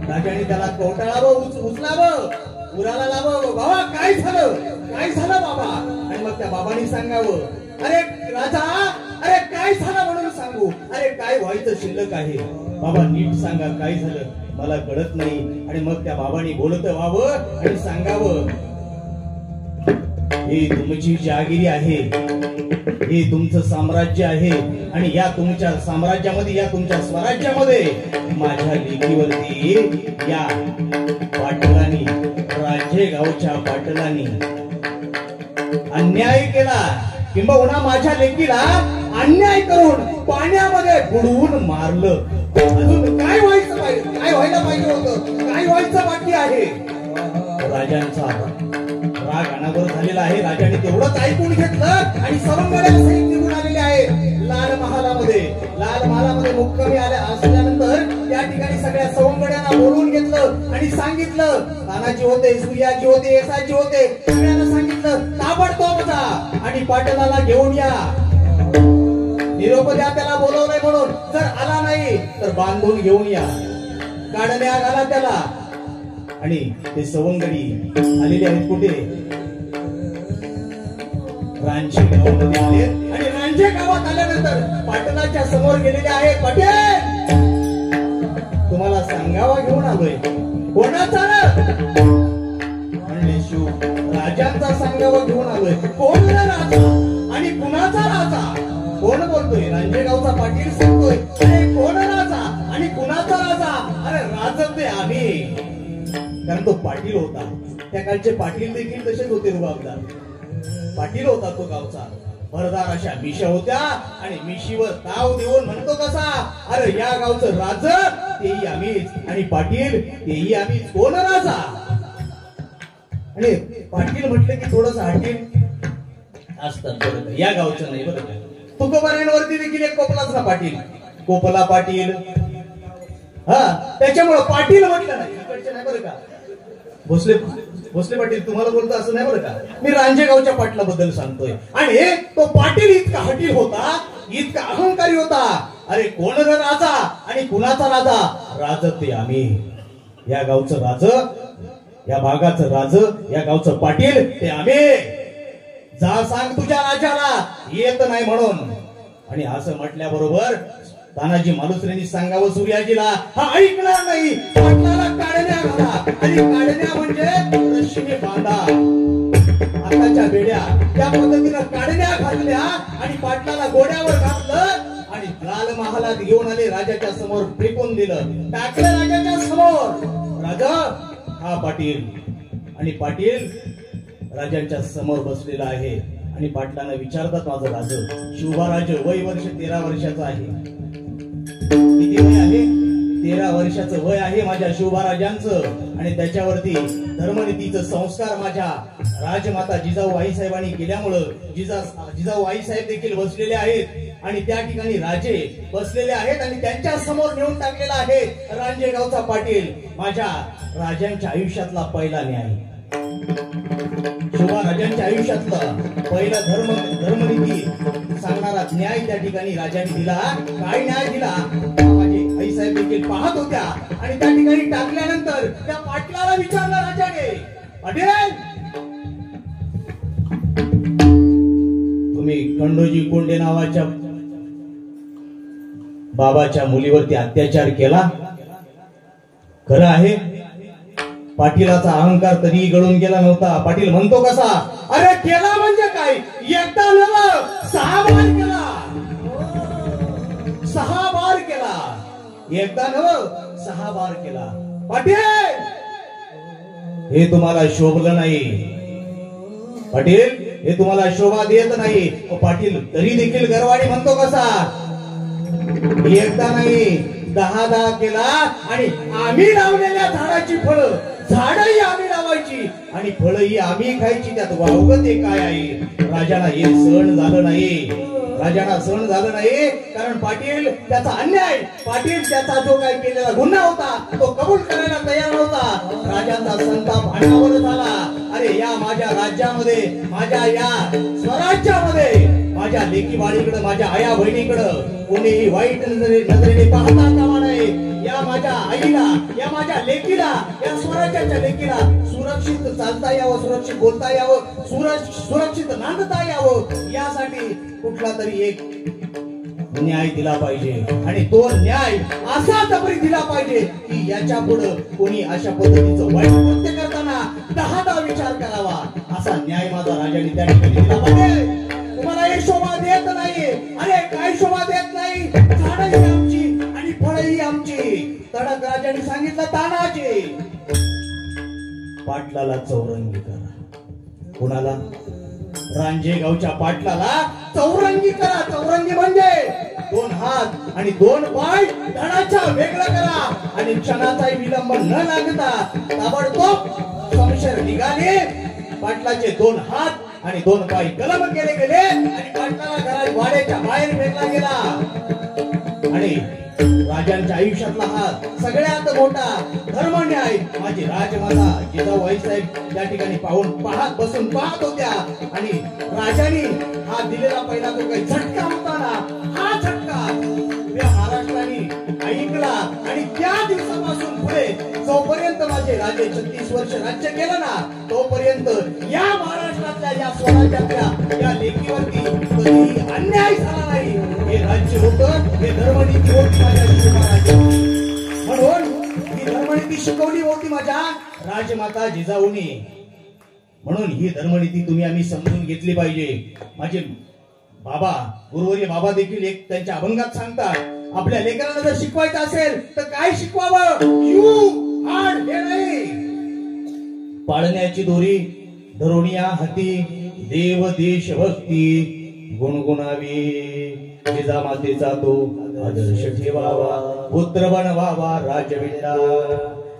राजाने त्याला कवटाळावं, उचलावं, उराला लावावं, बाबा काय झालं, काय झालं बाबा. आणि मग त्या बाबांनी सांगावं, अरे राजा, अरे काय झालं म्हणून सांगू. अरे काय व्हायचं शिल्लक आहे बाबा, नीट सांगा काय झालं, मला कळत नाही. आणि मग त्या बाबांनी बोलत व्हावं आणि सांगावं, ही तुमची जहागिरी आहे, हे तुमचं साम्राज्य आहे. आणि या तुमच्या साम्राज्यामध्ये, या तुमच्या स्वराज्यामध्ये माझ्या लेकीवरती या पाटलांनी, राजेगावच्या पाटलांनी अन्याय केला. किंबहुना माझ्या लेकीला अन्याय करून पाण्यामध्ये बुडवून मारलं. अजून काय व्हायचं पाहिजे, काय व्हायला पाहिजे होतं, काय व्हायचं बाकी आहे. राजांचा राग अनावर झालेला आहे. राजाने तेवढंच ऐकून घेतलं आणि सवंगड्या सहित निघून आलेले आहे लाल महालामध्ये. लाल महालामध्ये मुक्कामी आल्या असल्यानंतर त्या ठिकाणी सगळ्या सवंगड्यांना बोलवून घेतलं आणि सांगितलं, तानाजी होते, सूर्याजी होते, येसाजी होते, सगळ्यांना सांगितलं ताबडतोब जा आणि पाटलाला घेऊन या, निरोप द्या त्याला बोलवलंय म्हणून. जर आला नाही तर बांधून घेऊन या, काढण्यात आला त्याला. आणि ते सवंगडी आलेले आहेत कुठे, रांझे गावामध्ये आले. आणि रांझे गावात आल्यानंतर पाटलाच्या समोर गेलेले आहेत. पाटील, तुम्हाला सांगावा घेऊन आलोय. कोणाचा म्हणले, शिव राजांचा सांगावा घेऊन आलोय. कोण राजा आणि कुणाचा राजा, कोण बोलतोय. रांझे गावचा पाटील सांगतोय, अरे कोण राजा आणि कुणाचा राजा. अरे राजा ते आम्ही, कारण तो पाटील होता. त्या काळचे पाटील देखील तसेच होते, रुबाबदार पाटील होता तो गावचा. भरदार अशा मिशा होत्या आणि मिशीवर ताव देऊन म्हणतो कसा, अरे या गावचं राज तेही आम्हीच आणि पाटील तेही आम्हीच. कोण राजा. आणि पाटील म्हटलं की थोडस हाटील असतात बरं, या गावचं नाही बरं. तुकोबाऱ्यांवरती देखील एक कोपलाच ना पाटील, कोपला पाटील. हा, त्याच्यामुळे पाटील म्हटलं नाही, इकडचे नाही बरं का. भोसले भोसले पाटील तुम्हाला बोलतो असं नाही बरं का. मी रांझे गावच्या पाटलाबद्दल सांगतोय. आणि तो पाटील इतका हटील होता, इतका अहंकारी होता. अरे कोण राजा आणि कुणाचा राजा. राज ते आम्ही, या गावचं राज, या भागाचं राज, या गावचं पाटील ते आम्ही. जा सांग तुझ्या राजाला येत नाही म्हणून. आणि असं म्हटल्याबरोबर तानाजी मालुसरेंनी सांगावं सूर्याजीला, हा ऐकणार नाही. पाटलाला काढण्या घाला. आणि काढण्या म्हणजे रश्मीने बांधा, आताच्या बेड्या, त्या पद्धतीनं काढण्या घातल्या आणि पाटलाला गोड्यावर घातलं आणि लाल महालात घेऊन आले. राजाच्या समोर फेकून दिलं, टाकलं राजाच्या समोर. राजा हा पाटील. आणि पाटील राजांच्या समोर बसलेला आहे. आणि पाटलांना विचारतात, माझं राज शिवभाराज वय वर्ष 13 वर्षाचं आहे. किती वय आहे. 13 वर्षाचं वय आहे माझ्या शिवभाराजांचं. आणि त्याच्यावरती धर्मनीतीचं संस्कार माझ्या राजमाता जिजाऊ आईसाहेबांनी केल्यामुळं जिजाऊ आईसाहेब देखील बसलेले आहेत. आणि त्या ठिकाणी राजे बसलेले आहेत आणि त्यांच्या समोर नेऊन टाकलेला आहे रांझे गावचा पाटील. माझ्या राजांच्या आयुष्यातला पहिला न्याय, शिवराजांच्या आयुष्यातला पहिला धर्मनीती सांगणारा न्याय त्या ठिकाणी राजांनी दिला. काय न्याय दिला. माझे आईसाहेब देखील पाहत होत्या. आणि त्या ठिकाणी टाकल्यानंतर त्या पाटलाला विचारलं राजाने, पाटील तुम्ही खंडोजी कोंडे नावाच्या बाबाच्या मुलीवरती अत्याचार केला, खरं आहे. पाटीलाचा अहंकार तरी गळून गेला नव्हता. पाटील म्हणतो कसा, अरे केला म्हणजे काय, एकदा नव्हे 6 बार केला. 6 बार केला. एकदा नव्हे 6 बार केला. पाटील हे तुम्हाला शोभलं नाही. पाटील हे तुम्हाला शोभा देत नाही. पाटील तरी देखील गरवाडी म्हणतो कसा, एकदा नाही 10 केला. आणि आम्ही लावलेल्या झाडाची फळं, झाडही आम्ही लावायची आणि फळही आम्ही खायची. त्यात वावगं ते काय आहे. राजाला हे सहन झालं नाही. राजाला सहन झालं नाही. कारण पाटील त्याचा अन्याय, पाटील त्याचा जो काही केलेला गुन्हा होता तो कबूल करायला तयार नव्हता. राजाचा संताप अनावर झाला. अरे या माझ्या राज्यामध्ये, माझ्या या स्वराज्यामध्ये माझ्या लेकी बाळीकडे, माझ्या आया बहिणीकडे कोणीही वाईट नजरेने पाहता कामा नये. या या माझ्या आईला, या माझ्या लेकीला, या स्वराज्याच्या लेकीला सुरक्षित चालता यावं, सुरक्षित बोलता यावं, सुरक्षित नांदता यावं, यासाठी कुठला तरी एक न्याय दिला पाहिजे. आणि तो न्याय असा जबरी दिला पाहिजे की याच्या पुढे कोणी अशा पद्धतीचं वाईट कृत्य करताना 10दा विचार करावा. असा न्याय माझा राजाने त्या ठिकाणी दिला पाहिजे. तुम्हाला हे शोभा देत नाही, अरे काय शोभा देत नाही, झाडही आमची आणि फळही आमची. तडक राजाने सांगितलं तानाजी पाटलाला चौरंगी करा. कुणाला? रांजेगावच्या पाटलाला चौरंगी करा. चौरंगी म्हणजे 2 हात आणि 2 पाय धडाच्या वेगळं करा. आणि क्षणाचाही विलंब न लागता ताबडतोब शमशेर निघाले. पाटलाचे 2 हात आणि 2 पाय कलम केले गेले आणि पाटलाला घरात वाड्याच्या बाहेर फेकला गेला. आणि राजांच्या आयुष्यातला हा सगळ्यात मोठा धर्मन्याय माझी राजमाता जिजाबाई साहेब त्या ठिकाणी पाहत बसून पाहत होत्या. आणि राजांनी हा दिलेला पहिला जो काही झटका होता ना, हा झटका या महाराष्ट्राने ऐकला. आणि त्या दिवसापासून पुढे जोपर्यंत माझे राजे 36 वर्ष राज्य केलं ना, तोपर्यंत या महाराष्ट्रातल्या या स्वराज्यातल्या या लेकीवरती कधीही अन्याय झाला नाही. हे राज्य होतं, हे धर्मनीती होती माझ्या जिजाबाई. म्हणून ही धर्मनीती शिकवली होती माझ्या राजमाता जिजाऊनी. म्हणून ही धर्मनीती तुम्ही आम्ही समजून घेतली पाहिजे. माझे बाबा गुरुवर्य बाबा देखील एक त्यांच्या अभंगात सांगतात, आपल्या लेकरांना जर शिकवायचं असेल तर काय शिकवावं? यू हाड हे नाही. पाळण्याची दोरी धरोणिया हाती, देव देश भक्ती गुणगुणावी. जिजामातेचा तो आदर्श ठेवावा, पुत्र बनवावा राजविटा.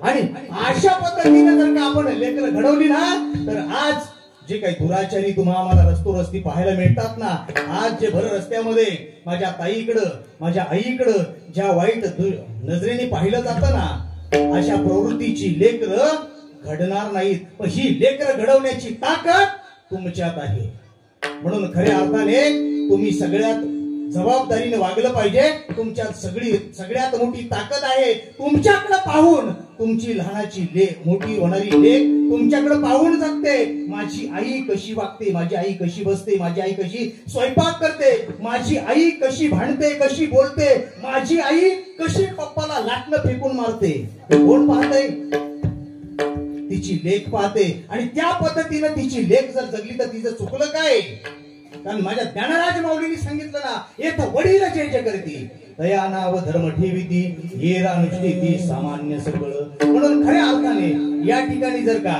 आणि अशा पद्धतीने जर का आपण लेकर घडवली ना, तर आज जे काही दुराचारी तुम्हाला आम्हाला रस्ती पाहायला मिळतात ना, आज जे भर रस्त्यामध्ये माझ्या ताईकडं माझ्या आईकडं ज्या वाईट नजरेने पाहिलं जातं ना, अशा प्रवृत्तीची लेकरं घडणार नाहीत. पण ही लेकरं घडवण्याची ताकद तुमच्यात आहे. म्हणून खऱ्या अर्थाने तुम्ही सगळ्यात जबाबदारीने वागलं पाहिजे. तुमच्यात सगळ्यात मोठी ताकद आहे. तुमच्याकडे पाहून तुमची लहानाची मोठी होणारी लेक तुमच्याकडे पाहून जगते. माझी आई कशी वागते, माझी आई कशी बसते, माझी आई कशी स्वयंपाक करते, माझी आई कशी भांडते, कशी बोलते, माझी आई कशी पप्पाला लाटणं फेकून मारते, कोण पाहतंय? तिची लेक पाहते. आणि त्या पद्धतीनं तिची लेक जर जगली तर तिचं चुकलं काय? कारण माझ्या ज्ञानराज माऊलींनी सांगितलं ना, येथ वडील जय जय करती, दया नाव धर्म ठेविती, येरा नुष्टी सामान्य सगळं. म्हणून खऱ्या अर्थाने या ठिकाणी जर का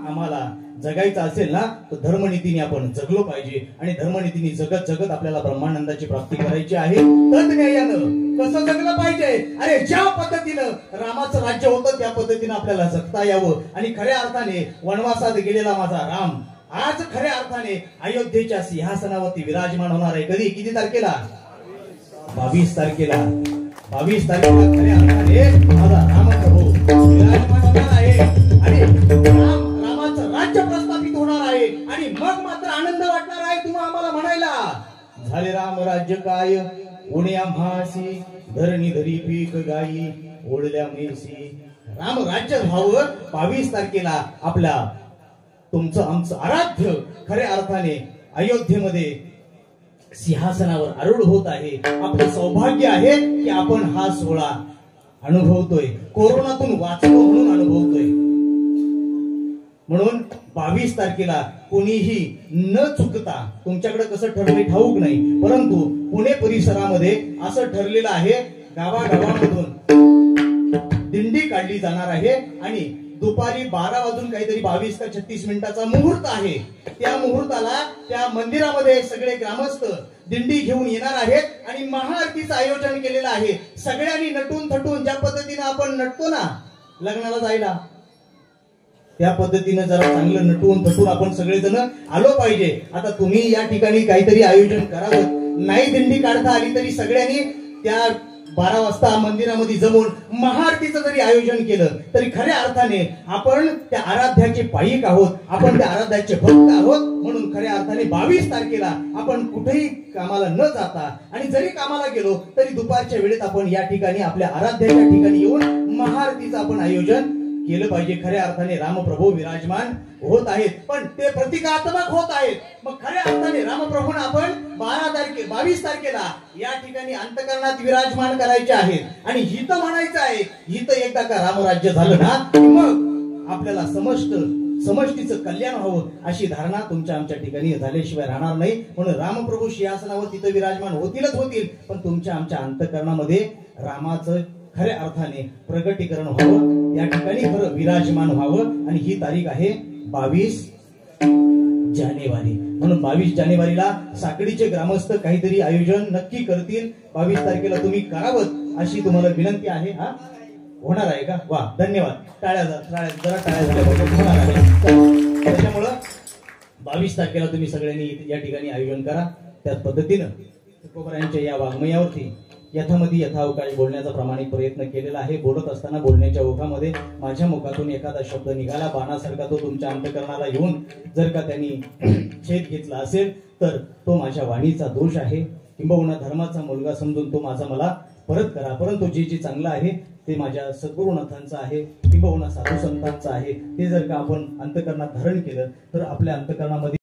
आम्हाला जगायचं असेल ना, तर धर्मनीतीने आपण जगलो पाहिजे. आणि धर्मनीतीने जगत जगत आपल्याला ब्रह्मानंदाची प्राप्ती करायची आहे. तत्न्यायानं कसं जगलं पाहिजे? अरे ज्या पद्धतीनं रामाचं राज्य होतं त्या पद्धतीनं आपल्याला जगता यावं. आणि खऱ्या अर्थाने वनवासात गेलेला माझा राम आज खऱ्या अर्थाने अयोध्येच्या सिंहासनावरती विराजमान होणार आहे. कधी? किती तारखेला? 22 तारखेला. 22 तारखेला खऱ्या अर्थाने माझा रामप्रभू विराजमान होणार आहे. आणि रामाचं राज्य प्रस्थापित होणार आहे. आणि मग मात्र आनंद वाटणार आहे तुम्हाला आम्हाला म्हणायला, झाले राम राज्य काय उणे आम्हासी, धरणी धरी पीक गाई ओढल्या म्हैसी. राम राज्य व्हावं 22 तारखेला आपल्या तुमचं आमचं आराध्य खऱ्या अर्थाने अयोध्येमध्ये सिंहासनावर आरूढ होत आहे. आपलं सौभाग्य आहे की आपण हा सोहळा अनुभवतोय, कोरोनातून वाचलो म्हणून अनुभवतोय. म्हणून 22 तारखेला कोणीही न चुकता, तुमच्याकडे कसं ठरलंय ठाऊक नाही, परंतु पुणे परिसरामध्ये असं ठरलेलं आहे, गावागावांमधून दिंडी काढली जाणार आहे. आणि दुपारी 12 वाजून काहीतरी 22 का 36 मिनिटाचा मुहूर्त आहे. त्या मुहूर्ताला त्या मंदिरामध्ये सगळे ग्रामस्थ दिंडी घेऊन येणार आहेत आणि महाआरतीचं आयोजन केलेलं आहे. सगळ्यांनी नटून थटून, ज्या पद्धतीने आपण नटतो ना लग्नाला जायला, त्या पद्धतीने जरा चांगलं नटून थटून आपण सगळेजण आलो पाहिजे. आता तुम्ही या ठिकाणी काहीतरी आयोजन करावं. नाही दिंडी काढता आली तरी सगळ्यांनी त्या 12 वाजता मंदिरामध्ये जमून महाआरतीचं जरी आयोजन केलं तरी खऱ्या अर्थाने आपण त्या आराध्याचे पायिक आहोत, आपण त्या आराध्याचे भक्त आहोत. म्हणून खऱ्या अर्थाने 22 तारखेला आपण कुठेही कामाला न जाता आणि जरी कामाला गेलो तरी दुपारच्या वेळेत आपण या ठिकाणी आपल्या आराध्याच्या ठिकाणी येऊन महाआरतीचं आपण आयोजन केलं पाहिजे. खऱ्या अर्थाने रामप्रभू विराजमान होत आहेत, पण ते प्रतिकात्मक होत आहेत. मग खऱ्या अर्थाने रामप्रभूंना आपण 22 तारखेला या ठिकाणी अंतःकरणात विराजमान करायचे आहेत आणि हित म्हणायचं आहे. हित एकदा का रामराज्य झालं ना मग आपल्याला समष्टीचं कल्याण व्हावं अशी धारणा तुमच्या आमच्या ठिकाणी झाल्याशिवाय राहणार नाही. म्हणून रामप्रभू सिंहासनावर तिथं विराजमान होतील, पण तुमच्या आमच्या अंतःकरणामध्ये रामाचं खऱ्या अर्थाने प्रगटीकरण व्हावं, या ठिकाणी खरं विराजमान व्हावं. आणि ही तारीख आहे 22 जानेवारी. म्हणून 22 जानेवारीला साकडीचे ग्रामस्थ काहीतरी आयोजन नक्की करतील. 22 तारखेला तुम्ही करावं अशी तुम्हाला विनंती आहे. हा होणार आहे का? वा, धन्यवाद. टाळ्या जरा टाळ्या झाल्या पाहिजे. होणार आहे. त्याच्यामुळं 22 तारखेला तुम्ही सगळ्यांनी या ठिकाणी आयोजन करा. त्याच पद्धतीनं तुकोबारायांच्या या वाङ्मयावरती यथामधी यथावकाश बोलण्याचा प्रामाणिक प्रयत्न केलेला आहे. बोलत असताना बोलण्याच्या ओघामध्ये माझ्या मुखातून एखादा शब्द निघाला बाणासारखा, तो तुमच्या अंतःकरणाला येऊन जर का त्यांनी छेद घेतला असेल तर तो माझ्या वाणीचा दोष आहे. किंबहुना धर्माचा मुलगा समजून तो मला परत करा. परंतु जे चांगलं आहे ते माझ्या सद्गुरुनाथांचं आहे, किंबहुना साधू संतांचं आहे. ते जर का आपण अंतःकरणात धारण केलं तर आपल्या अंतःकरणामध्ये